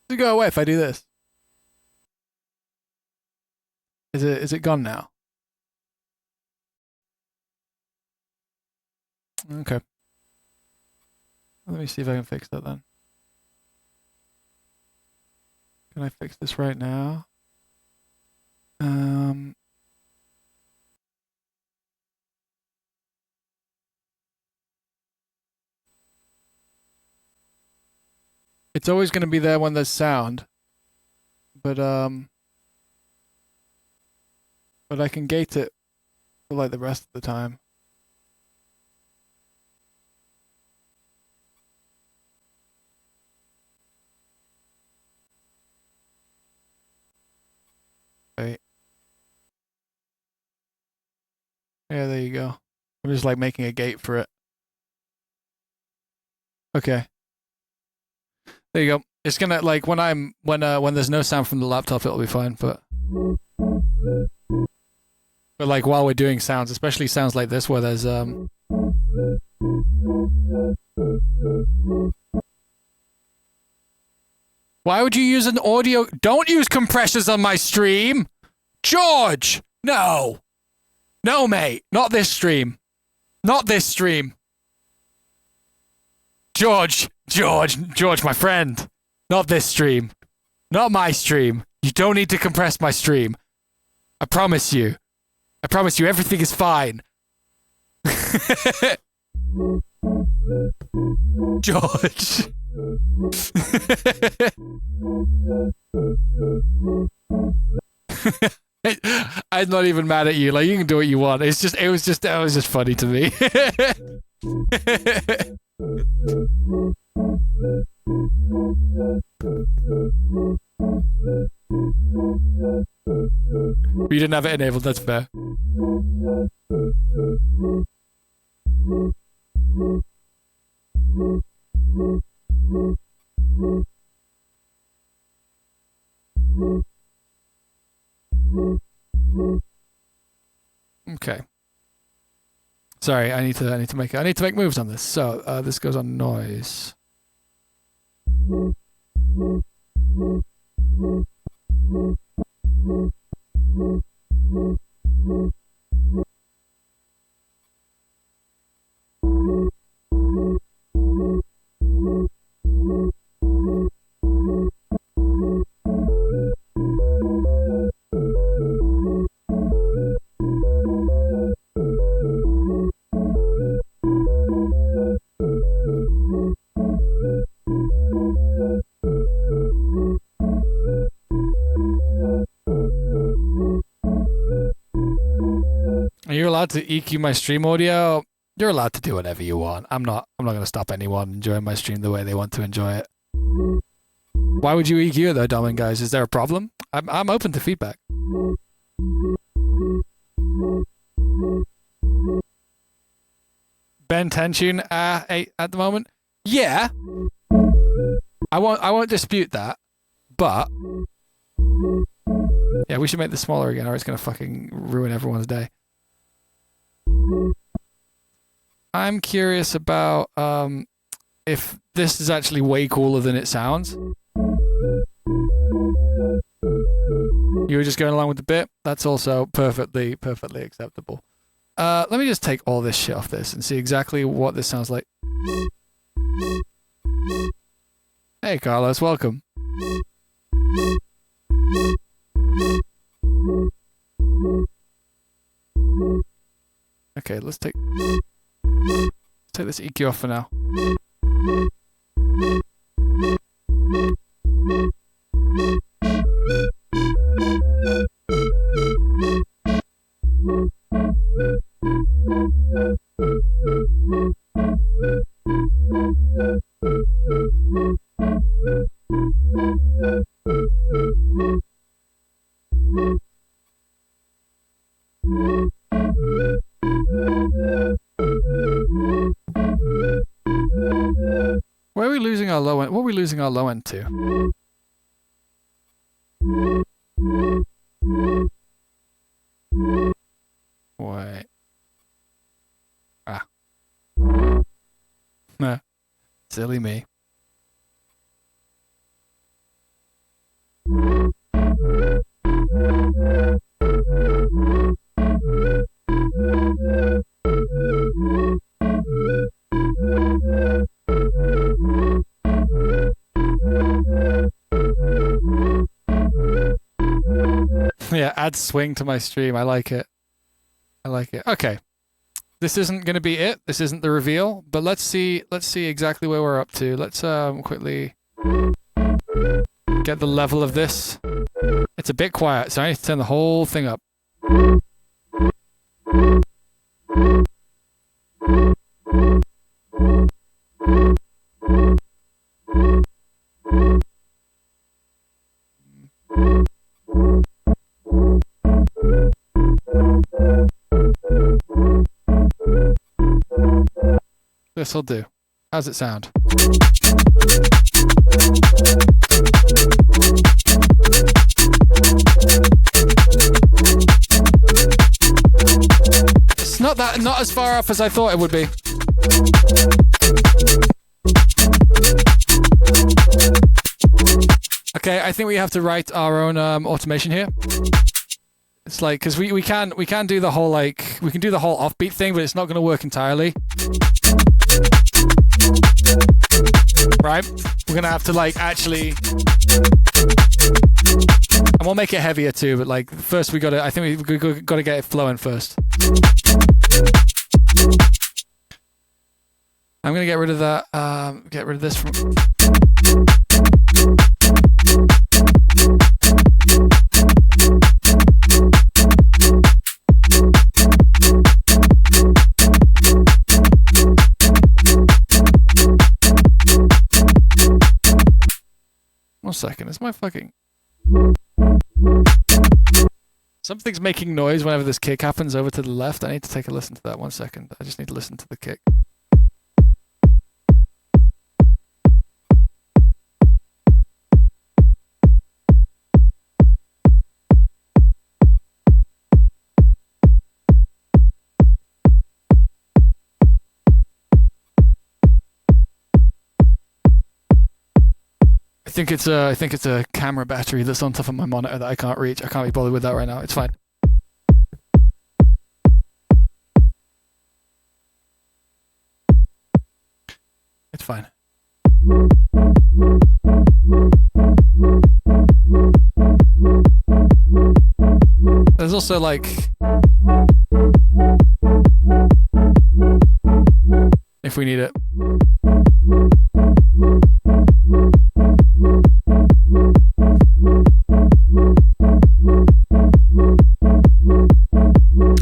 Does it go away if I do this? Is it gone now? Okay. Let me see if I can fix that then. Can I fix this right now? It's always going to be there when there's sound, but I can gate it for like the rest of the time. Wait. Yeah, there you go. I'm just like making a gate for it. Okay. There you go. It's gonna like when there's no sound from the laptop, it'll be fine. But like while we're doing sounds, especially sounds like this where there's Why would you use an audio? Don't use compressors on my stream, George. No, no, mate. Not this stream. Not this stream. George, my friend. Not this stream. Not my stream. You don't need to compress my stream. I promise you. I promise you everything is fine. George. I'm not even mad at you. Like, you can do what you want. It was just funny to me. You didn't have it enabled, that's fair. Okay. Sorry, I need to make moves on this. So this goes on noise. You're allowed to EQ my stream audio. You're allowed to do whatever you want. I'm not gonna stop anyone enjoying my stream the way they want to enjoy it. Why would you EQ it though, Domin guys? Is there a problem? I'm open to feedback. Ben 10 tune 8 at the moment. Yeah. I won't dispute that. But yeah, we should make this smaller again or it's gonna fucking ruin everyone's day. I'm curious about if this is actually way cooler than it sounds. You were just going along with the bit. That's also perfectly acceptable. Let me just take all this shit off this and see exactly what this sounds like. Hey, Carlos, welcome. Okay, let's take this EQ off for now. Where are we losing our low end? What are we losing our low end to? Wait. Ah. Meh. Silly me. Yeah, add swing to my stream. I like it. I like it. Okay. This isn't going to be it. This isn't the reveal, but let's see exactly where we're up to. Let's quickly get the level of this. It's a bit quiet, so I need to turn the whole thing up. This'll do. How's it sound? It's not as far off as I thought it would be. Okay, I think we have to write our own automation here. It's like, because we can do the whole we can do the whole offbeat thing, but it's not going to work entirely. Right? We're going to have to actually, and we'll make it heavier too, but first I think we got to get it flowing first. I'm going to get rid of that, get rid of this from... One second, it's my fucking... Something's making noise whenever this kick happens over to the left. I need to take a listen to that. 1 second. I just need to listen to the kick. I think it's a camera battery that's on top of my monitor that I can't reach. I can't be bothered with that right now. It's fine. It's fine. There's also if we need it.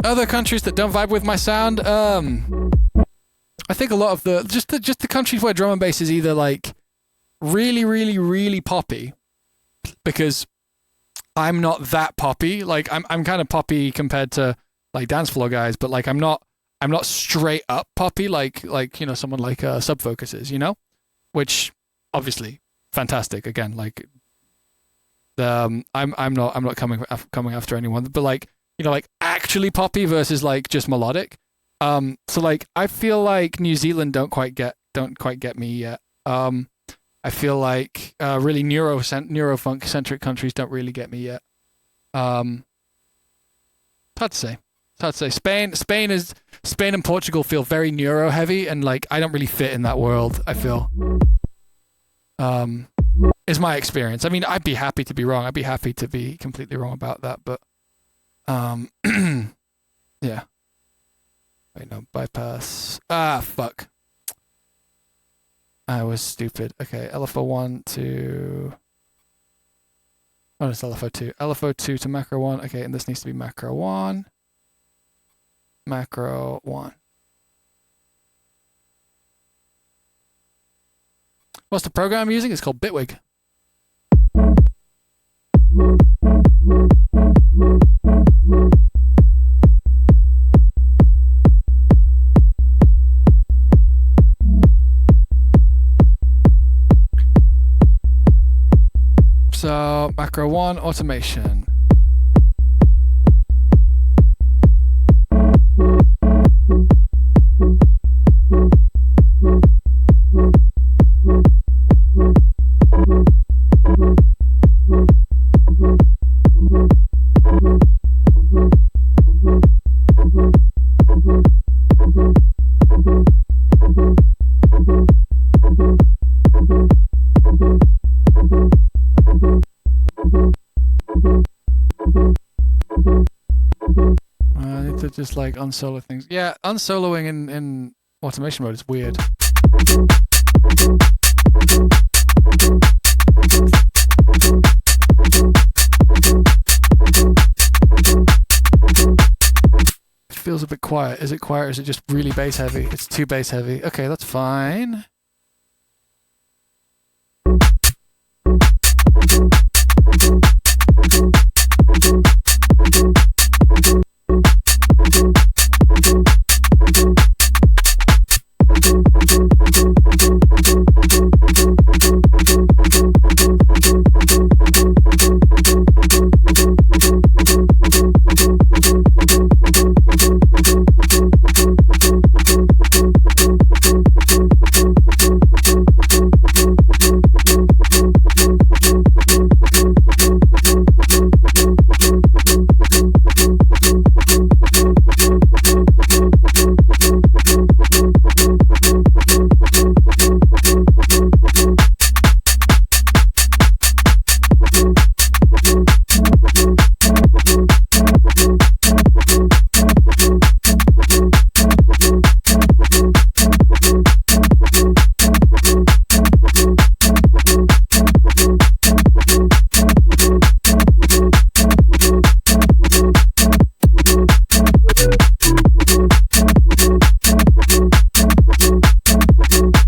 Other countries that don't vibe with my sound, I think a lot of the just the countries where drum and bass is either really, really, really poppy, because I'm not that poppy. I'm kind of poppy compared to dance floor guys, but I'm not straight up poppy someone like Subfocus is, which obviously fantastic. Again, I'm not coming after anyone, but actually poppy versus just melodic. So like I feel like New Zealand don't quite get me yet. I feel like really neurofunk centric countries don't really get me yet. Hard to say. Spain and Portugal feel very neuro heavy, and like I don't really fit in that world. I feel. Is my experience. I mean, I'd be happy to be wrong. I'd be happy to be completely wrong about that, but yeah. Wait, no, bypass. Fuck. I was stupid. Okay, LFO1 to... Oh, it's LFO2. LFO2 to macro 1. Okay, and this needs to be macro 1. Macro 1. What's the program I'm using? It's called Bitwig. So, macro 1, automation. Just like unsolo things. Yeah, unsoloing in automation mode is weird. It feels a bit quiet. Is it quiet or is it just really bass heavy? It's too bass heavy. Okay, that's fine.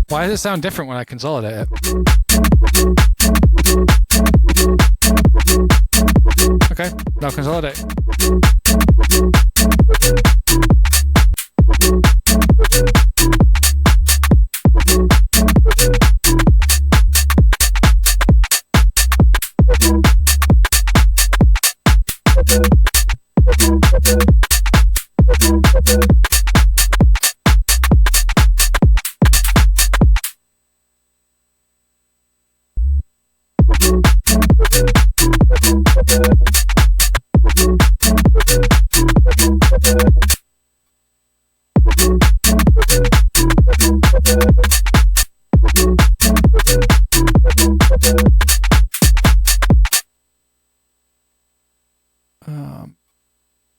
Why does it sound different when I consolidate it? Okay, now consolidate.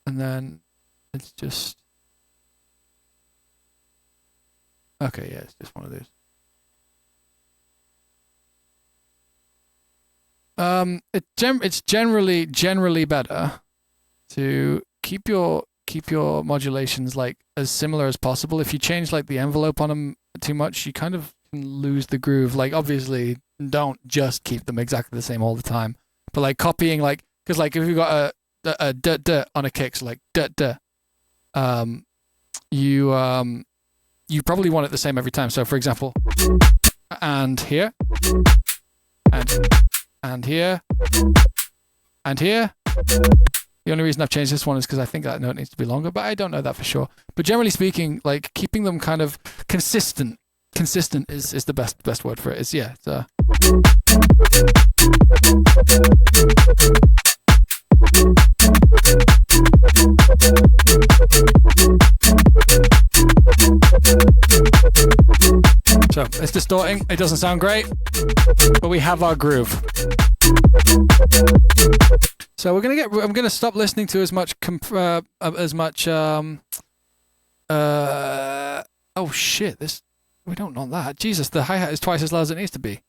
And then it's just okay. Yeah, it's just one of these. It's generally better to keep your modulations like as similar as possible. If you change like the envelope on them too much, you kind of can lose the groove. Like obviously, don't just keep them exactly the same all the time. But like copying, like because like if you've got a duh on a kick, so like duh, you probably want it the same every time. So for example, and here, and here, and here. The only reason I've changed this one is because I think that note needs to be longer, but I don't know that for sure. But generally speaking, like keeping them kind of consistent is the best word for it. It's so it's distorting. It doesn't sound great, but we have our groove. So I'm gonna stop listening to as much oh shit, we don't want that. Jesus, the hi-hat is twice as loud as it needs to be.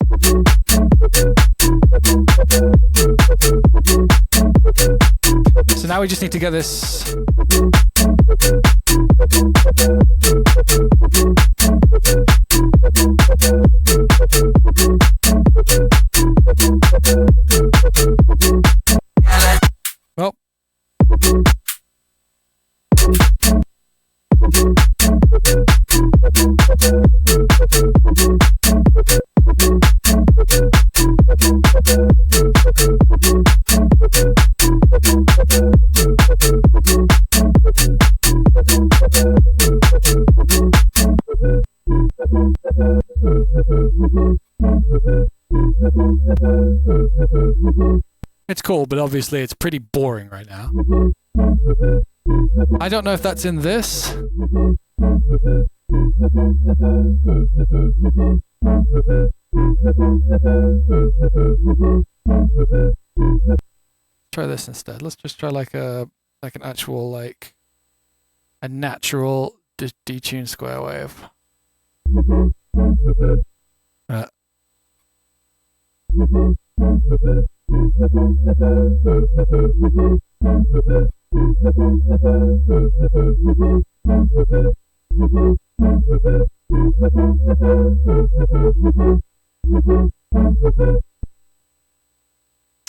So now we just need to get this. Well. It's cool, but obviously it's pretty boring right now. I don't know if that's in this. Try this instead. Let's just try like an actual a natural detuned square wave.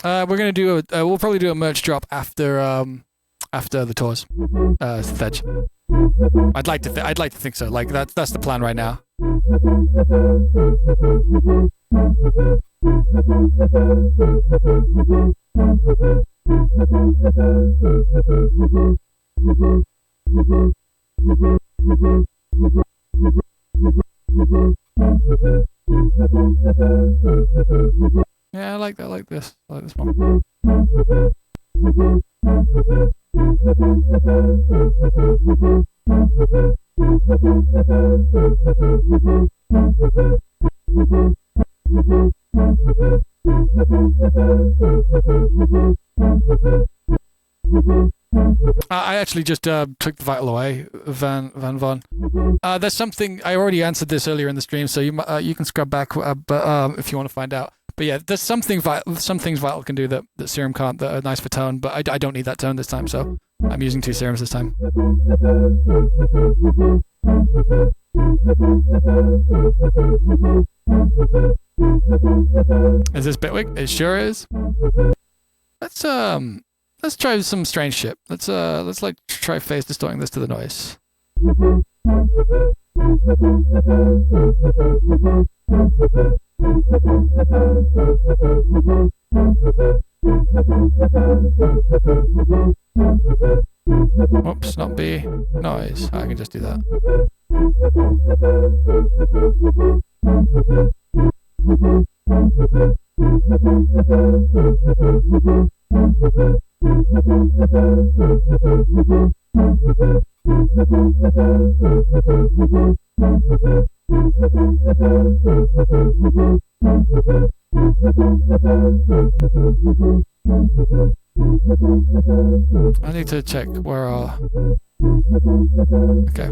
We're gonna do we'll probably do a merch drop after the tours. Fetch. I'd like to think so. Like that's the plan right now. Yeah, I like that. I like this. I like this one. I actually just took the vital away, Van Von. There's something I already answered this earlier in the stream, so you can scrub back, but if you want to find out. But yeah, there's some things Vital can do that Serum can't, that are nice for tone, but I don't need that tone this time, so I'm using 2 Serums this time. Is this Bitwig? It sure is. Let's try some strange shit. Let's try phase distorting this to the noise. Oops, not B. Noise. I can just do that. I need to check where our... Okay.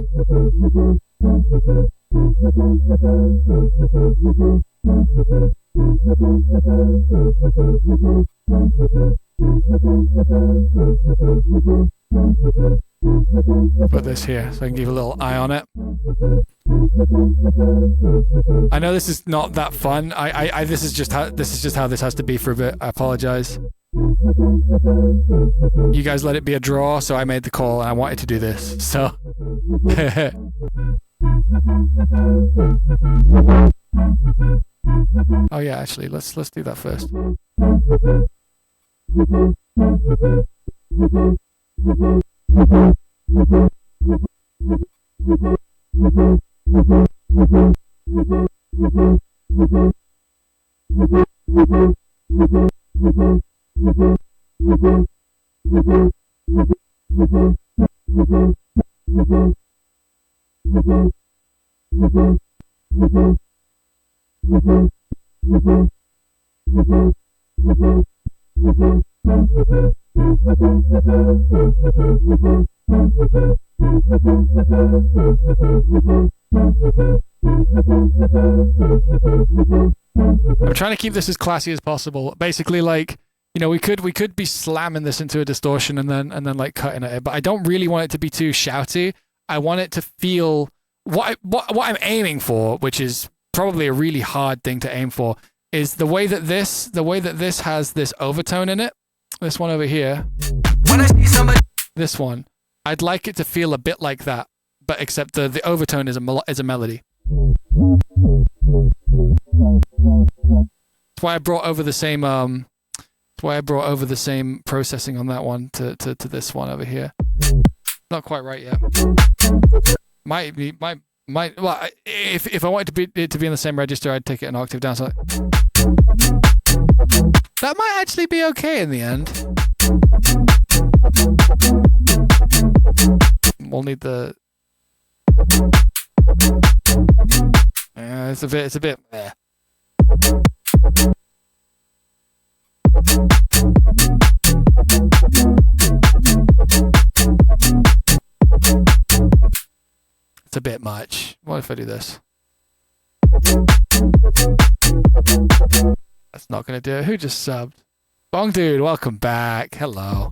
Put this here so I can give a little eye on it. I know this is not that fun. This is just how this has to be for a bit. I apologize. You guys let it be a draw, so I made the call and I wanted to do this. So oh yeah, actually let's do that first. I'm trying to keep this as classy as possible. Basically, like, you know, we could be slamming this into a distortion and then like cutting at it, but I don't really want it to be too shouty. I want it to feel what I'm aiming for, which is probably a really hard thing to aim for, is the way that this has this overtone in it. This one over here. When I see somebody, This one. I'd like it to feel a bit like that, but except the overtone is a melody. That's why I brought over the same processing on that one to this one over here. Not quite right yet. Might be. Well, if I wanted it to be in the same register, I'd take it an octave down. So that might actually be okay in the end. We'll need the. It's a bit. It's a bit much. What if I do this? That's not gonna do it. Who just subbed? Bong Dude, welcome back. Hello.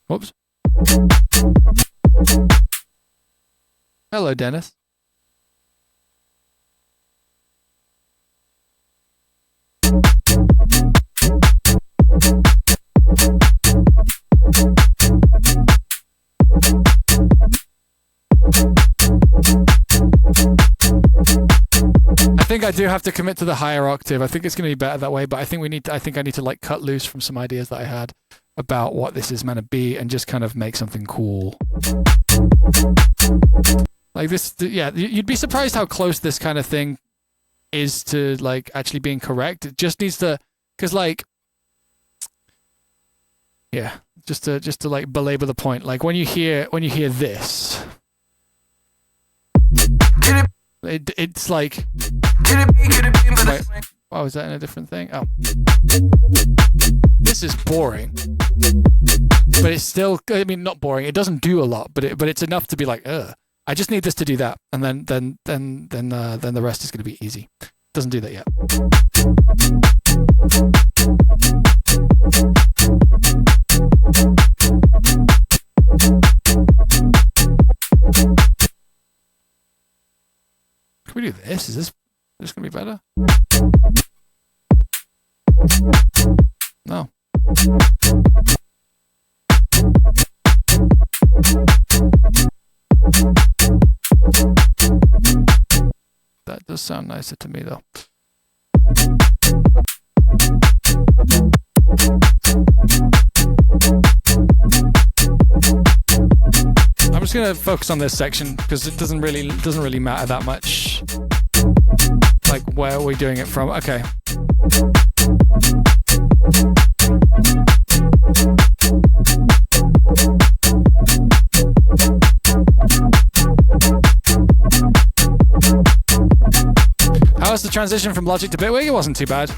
Whoops. Hello, Dennis. I think I do have to commit to the higher octave. I think it's going to be better that way, but I think I need to like cut loose from some ideas that I had about what this is meant to be and just kind of make something cool. Like this, yeah, you'd be surprised how close this kind of thing is to like actually being correct. It just needs to, cause like, yeah, just to like belabor the point. Like when you hear this, it's like, wait, oh, is that in a different thing? Oh, this is boring, but it's still, I mean, not boring. It doesn't do a lot, but it's enough to be like, ugh. I just need this to do that, and then the rest is going to be easy. Doesn't do that yet. Can we do this? Is this going to be better? No. That does sound nicer to me, though. I'm just gonna focus on this section because it doesn't really matter that much. Like, where are we doing it from? Okay. How was the transition from Logic to Bitwig? It wasn't too bad.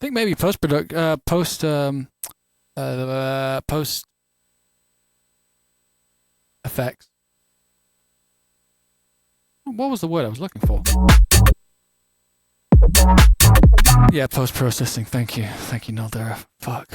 think maybe post effects. What was the word I was looking for? Yeah, post processing. Thank you, Naldera. Fuck.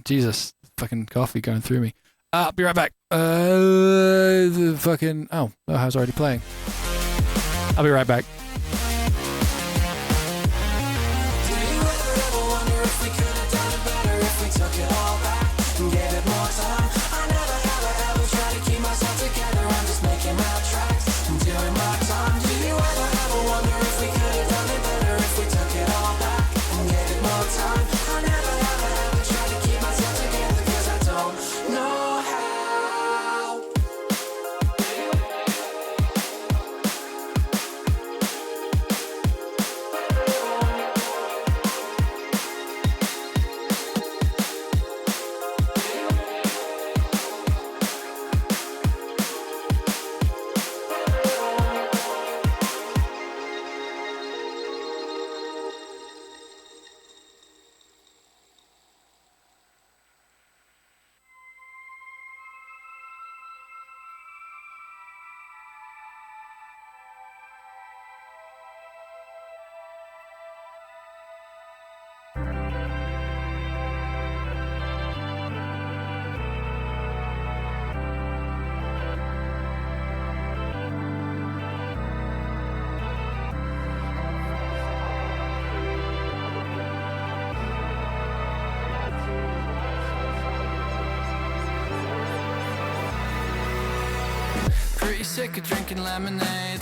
Jesus, fucking coffee going through me. I'll be right back. The fucking... Oh, I was already playing. I'll be right back. Sick of drinking lemonade.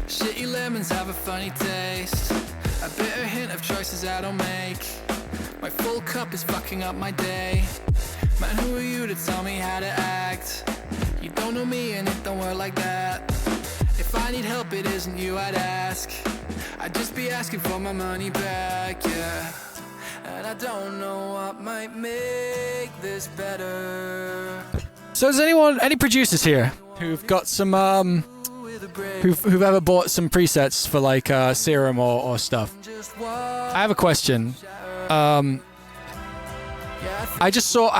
Shitty lemons have a funny taste. A bitter hint of choices I don't make. My full cup is fucking up my day. Man, who are you to tell me how to act? You don't know me and it don't work like that. If I need help, it isn't you I'd ask. I'd just be asking for my money back, yeah. And I don't know what might make this better. So is any producers here who've got some who've ever bought some presets for like Serum or stuff? I have a question. I just saw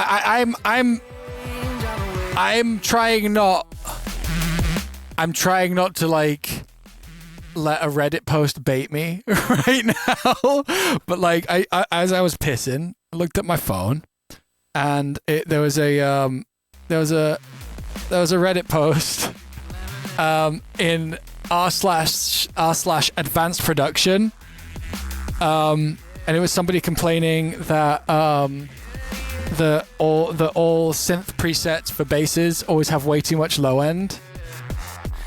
I'm trying not to like let a Reddit post bait me right now, but like I as I was pissing, I looked at my phone and there was a Reddit post in r/r/ advanced production, and it was somebody complaining that the all synth presets for basses always have way too much low end.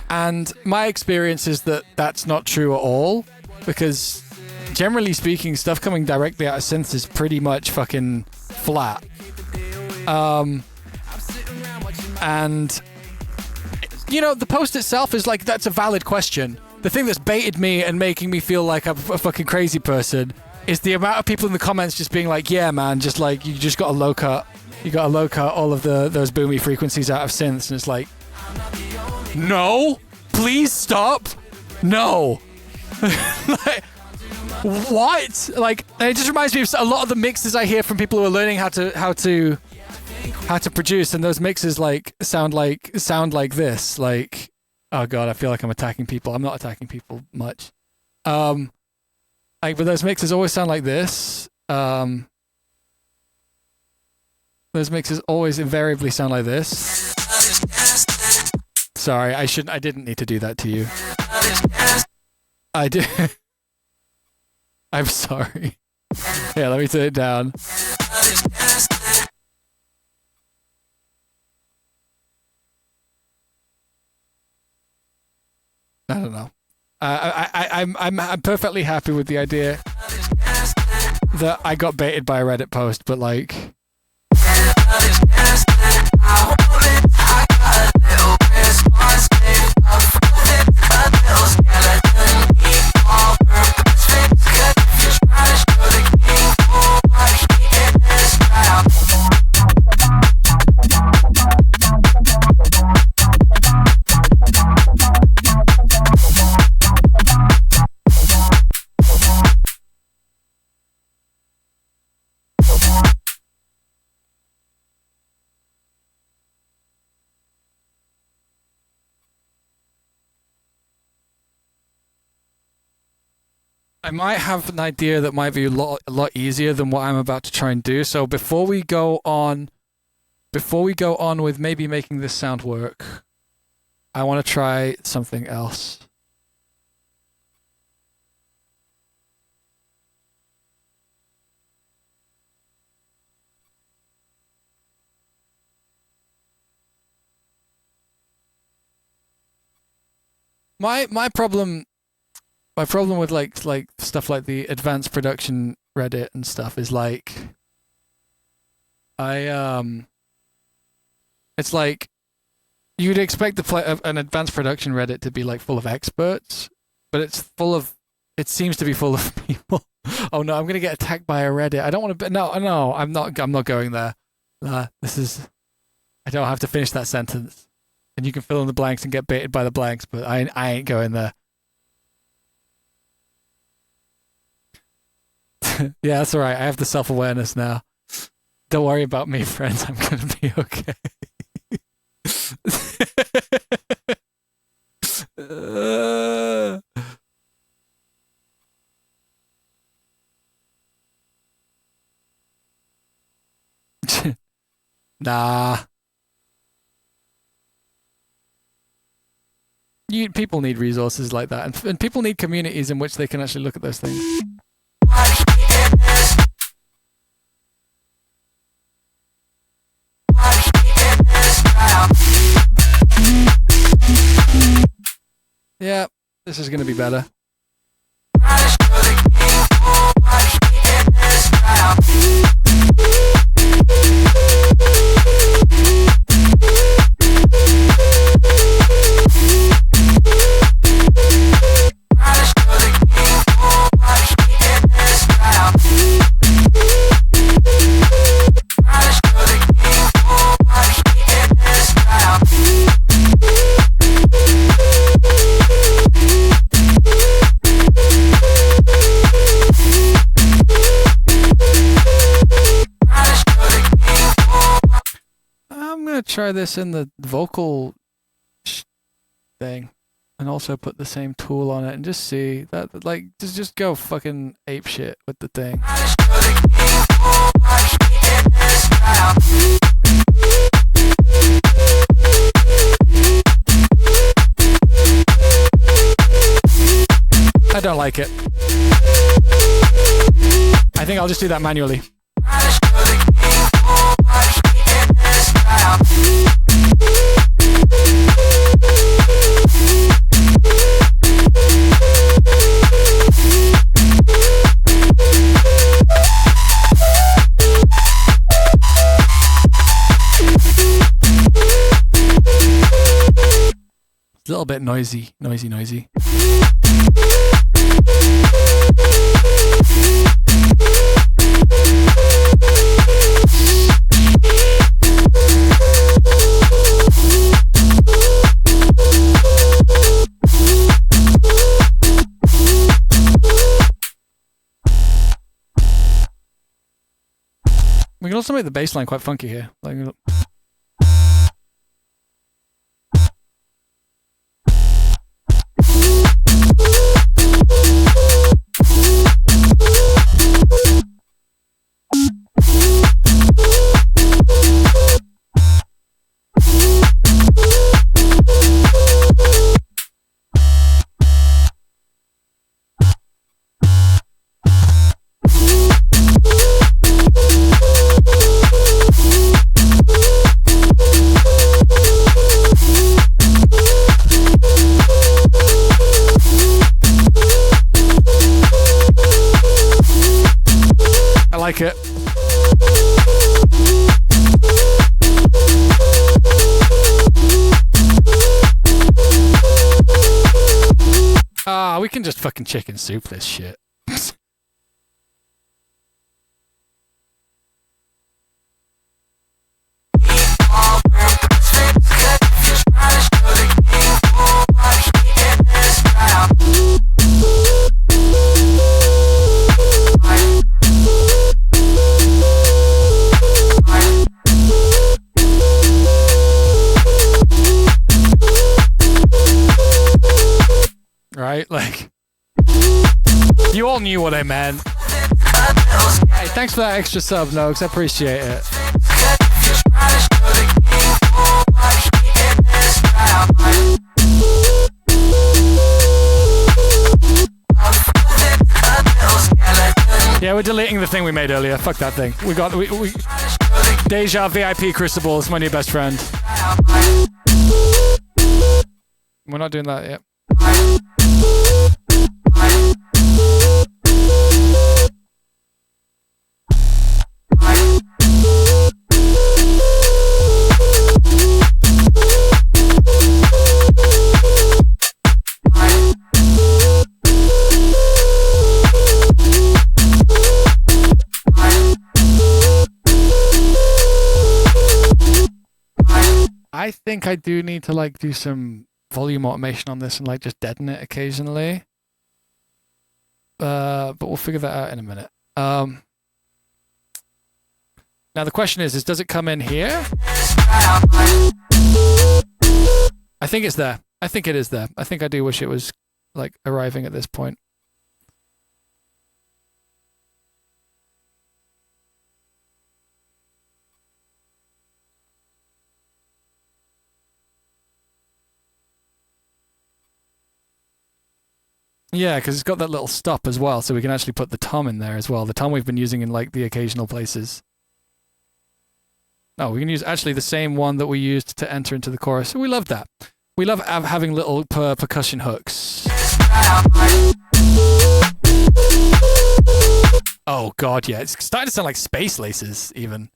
And my experience is that that's not true at all, because generally speaking, stuff coming directly out of synths is pretty much fucking flat. And you know, the post itself is like, that's a valid question. The thing that's baited me and making me feel like I'm a fucking crazy person is the amount of people in the comments just being like, yeah, man, just like, you just got to low cut. You got to low cut all of those boomy frequencies out of synths. And it's like, no, please stop. No. Like, what? Like, and it just reminds me of a lot of the mixes I hear from people who are learning how to produce, and those mixes like sound like this. Like, oh god, I feel like I'm attacking people. I'm not attacking people much. Like, but those mixes always sound like this. Those mixes always invariably sound like this. Sorry, I didn't need to do that to you. I did. I'm sorry. Yeah, let me turn it down. I don't know. I'm perfectly happy with the idea that I got baited by a Reddit post, but like, I might have an idea that might be a lot easier than what I'm about to try and do. So before we go on with maybe making this sound work, I want to try something else. My problem with like stuff like the advanced production Reddit and stuff is like, it's like you'd expect an advanced production Reddit to be like full of experts, but it seems to be full of people. Oh no, I'm gonna get attacked by a Reddit. I don't want to. No, I'm not going there. I don't have to finish that sentence, and you can fill in the blanks and get baited by the blanks, but I ain't going there. Yeah, that's all right. I have the self-awareness now. Don't worry about me, friends. I'm going to be okay. Nah. People need resources like that, and people need communities in which they can actually look at those things. Yeah, this is going to be better. Try this in the vocal thing and also put the same tool on it and just see that, like, just go fucking ape shit with the thing. don't like it. I think I'll just do that manually. A little bit noisy. We can also make the bass line quite funky here. Like, like it. Ah, we can just fucking chicken soup this shit. Right? Like, you all knew what I meant. Hey, thanks for that extra sub, Nogs. I appreciate it. Yeah, we're deleting the thing we made earlier. Fuck that thing. We Deja VIP Crucible is my new best friend. We're not doing that yet. I think I do need to like do some volume automation on this and like just deaden it occasionally. But we'll figure that out in a minute. Now the question is does it come in here? I think it's there. I think it is there. I think I do wish it was like arriving at this point. Yeah, because it's got that little stop as well, so we can actually put the tom in there as well. The tom we've been using in like the occasional places. No, we can use actually the same one that we used to enter into the chorus. We love that. We love having little percussion hooks. Oh god, yeah, it's starting to sound like space laces even.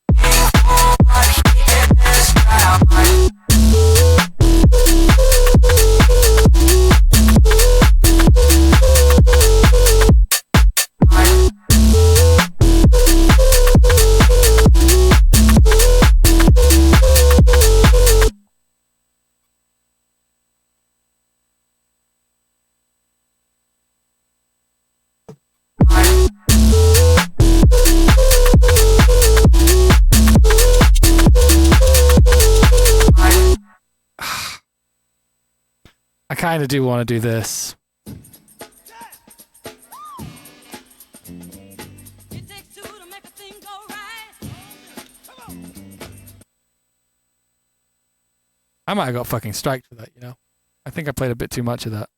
I kind of do want to do this. I might have got fucking striked for that, you know. I think I played a bit too much of that.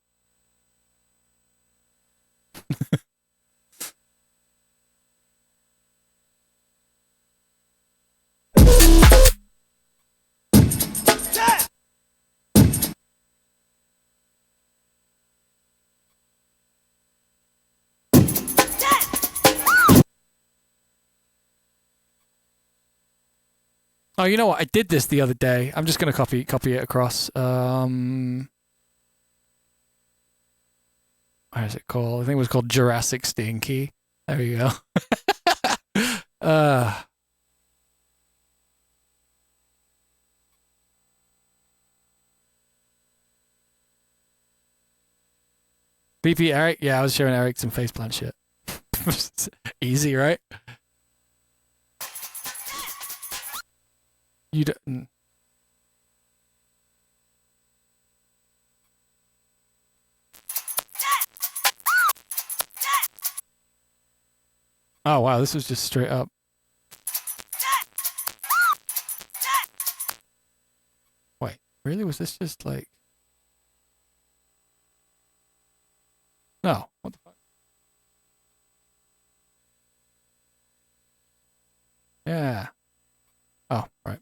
Oh, you know what? I did this the other day. I'm just gonna copy it across. What is it called? I think it was called Jurassic Stinky. There we go. BP Eric? Yeah, I was showing Eric some faceplant shit. Easy, right? You don't... Oh, wow, this was just straight up. Wait, really? Was this just like... No, what the fuck? Yeah. Oh, right.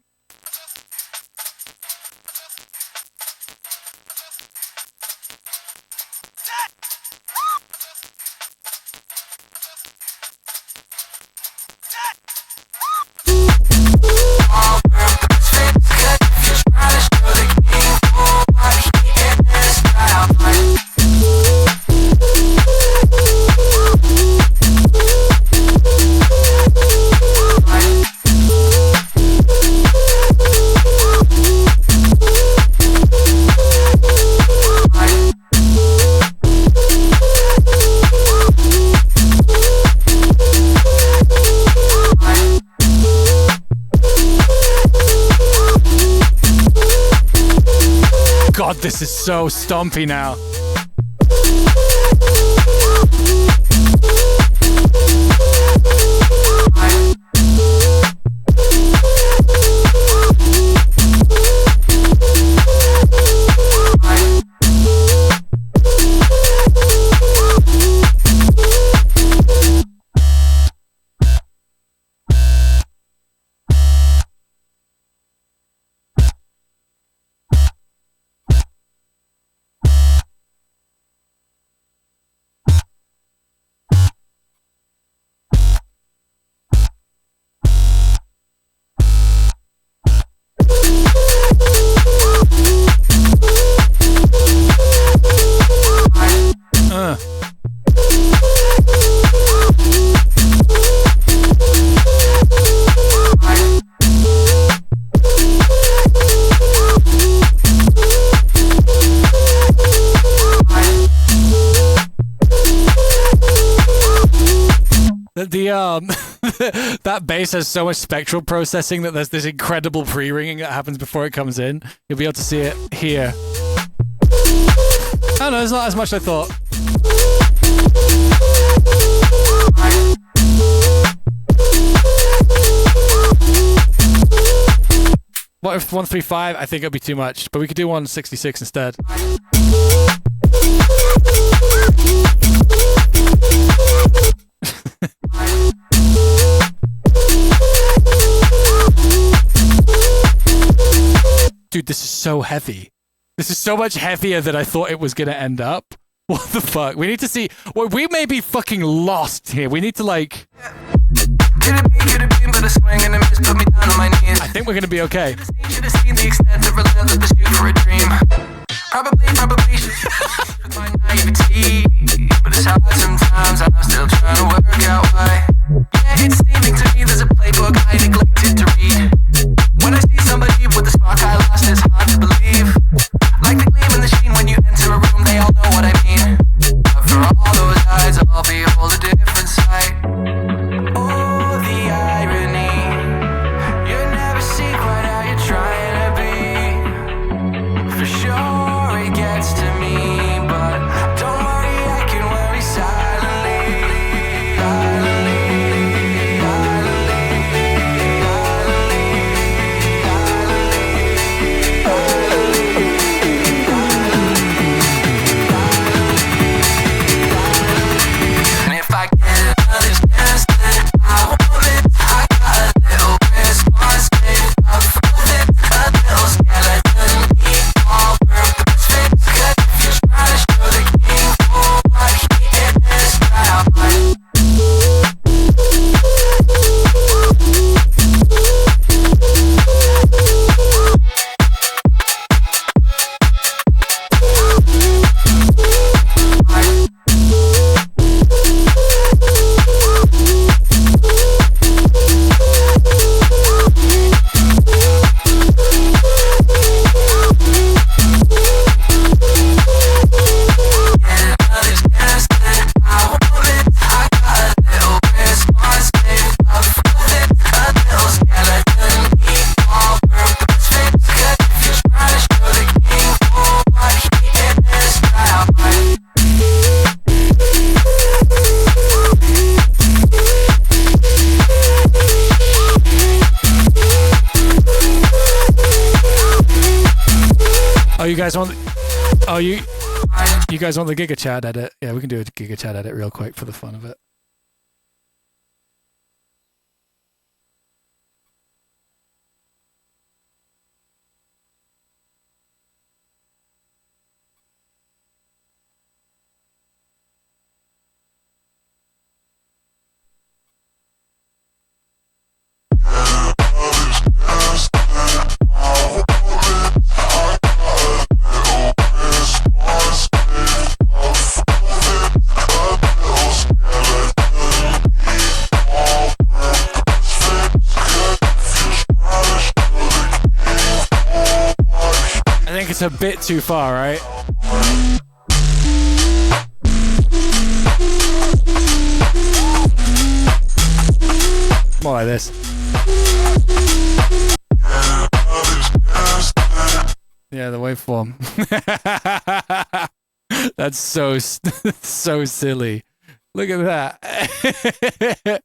God, this is so stompy now. That bass has so much spectral processing that there's this incredible pre-ringing that happens before it comes in. You'll be able to see it here. Oh no, it's not as much as I thought. What if 135? I think it'd be too much, but we could do 166 instead. Dude, this is so heavy. This is so much heavier than I thought it was going to end up. What the fuck? We need to see... Well, we may be fucking lost here. We need to, like... I think we're going to be okay. Probably should with my naivety, but it's hard sometimes. I'm still trying to work out why. Yeah, it's seeming to me there's a playbook I neglected to read. When I see somebody with the spark I lost, it's hard to believe. Like the gleam in the sheen when you enter a room, they all know what I mean. But for all those eyes, I'll behold a different sight. Oh, the irony. You never see quite how you're trying to be. For sure it gets to me, but don't worry, I can worry silently. you guys want? Oh, you guys want the Giga Chat edit? Yeah, we can do a Giga Chat edit real quick for the fun of it. It's a bit too far, right? More like this. Yeah, the waveform. That's so so silly. Look at that.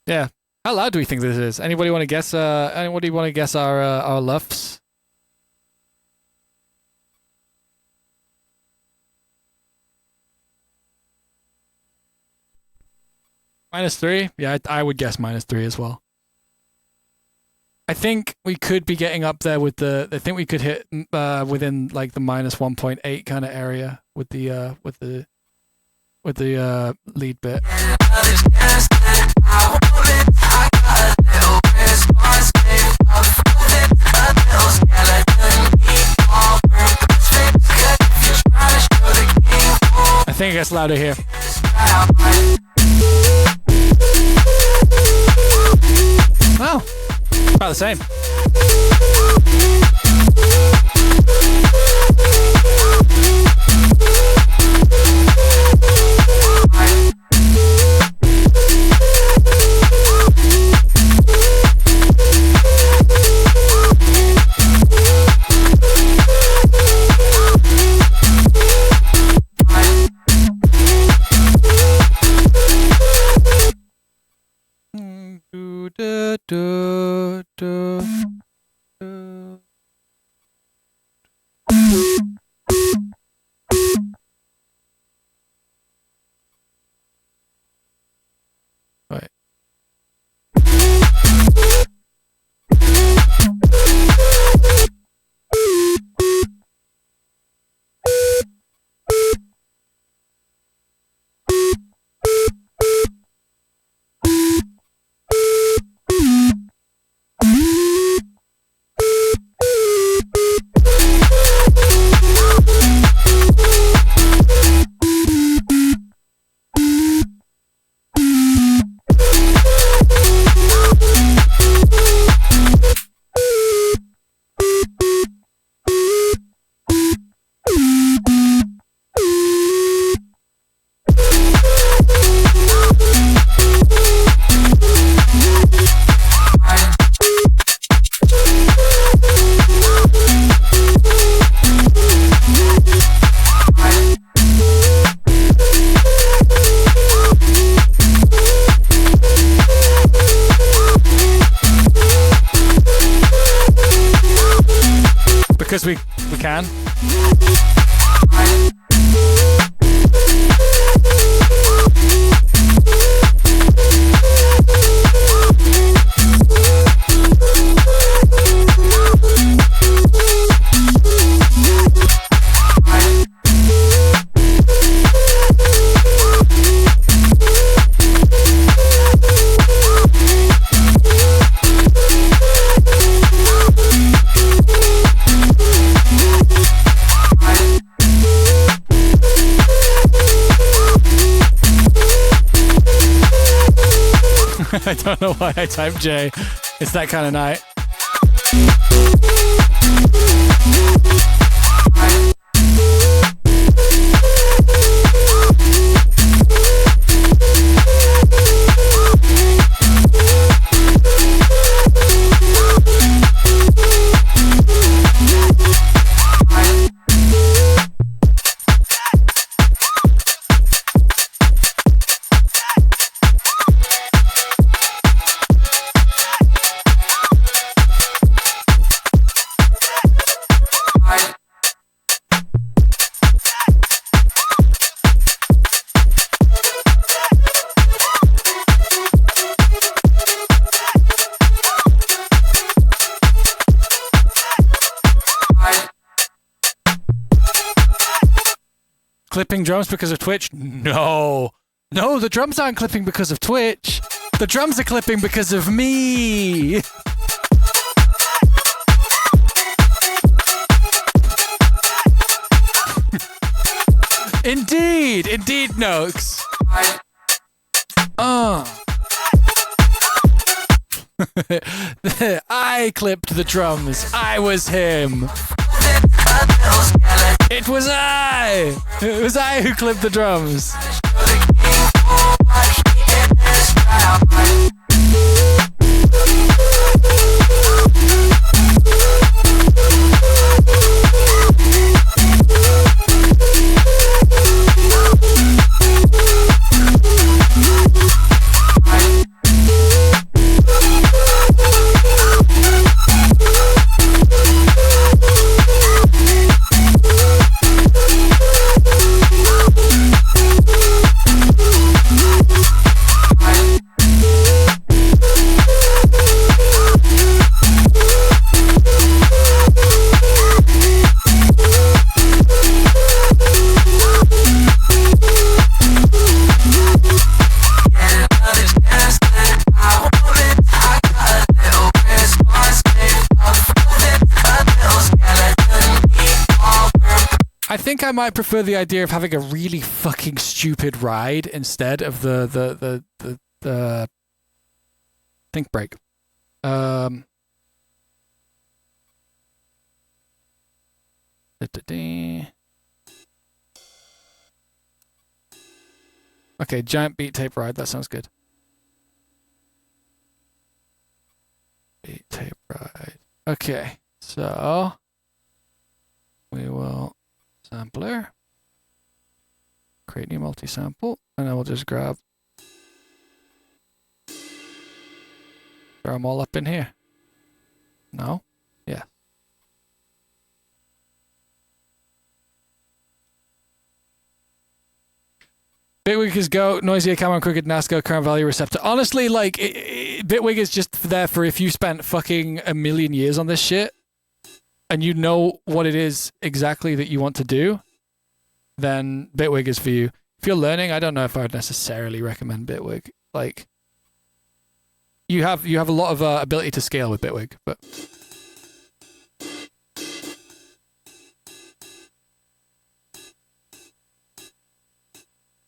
Yeah. How loud do we think this is? Anybody want to guess? Anybody want to guess our LUFs? -3? Yeah, I would guess -3 as well. I think we could be getting up there with the. I think we could hit within like the -1.8 kind of area with the lead bit. I think it gets louder here. Oh, about the same. Right. Because we can. I don't know why I typed J. It's that kind of night. Clipping drums because of Twitch? No. No, the drums aren't clipping because of Twitch. The drums are clipping because of me. Indeed, Noakes. I clipped the drums. I was him. It was I. It was I who clipped the drums. I think I might prefer the idea of having a really fucking stupid ride instead of the think break. Okay, giant beat tape ride. That sounds good. Beat tape ride. Okay, so we will sampler, create new multi-sample, and then we'll just grab, throw them all up in here. No? Yeah. Bitwig is go, Noisier, Cameron, Crooked, Nasco, current value receptor. Honestly, like, Bitwig is just there for if you spent fucking a million years on this shit, and you know what it is exactly that you want to do, then Bitwig is for you. If you're learning, I don't know if I would necessarily recommend Bitwig. Like, you have a lot of ability to scale with Bitwig, but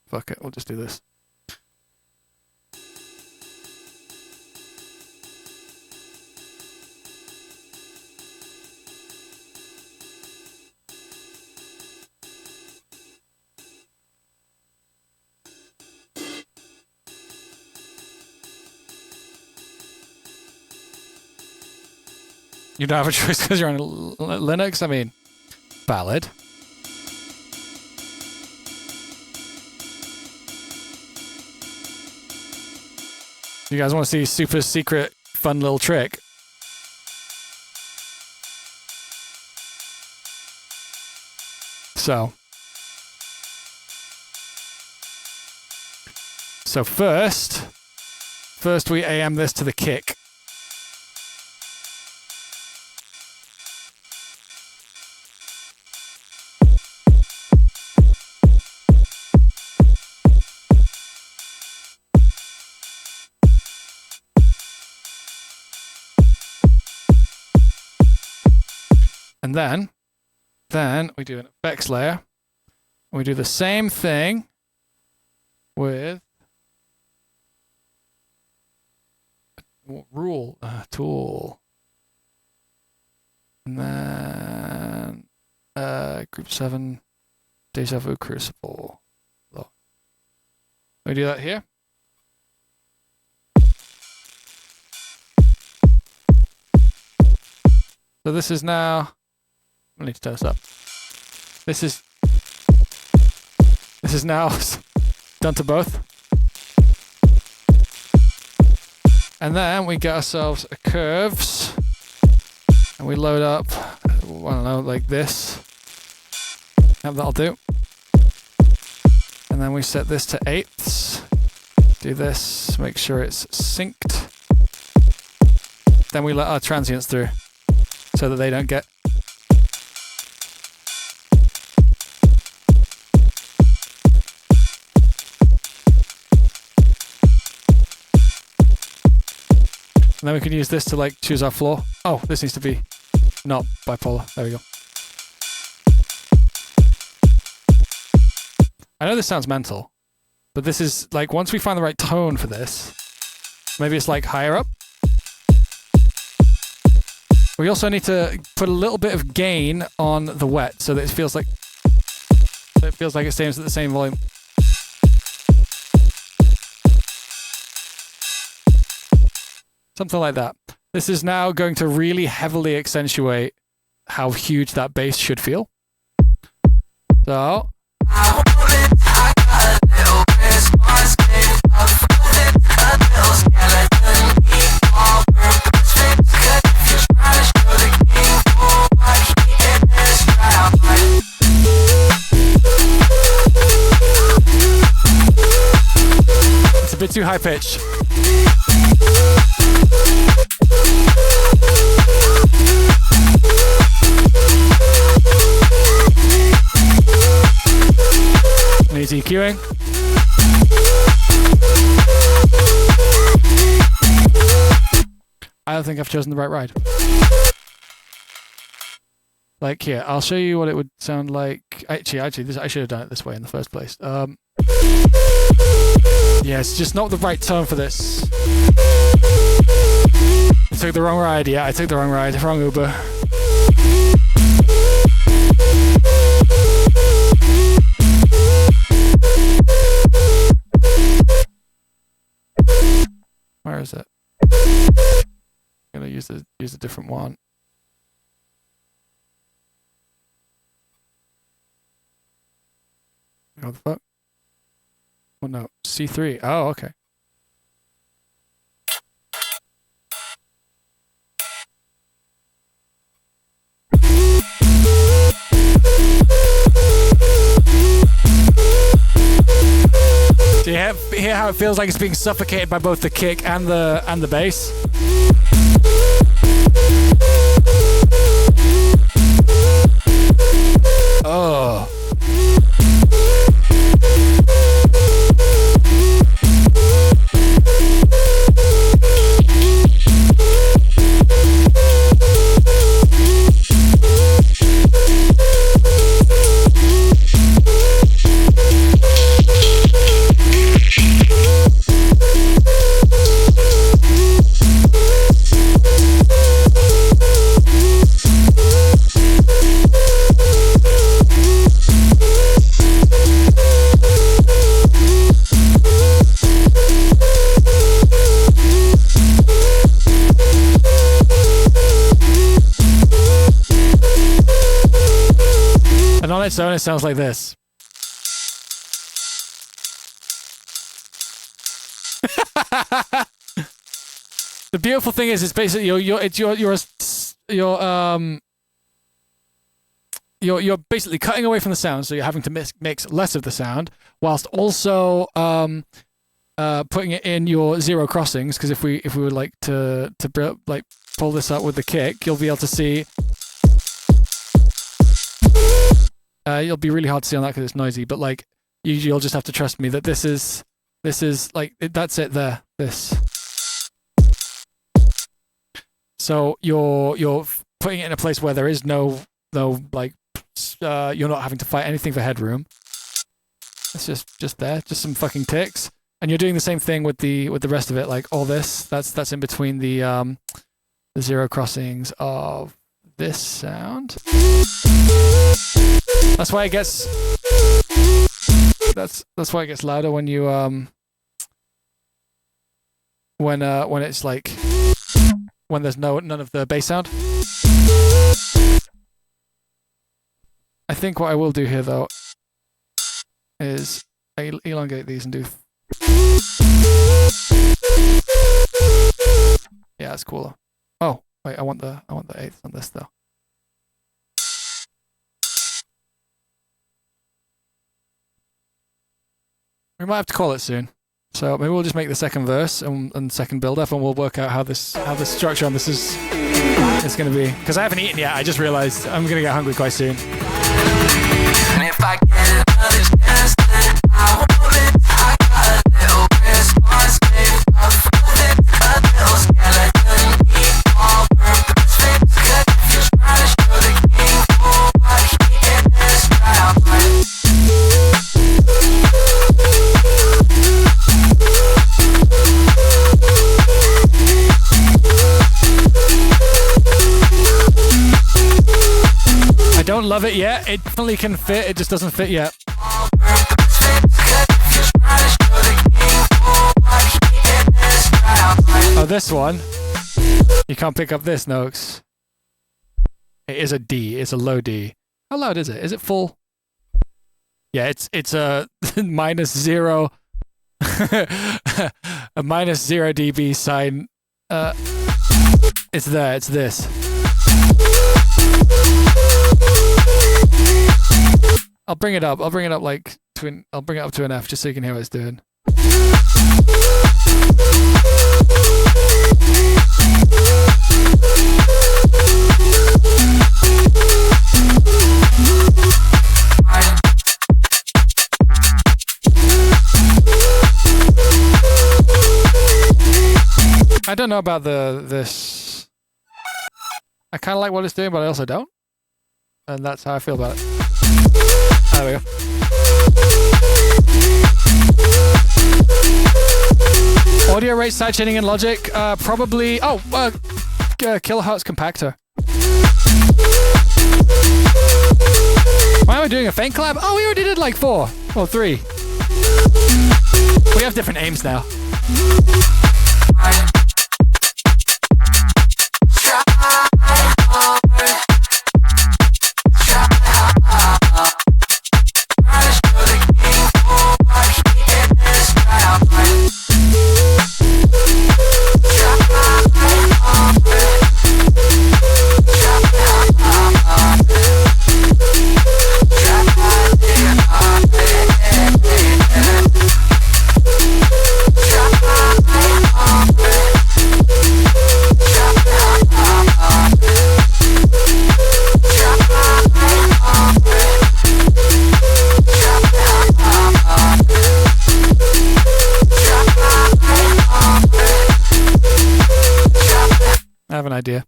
fuck it, we'll just do this. You don't have a choice because you're on Linux? I mean, valid. You guys want to see super secret fun little trick? So first we AM this to the kick. And then we do an effects layer. We do the same thing with rule tool. And then group 7 Deja Vu Crucible. We do that here. So this is now, I need to turn this up. This is now done to both. And then we get ourselves a curves and we load up, I don't know, like this. Yep, that'll do. And then we set this to 8ths. Do this, make sure it's synced. Then we let our transients through so that they don't get And then we can use this to like choose our floor. Oh, this needs to be not bipolar. There we go. I know this sounds mental, but this is like, once we find the right tone for this, maybe it's like higher up. We also need to put a little bit of gain on the wet so that it feels like it stays at the same volume. Something like that. This is now going to really heavily accentuate how huge that bass should feel. So. It's a bit too high pitched. Needs EQing. I don't think I've chosen the right ride. Like here, I'll show you what it would sound like. Actually, this, I should have done it this way in the first place. Yeah, it's just not the right tone for this. I took the wrong ride. Yeah, I took the wrong ride. Wrong Uber. Where is it? I'm gonna use a different one. What the fuck? Oh no, C3. Oh, okay. Do you hear how it feels like it's being suffocated by both the kick and the bass? Oh. And on its own, it sounds like this. The beautiful thing is, it's basically you're basically cutting away from the sound, so you're having to mix less of the sound, whilst also putting it in your zero crossings. Because if we would like to like pull this up with the kick, you'll be able to see. It'll be really hard to see on that because it's noisy, but like you'll just have to trust me that this is like that's it there. This. So you're putting it in a place where there is no like you're not having to fight anything for headroom. It's just there, just some fucking ticks, and you're doing the same thing with the rest of it. Like all this, that's in between the zero crossings of this sound. That's why it gets. That's why it gets louder when you when it's like when there's none of the bass sound. I think what I will do here though is elongate these and do. Yeah, it's cooler. Oh wait, I want the eighth on this though. We might have to call it soon. So maybe we'll just make the second verse and second build up, and we'll work out how the structure on this is going to be. Because I haven't eaten yet. I just realised I'm going to get hungry quite soon. And if I get another chance, then I want it. I got a little response, babe. A little skeleton. love it, yeah. It definitely can fit, it just doesn't fit yet. Oh, this one. You can't pick up this, Noakes. It is a D. It's a low D. How loud is it? Is it full? Yeah, it's a minus 0 a minus 0 dB sign. It's there. It's this. I'll bring it up. I'll bring it up like I'll bring it up to an F just so you can hear what it's doing. I don't know about this. I kind of like what it's doing, but I also don't. And that's how I feel about it. There we go. Audio rate sidechaining in Logic, probably. Oh, kilohertz compactor. Why am I doing a faint collab? Oh, we already did like 4 or 3. We have different aims now. I have an idea.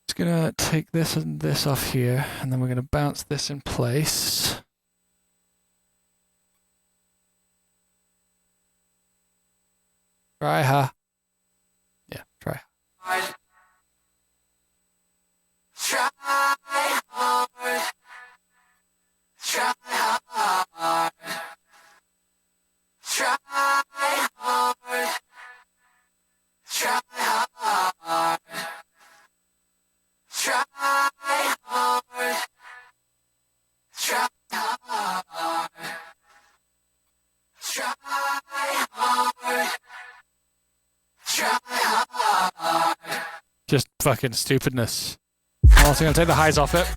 Just gonna take this and this off here, and then we're gonna bounce this in place. Tryhard. Yeah, try. Try hard. Try hard. Try hard. Try hard. Try hard. Try hard. Try hard. Try hard. Just fucking stupidness. I'm also gonna take the highs off it.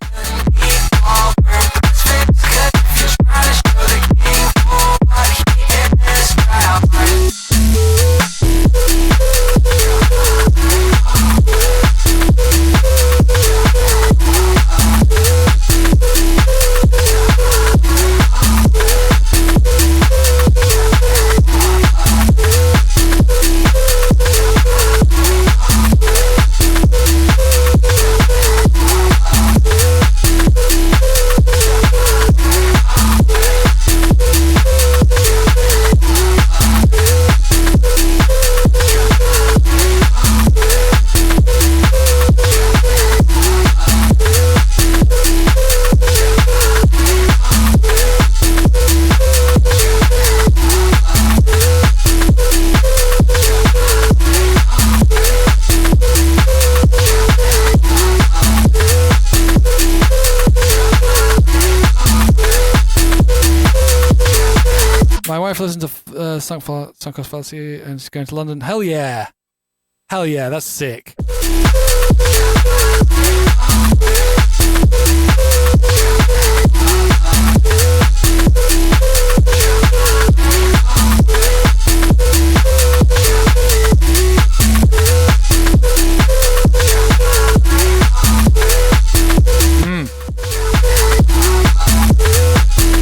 My wife listens to Sunk Cost Fallacy and she's going to London. Hell yeah! Hell yeah, that's sick.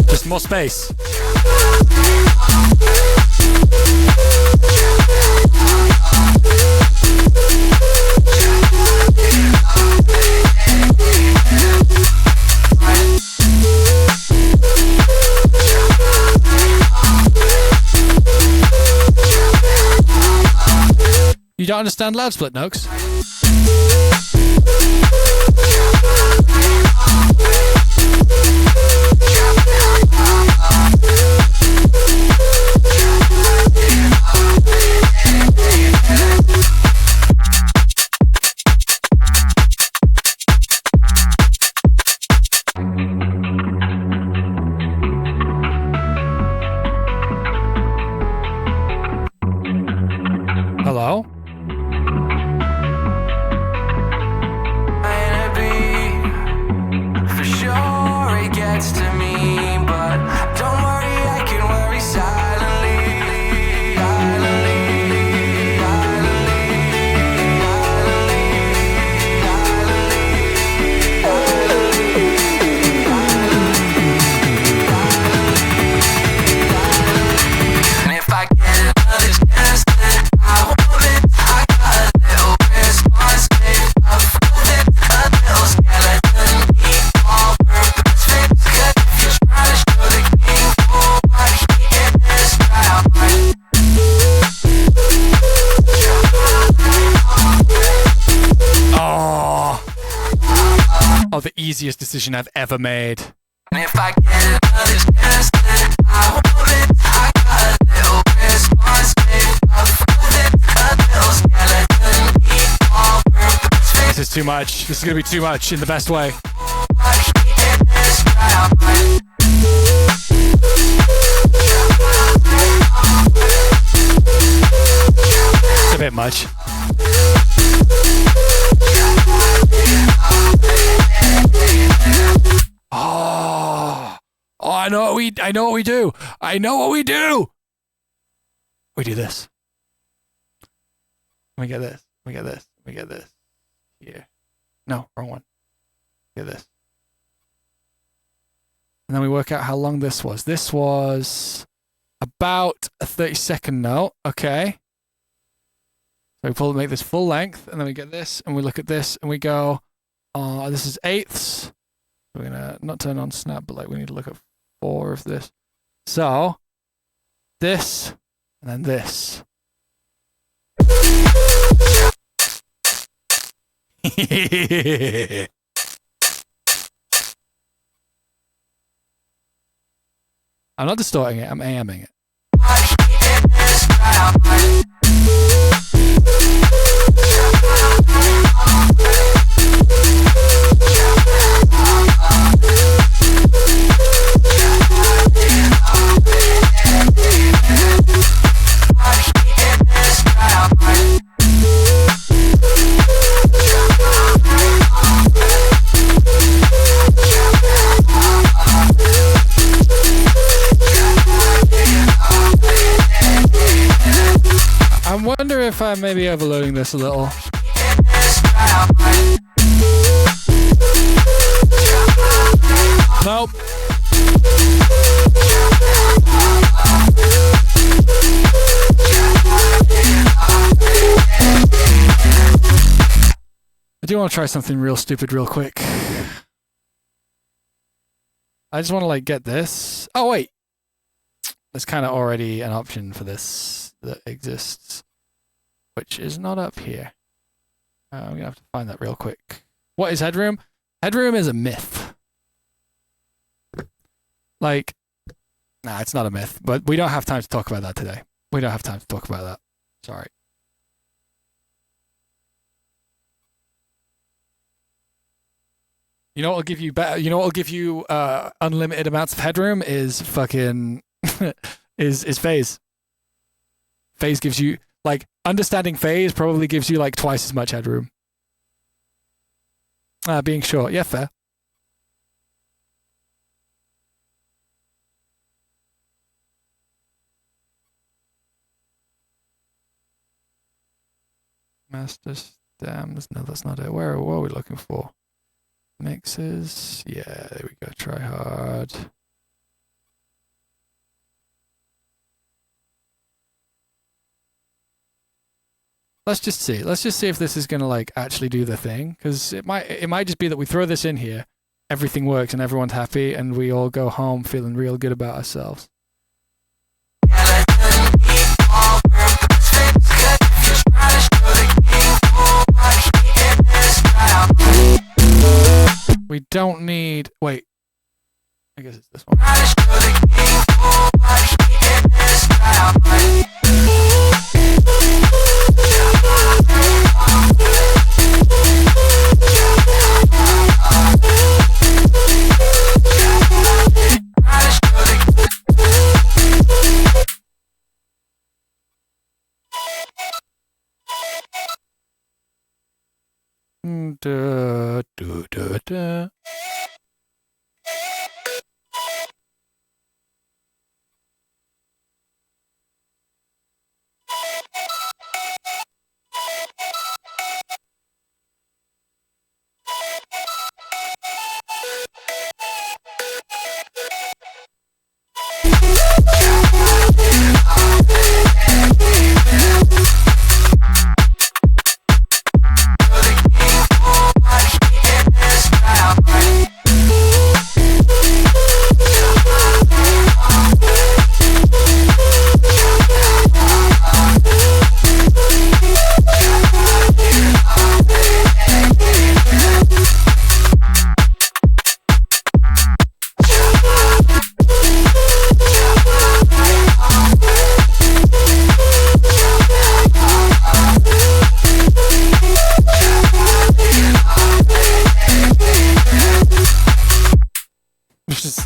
Just more space. You don't understand loud split, Noakes? easiest decision I've ever made. And if I get it, I'll just guess it. I want it. I got a little response made up with it. A little skeleton eat all purpose. This is too much. This is gonna be too much in the best way. It's a bit much. Oh, I know what we do. I know what we do. We do this. We get this. We get this. We get this. Here. No, wrong one. Get this. And then we work out how long this was. This was about a 30-second note. Okay. So we make this full length, and then we get this, and we look at this, and we go, this is eighths. We're going to not turn on snap, but like we need to look at 4 of this. So, this, and then this. I'm not distorting it, I'm AMing it. I wonder if I'm maybe overloading this a little. Nope. I do want to try something real stupid real quick. I just want to like get this. Oh wait. There's kind of already an option for this that exists, which is not up here. I'm gonna have to find that real quick. What is headroom? Headroom is a myth. Like, nah, it's not a myth, but we don't have time to talk about that today. We don't have time to talk about that. Sorry. You know what'll give you better? You know what'll give you unlimited amounts of headroom is fucking is phase. Phase gives you like understanding phase probably gives you like twice as much headroom. Being short, yeah, fair. Master stems. No, that's not it. What are we looking for? Mixes. Yeah, there we go. Tryhard. Let's just see. Let's just see if this is gonna like actually do the thing, because it might just be that we throw this in here, everything works and everyone's happy, and we all go home feeling real good about ourselves. We don't need. Wait. I guess it's this one. Da, da, da, da.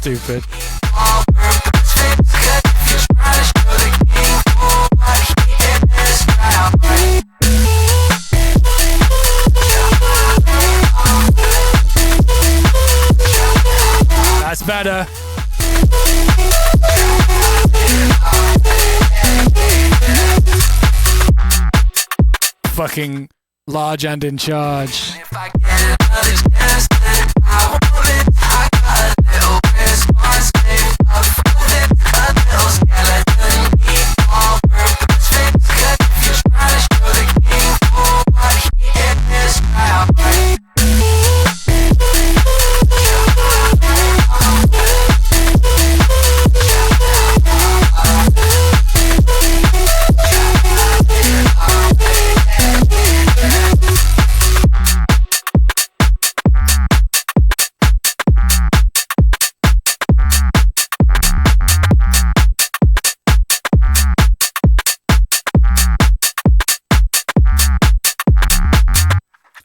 stupid. That's better. Fucking large and in charge.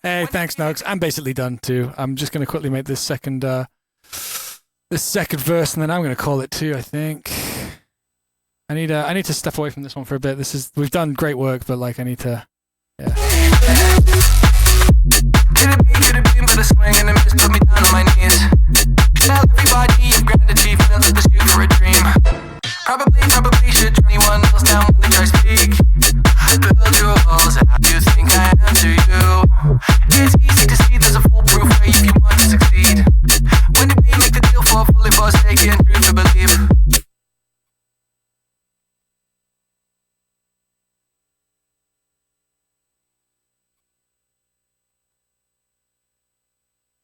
Hey, thanks, Nox. I'm basically done too. I'm just going to quickly make this second verse, and then I'm going to call it too. I think I need to step away from this one for a bit. We've done great work, but like I need to, yeah. Could it be, but a swing and a miss put me down on my knees. Tell everybody you've gratitude, felt like the shoot for a dream. Probably should try anyone else down when they try speak. Build your walls, how do you think I am to you? It's easy to see there's a foolproof way if you want to succeed. When did we make the deal for fully for sake and truth to believe?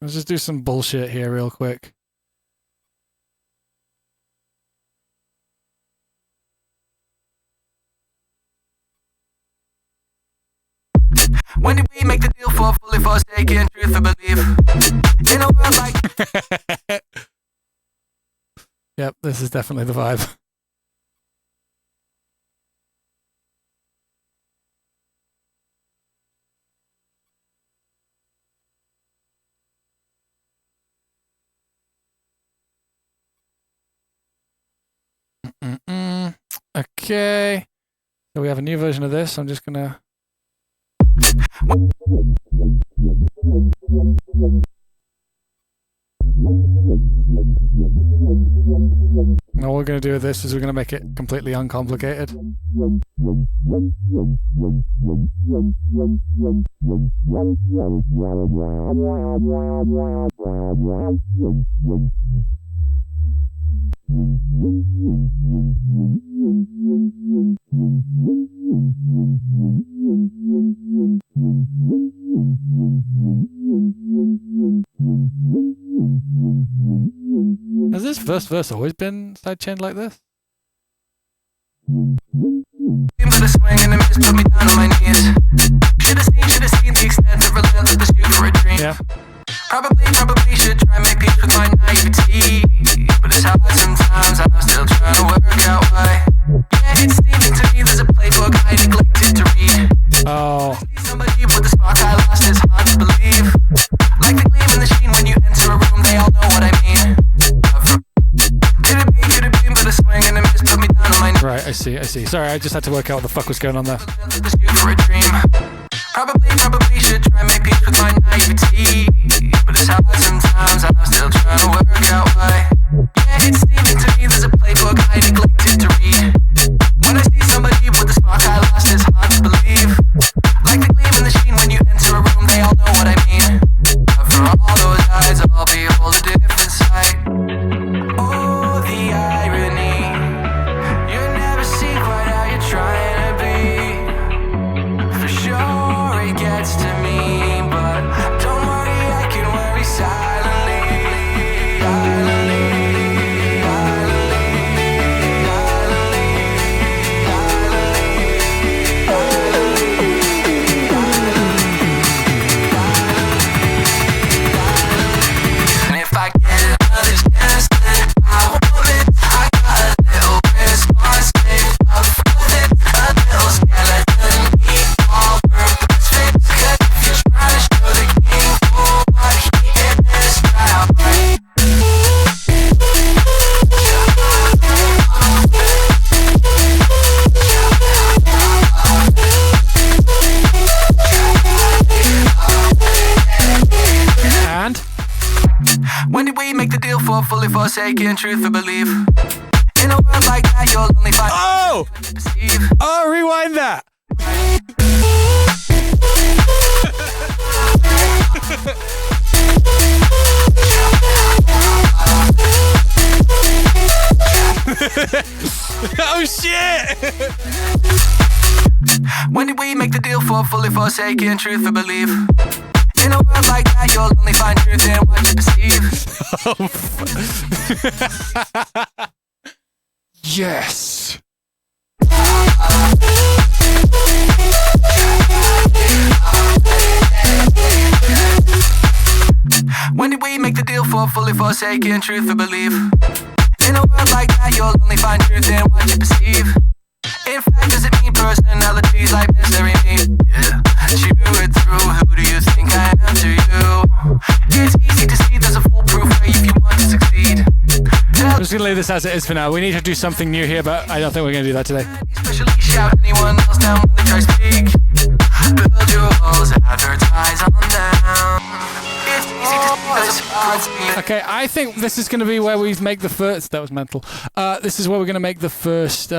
Let's just do some bullshit here real quick. When did we make the deal for fully for sake and truth to believe? In a world like Yep, this is definitely the vibe. Okay. So we have a new version of this. I'm just gonna. Now what we're going to do with this is we're going to make it completely uncomplicated. Has this first verse always been sidechained like this? But a swing and a miss put me down on my knees. Should've seen the extent of relentless pursuit for a dream. Yeah. Probably should try and make peace with my naivety. But it's hard sometimes, I'm still trying to work out why. Yeah, it's seeming to me there's a playbook I neglected to read. Oh. Somebody with the spark I lost is hard to believe. Like the gleam in the sheen when you enter a room, they all know what I mean. Could it be, but a swing and a miss put me down on my knees. Right, I see. Sorry, I just had to work out what the fuck was going on there. For a dream. Probably should try and make peace with my naivety. But it's hard sometimes, I'm still trying to work out why. Yeah, it's seeming to me there's a playbook I neglected to read. When I see somebody with the spark I lost, it's hard to believe. Like the gleam in the sheen when you enter a room, they all know what I mean. But for all those eyes, I'll behold a different sight. Oh, the irony. You never see quite how you're trying to be. For sure. for, fully forsaken, truth or belief. In a world like that, you'll only find Oh! what you perceive. Oh, rewind that. Oh shit! When did we make the deal for fully forsaken, truth or belief? In a world like that, you'll only find truth in what you perceive. Yes. When did we make the deal for fully forsaken, truth or belief? In a world like that, you'll only find truth in what you perceive. In fact, does it mean personalities like mystery me? Yeah, chew it through. Who do you think I am to you? It's easy to see there's a foolproof way if you want to succeed. I'm just gonna leave this as it is for now. We need to do something new here, but I don't think we're gonna do that today. Especially shout anyone else down when they try to speak. Build your walls and advertise on them. It's easy to see there's a foolproof. Okay, I think this is gonna be where we make the first. That was mental. This is where we're gonna make the first.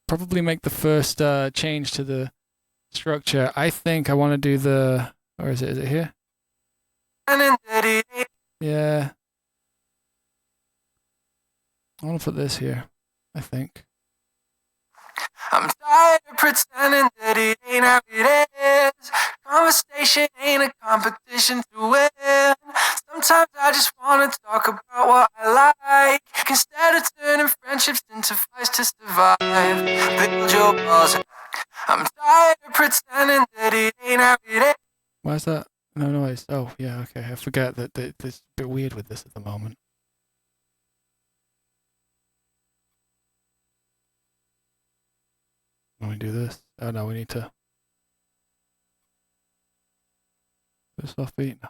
Probably make the first change to the structure. I think I want to do the. Or is it? Is it here? Yeah. I want to put this here, I think. I'm tired of pretending that it ain't how it is. Conversation ain't a competition to win. Sometimes I just want to talk about what I like, instead of turning friendships into fights to survive. Build your walls. I'm tired of pretending that it ain't how it is. Why is that? No noise. Oh, yeah, okay. I forget that it's a bit weird with this at the moment. When we do this, oh no, we need to put a soft beat. No.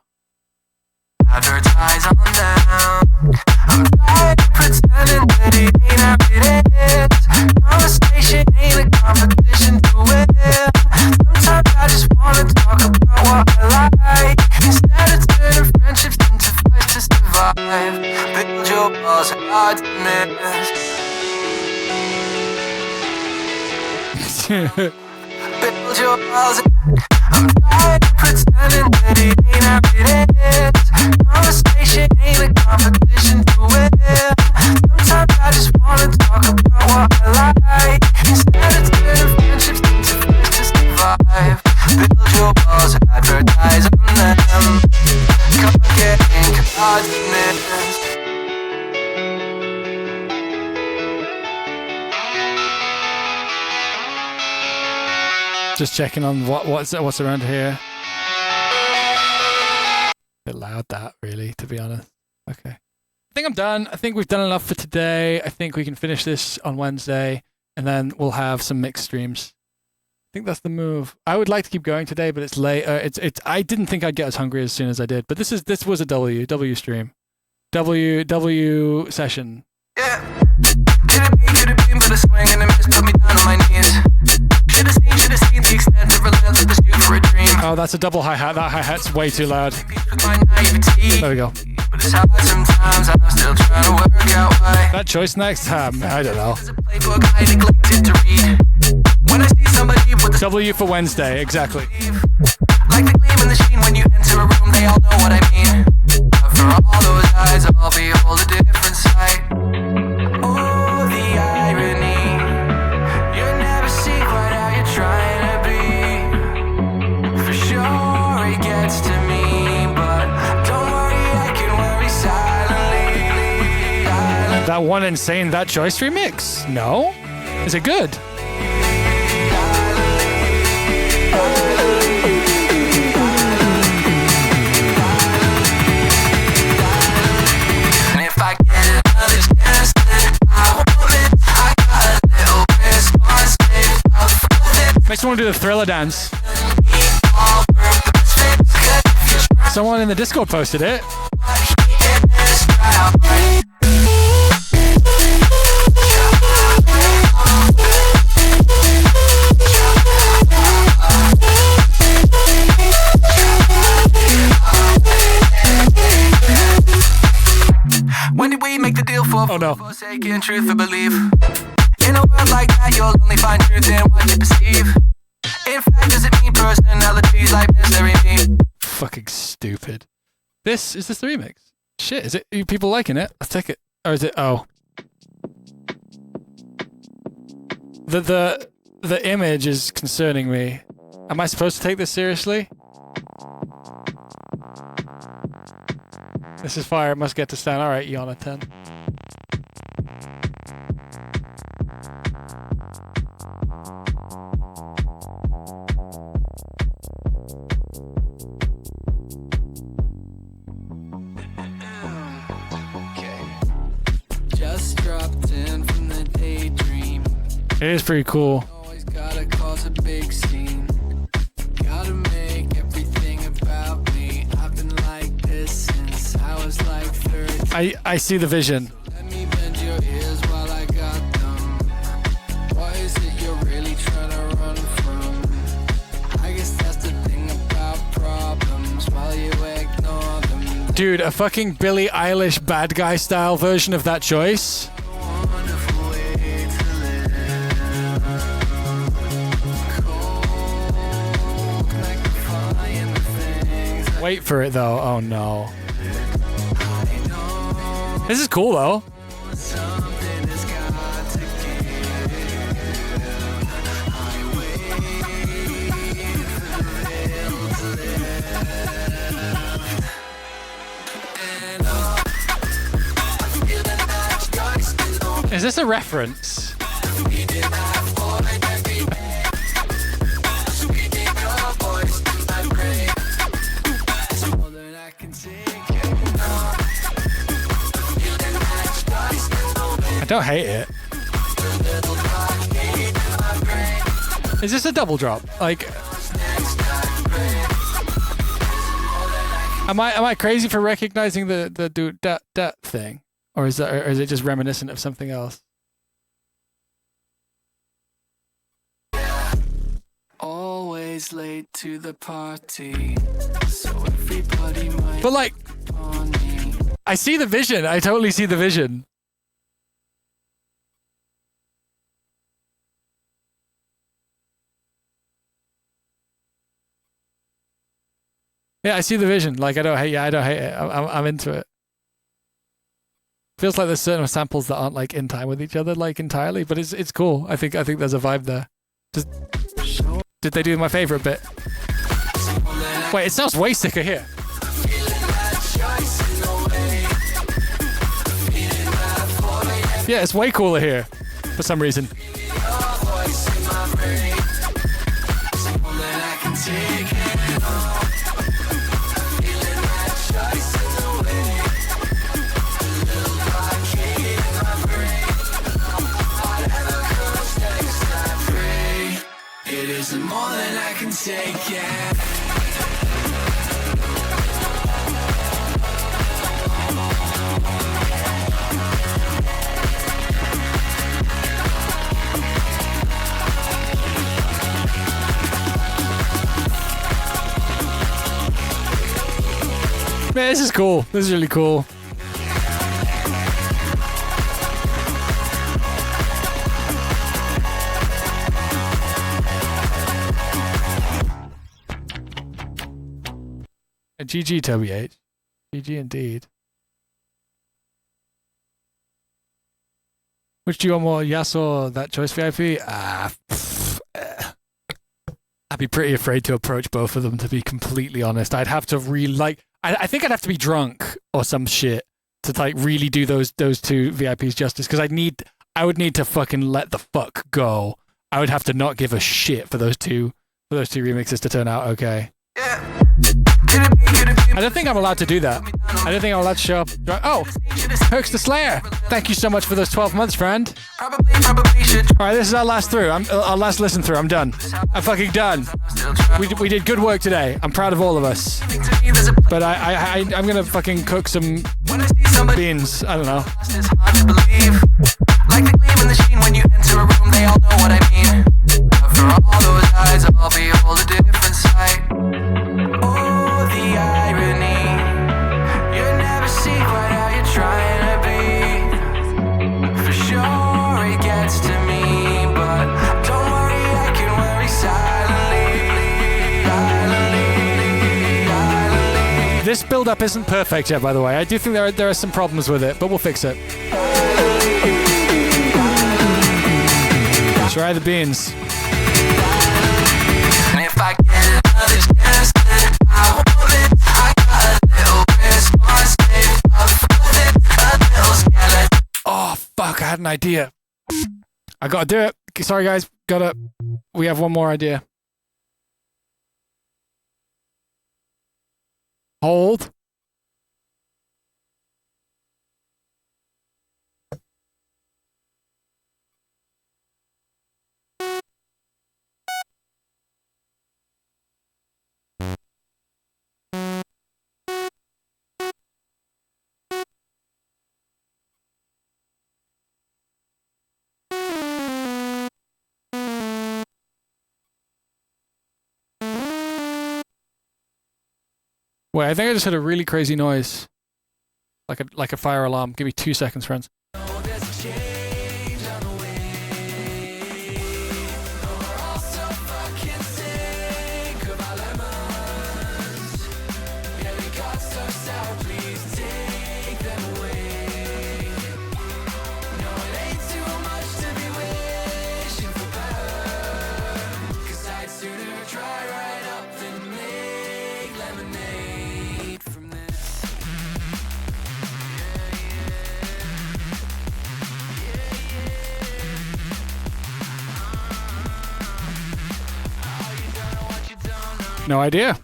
Advertise on them. I'm tired of pretending that it ain't how it is. Conversation ain't a competition to win. Sometimes I just wanna talk about what I like, instead of turning friendships into fights to survive. Build your walls and odds and ends. Build your walls. I'm tired of pretending that it ain't how it is. Conversation ain't a competition to win. Sometimes I just wanna talk about what I like, instead of turning friendships into fights to survive. Build your walls and advertise on them. Come get in, odds and ends. Just checking on what's around here. Bit loud that, really, to be honest. Okay. I think I'm done. I think we've done enough for today. I think we can finish this on Wednesday, and then we'll have some mixed streams. I think that's the move. I would like to keep going today, but it's late. I didn't think I'd get as hungry as soon as I did, but this was a W stream. W session. Yeah. Could have been, but a swing and a miss put me down on my knees. Should have seen the extent of relentless pursuit for a dream. Oh, that's a double hi-hat. That hi-hat's way too loud. With my naivety. There we go. But it's hard sometimes, I'm still trying to work out why. That choice next time, I don't know. There's a playbook I neglected to read. When I see somebody with a W for Wednesday, exactly. like the gleam in the sheen when you enter a room, they all know what I mean. But for all those eyes, I'll behold a different sight. Oh, the irony. You never see quite how you're trying to be. For sure it gets to me, but don't worry, I can worry silently. That one insane That Choice remix? No? Is it good? And if I get another chance, then I want it. I got a little response saved up for it. Makes me want to do the Thriller dance. All work the best. Someone in the Discord posted it. Oh no. Forsaken truth for belief. In a world like that, you'll only find truth in what you perceive. In fact, does it mean personalities like mystery me? Fucking stupid. Is this the remix? Shit, is it? Are people liking it? Let's take it. Or is it? Oh. The image is concerning me. Am I supposed to take this seriously? This is fire. It must get to stand. All right, Jonathan. Just dropped in from the daydream. It is pretty cool. Always gotta cause a big scene. Gotta make everything about me. I've been like this since I was like 13. I see the vision. Let me bend your ears while I got them. What is it you're really trying to run from? I guess that's the thing about problems while you ignore them. Dude, a fucking Billie Eilish bad guy style version of that choice. Wonderful way to live. Cold, magnifying the things Wait for it though. Oh no. I know. This is cool though. Something has got to give. I wait for the veil to lift. And I'm feeling that choice is on. Is this a reference? We did not avoid every day. Speaking your voice in my brain. It's more than I can take. Feeling that choice is on. I don't hate it. Is this a double drop? Like, am I crazy for recognizing the do that thing, or is it just reminiscent of something else? Always late to the party, so everybody might But like, on me. I see the vision. I totally see the vision. Yeah, I see the vision. Like, I don't hate it. I'm into it. Feels like there's certain samples that aren't like in time with each other, like entirely, but it's cool. I think there's a vibe there. Did they do my favorite bit? Wait, it sounds way sicker here. Yeah, it's way cooler here for some reason. It isn't more than I can take, yeah. Man, this is cool. This is really cool. GG, Toby H. GG indeed. Which do you want more, Yas or that choice VIP? I'd be pretty afraid to approach both of them, to be completely honest. I'd have to really, I think I'd have to be drunk or some shit to like really do those two VIPs justice, because I would need to fucking let the fuck go. I would have to not give a shit for those two remixes to turn out okay. I don't think I'm allowed to do that. I don't think I'm allowed to show up. Oh, Herx the Slayer. Thank you so much for those 12 months, friend. Probably should. All right, this is our last through. Our last listen through. I'm done. I'm fucking done. We did good work today. I'm proud of all of us. But I'm gonna fucking cook some beans. I don't know. It's hard to believe. Like the gleam in the sheen when you enter a room, they all know what I mean. But for all those eyes, I'll behold a different sight. Oh, the irony. You never see quite how you're trying to be. This build-up isn't perfect yet, by the way. I do think there are some problems with it, but we'll fix it. Try the beans. And if I get another chance, then I want it. I got a little response, saved up for it, a little skeleton. Oh, fuck, I had an idea. I gotta do it. Sorry, guys. We have one more idea. Hold. Wait, I think I just heard a really crazy noise. Like a fire alarm. Give me 2 seconds, friends. No idea.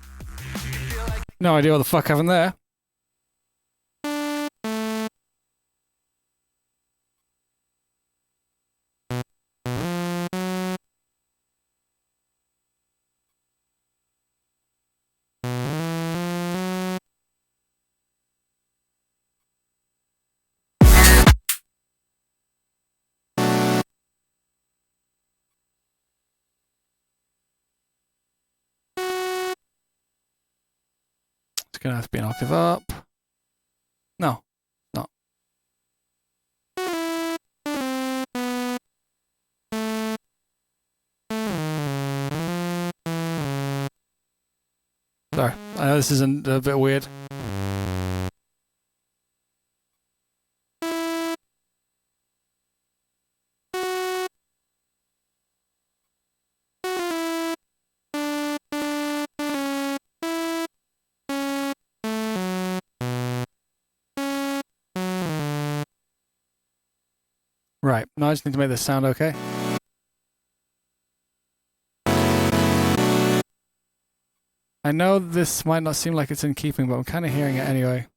No idea what the fuck happened there. It's gonna have to be an octave up. No, not. Sorry, I know this isn't a bit weird. Right, now I just need to make this sound okay. I know this might not seem like it's in keeping, but I'm kind of hearing it anyway.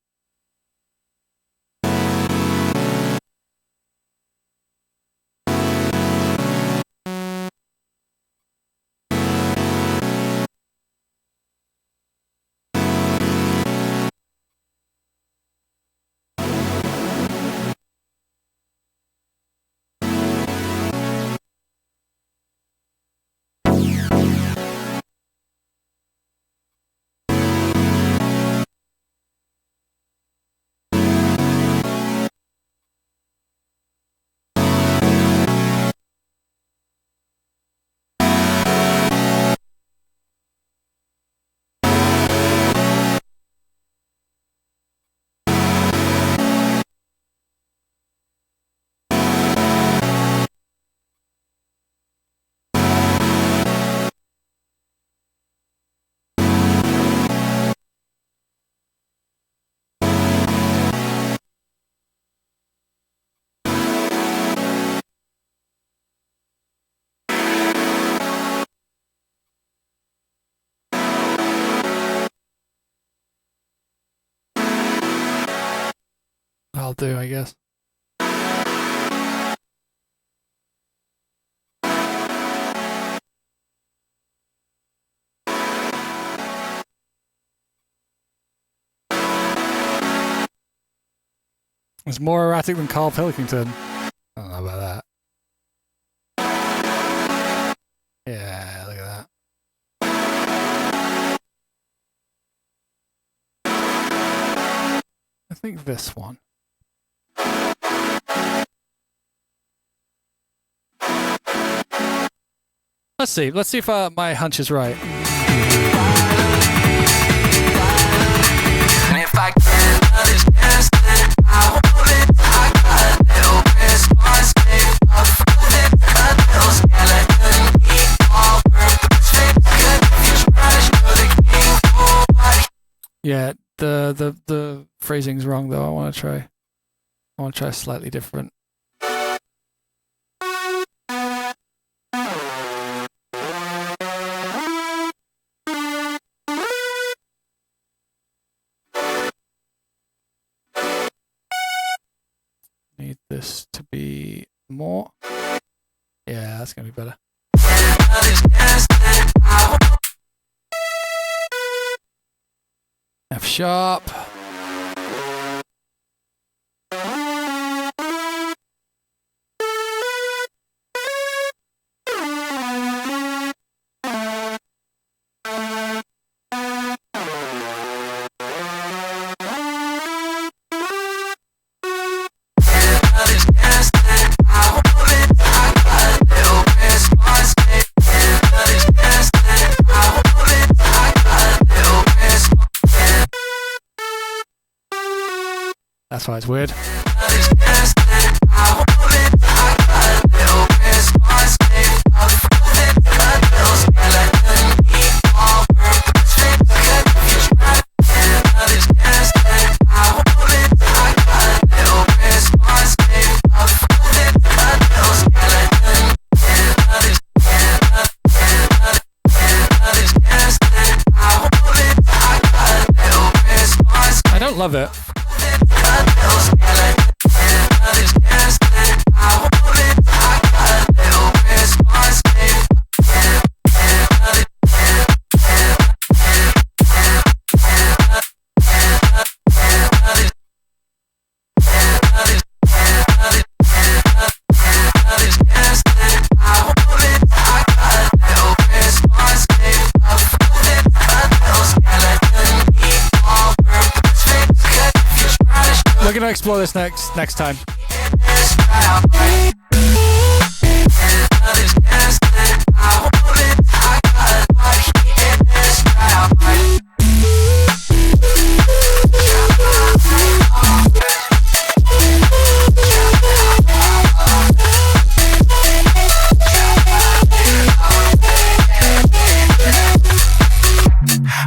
I'll do, I guess. It's more erratic than Carl Pilkington. I don't know about that. Yeah, look at that. I think this one. Let's see. Let's see if my hunch is right. Yeah, the phrasing's wrong though. I want to try slightly different. Need this to be more. Yeah, that's gonna be better. F sharp. That's why it's weird. I don't love it. We're gonna explore this next time.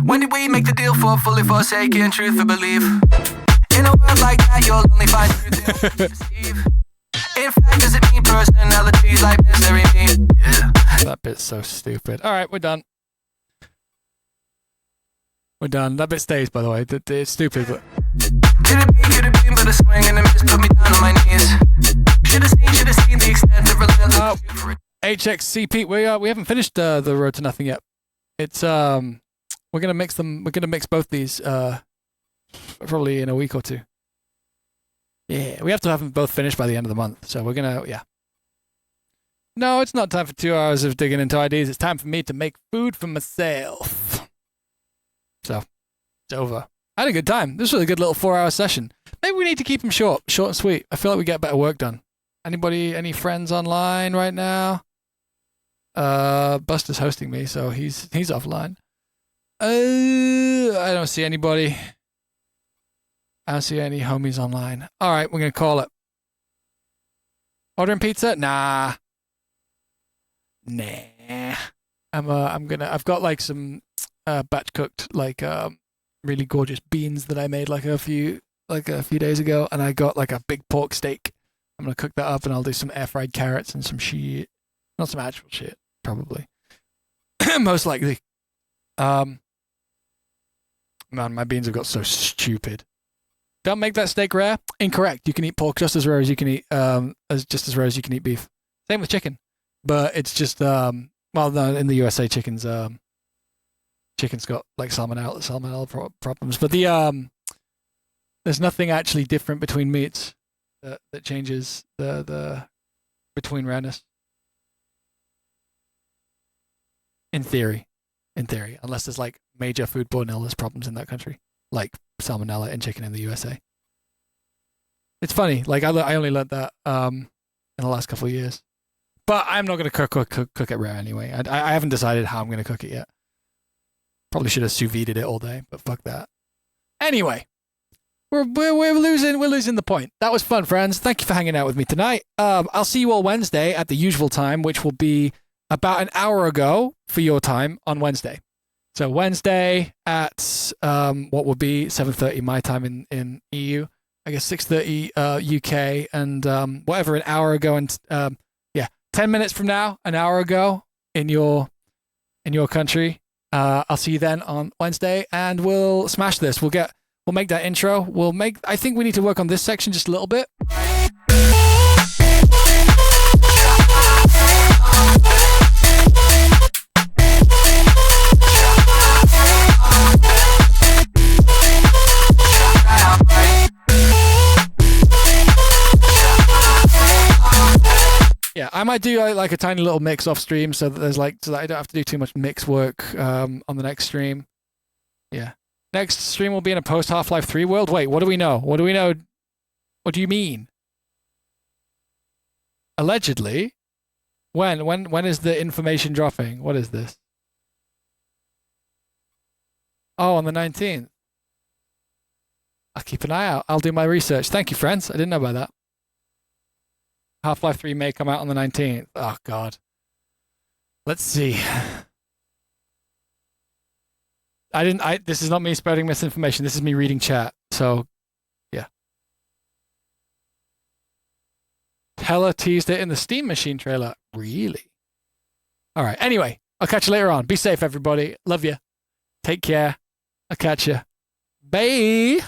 When did we make the deal for fully forsaken truth or belief? In a world like that, you'll only find truth in what you receive. In fact, does it mean personalities like misery mean? Yeah. That bit's so stupid. All right, we're done. We're done. That bit stays, by the way. It's stupid, but... Could it be, but a swing and a miss put me down on my knees. Should have seen the extent of relentless pursuit for it. HXCP, we haven't finished the Road to Nothing yet. It's we're gonna mix them. We're gonna mix both these probably in a week or two. Yeah, we have to have them both finished by the end of the month. So we're gonna No, it's not time for 2 hours of digging into ideas. It's time for me to make food for myself. So it's over. I had a good time. This was a good little 4-hour session. Maybe we need to keep them short and sweet. I feel like we get better work done. Any friends online right now? Buster's hosting me, so he's offline. I don't see anybody. I don't see any homies online. All right, we're gonna call it. Ordering pizza? Nah. I've got like some batch cooked like really gorgeous beans that I made like a few days ago, and I got like a big pork steak. I'm gonna cook that up, and I'll do some air fried carrots and some shit. Not some actual shit, probably. Most likely. Man, my beans have got so stupid. Don't make that steak rare. Incorrect. You can eat pork just as rare as you can eat beef. Same with chicken, but it's just well, no, in the USA, chicken's got like salmonella problems. But there's nothing actually different between meats that changes the between rareness. In theory, unless there's like major foodborne illness problems in that country, like salmonella in chicken in the USA. It's funny, like I only learned that in the last couple of years. But I'm not going to cook it rare anyway. I haven't decided how I'm going to cook it yet. Probably should have sous vide'd it all day, but fuck that. Anyway, we're losing the point. That was fun, friends. Thank you for hanging out with me tonight. I'll see you all Wednesday at the usual time, which will be about an hour ago for your time on Wednesday. So Wednesday at what would be 7:30 my time in EU. I guess 6:30 UK, and whatever, an hour ago, and 10 minutes from now, an hour ago in your country. I'll see you then on Wednesday, and we'll smash this. We'll make that intro. I think we need to work on this section just a little bit. Yeah, I might do like a tiny little mix off stream so that I don't have to do too much mix work on the next stream. Yeah. Next stream will be in a post Half-Life 3 world. Wait, what do we know? What do we know? What do you mean? Allegedly? When is the information dropping? What is this? Oh, on the 19th. I'll keep an eye out. I'll do my research. Thank you, friends. I didn't know about that. Half-Life 3 may come out on the 19th. Oh, God. Let's see. This is not me spreading misinformation. This is me reading chat. So, yeah. Hella teased it in the Steam Machine trailer. Really? All right. Anyway, I'll catch you later on. Be safe, everybody. Love you. Take care. I'll catch you. Bye.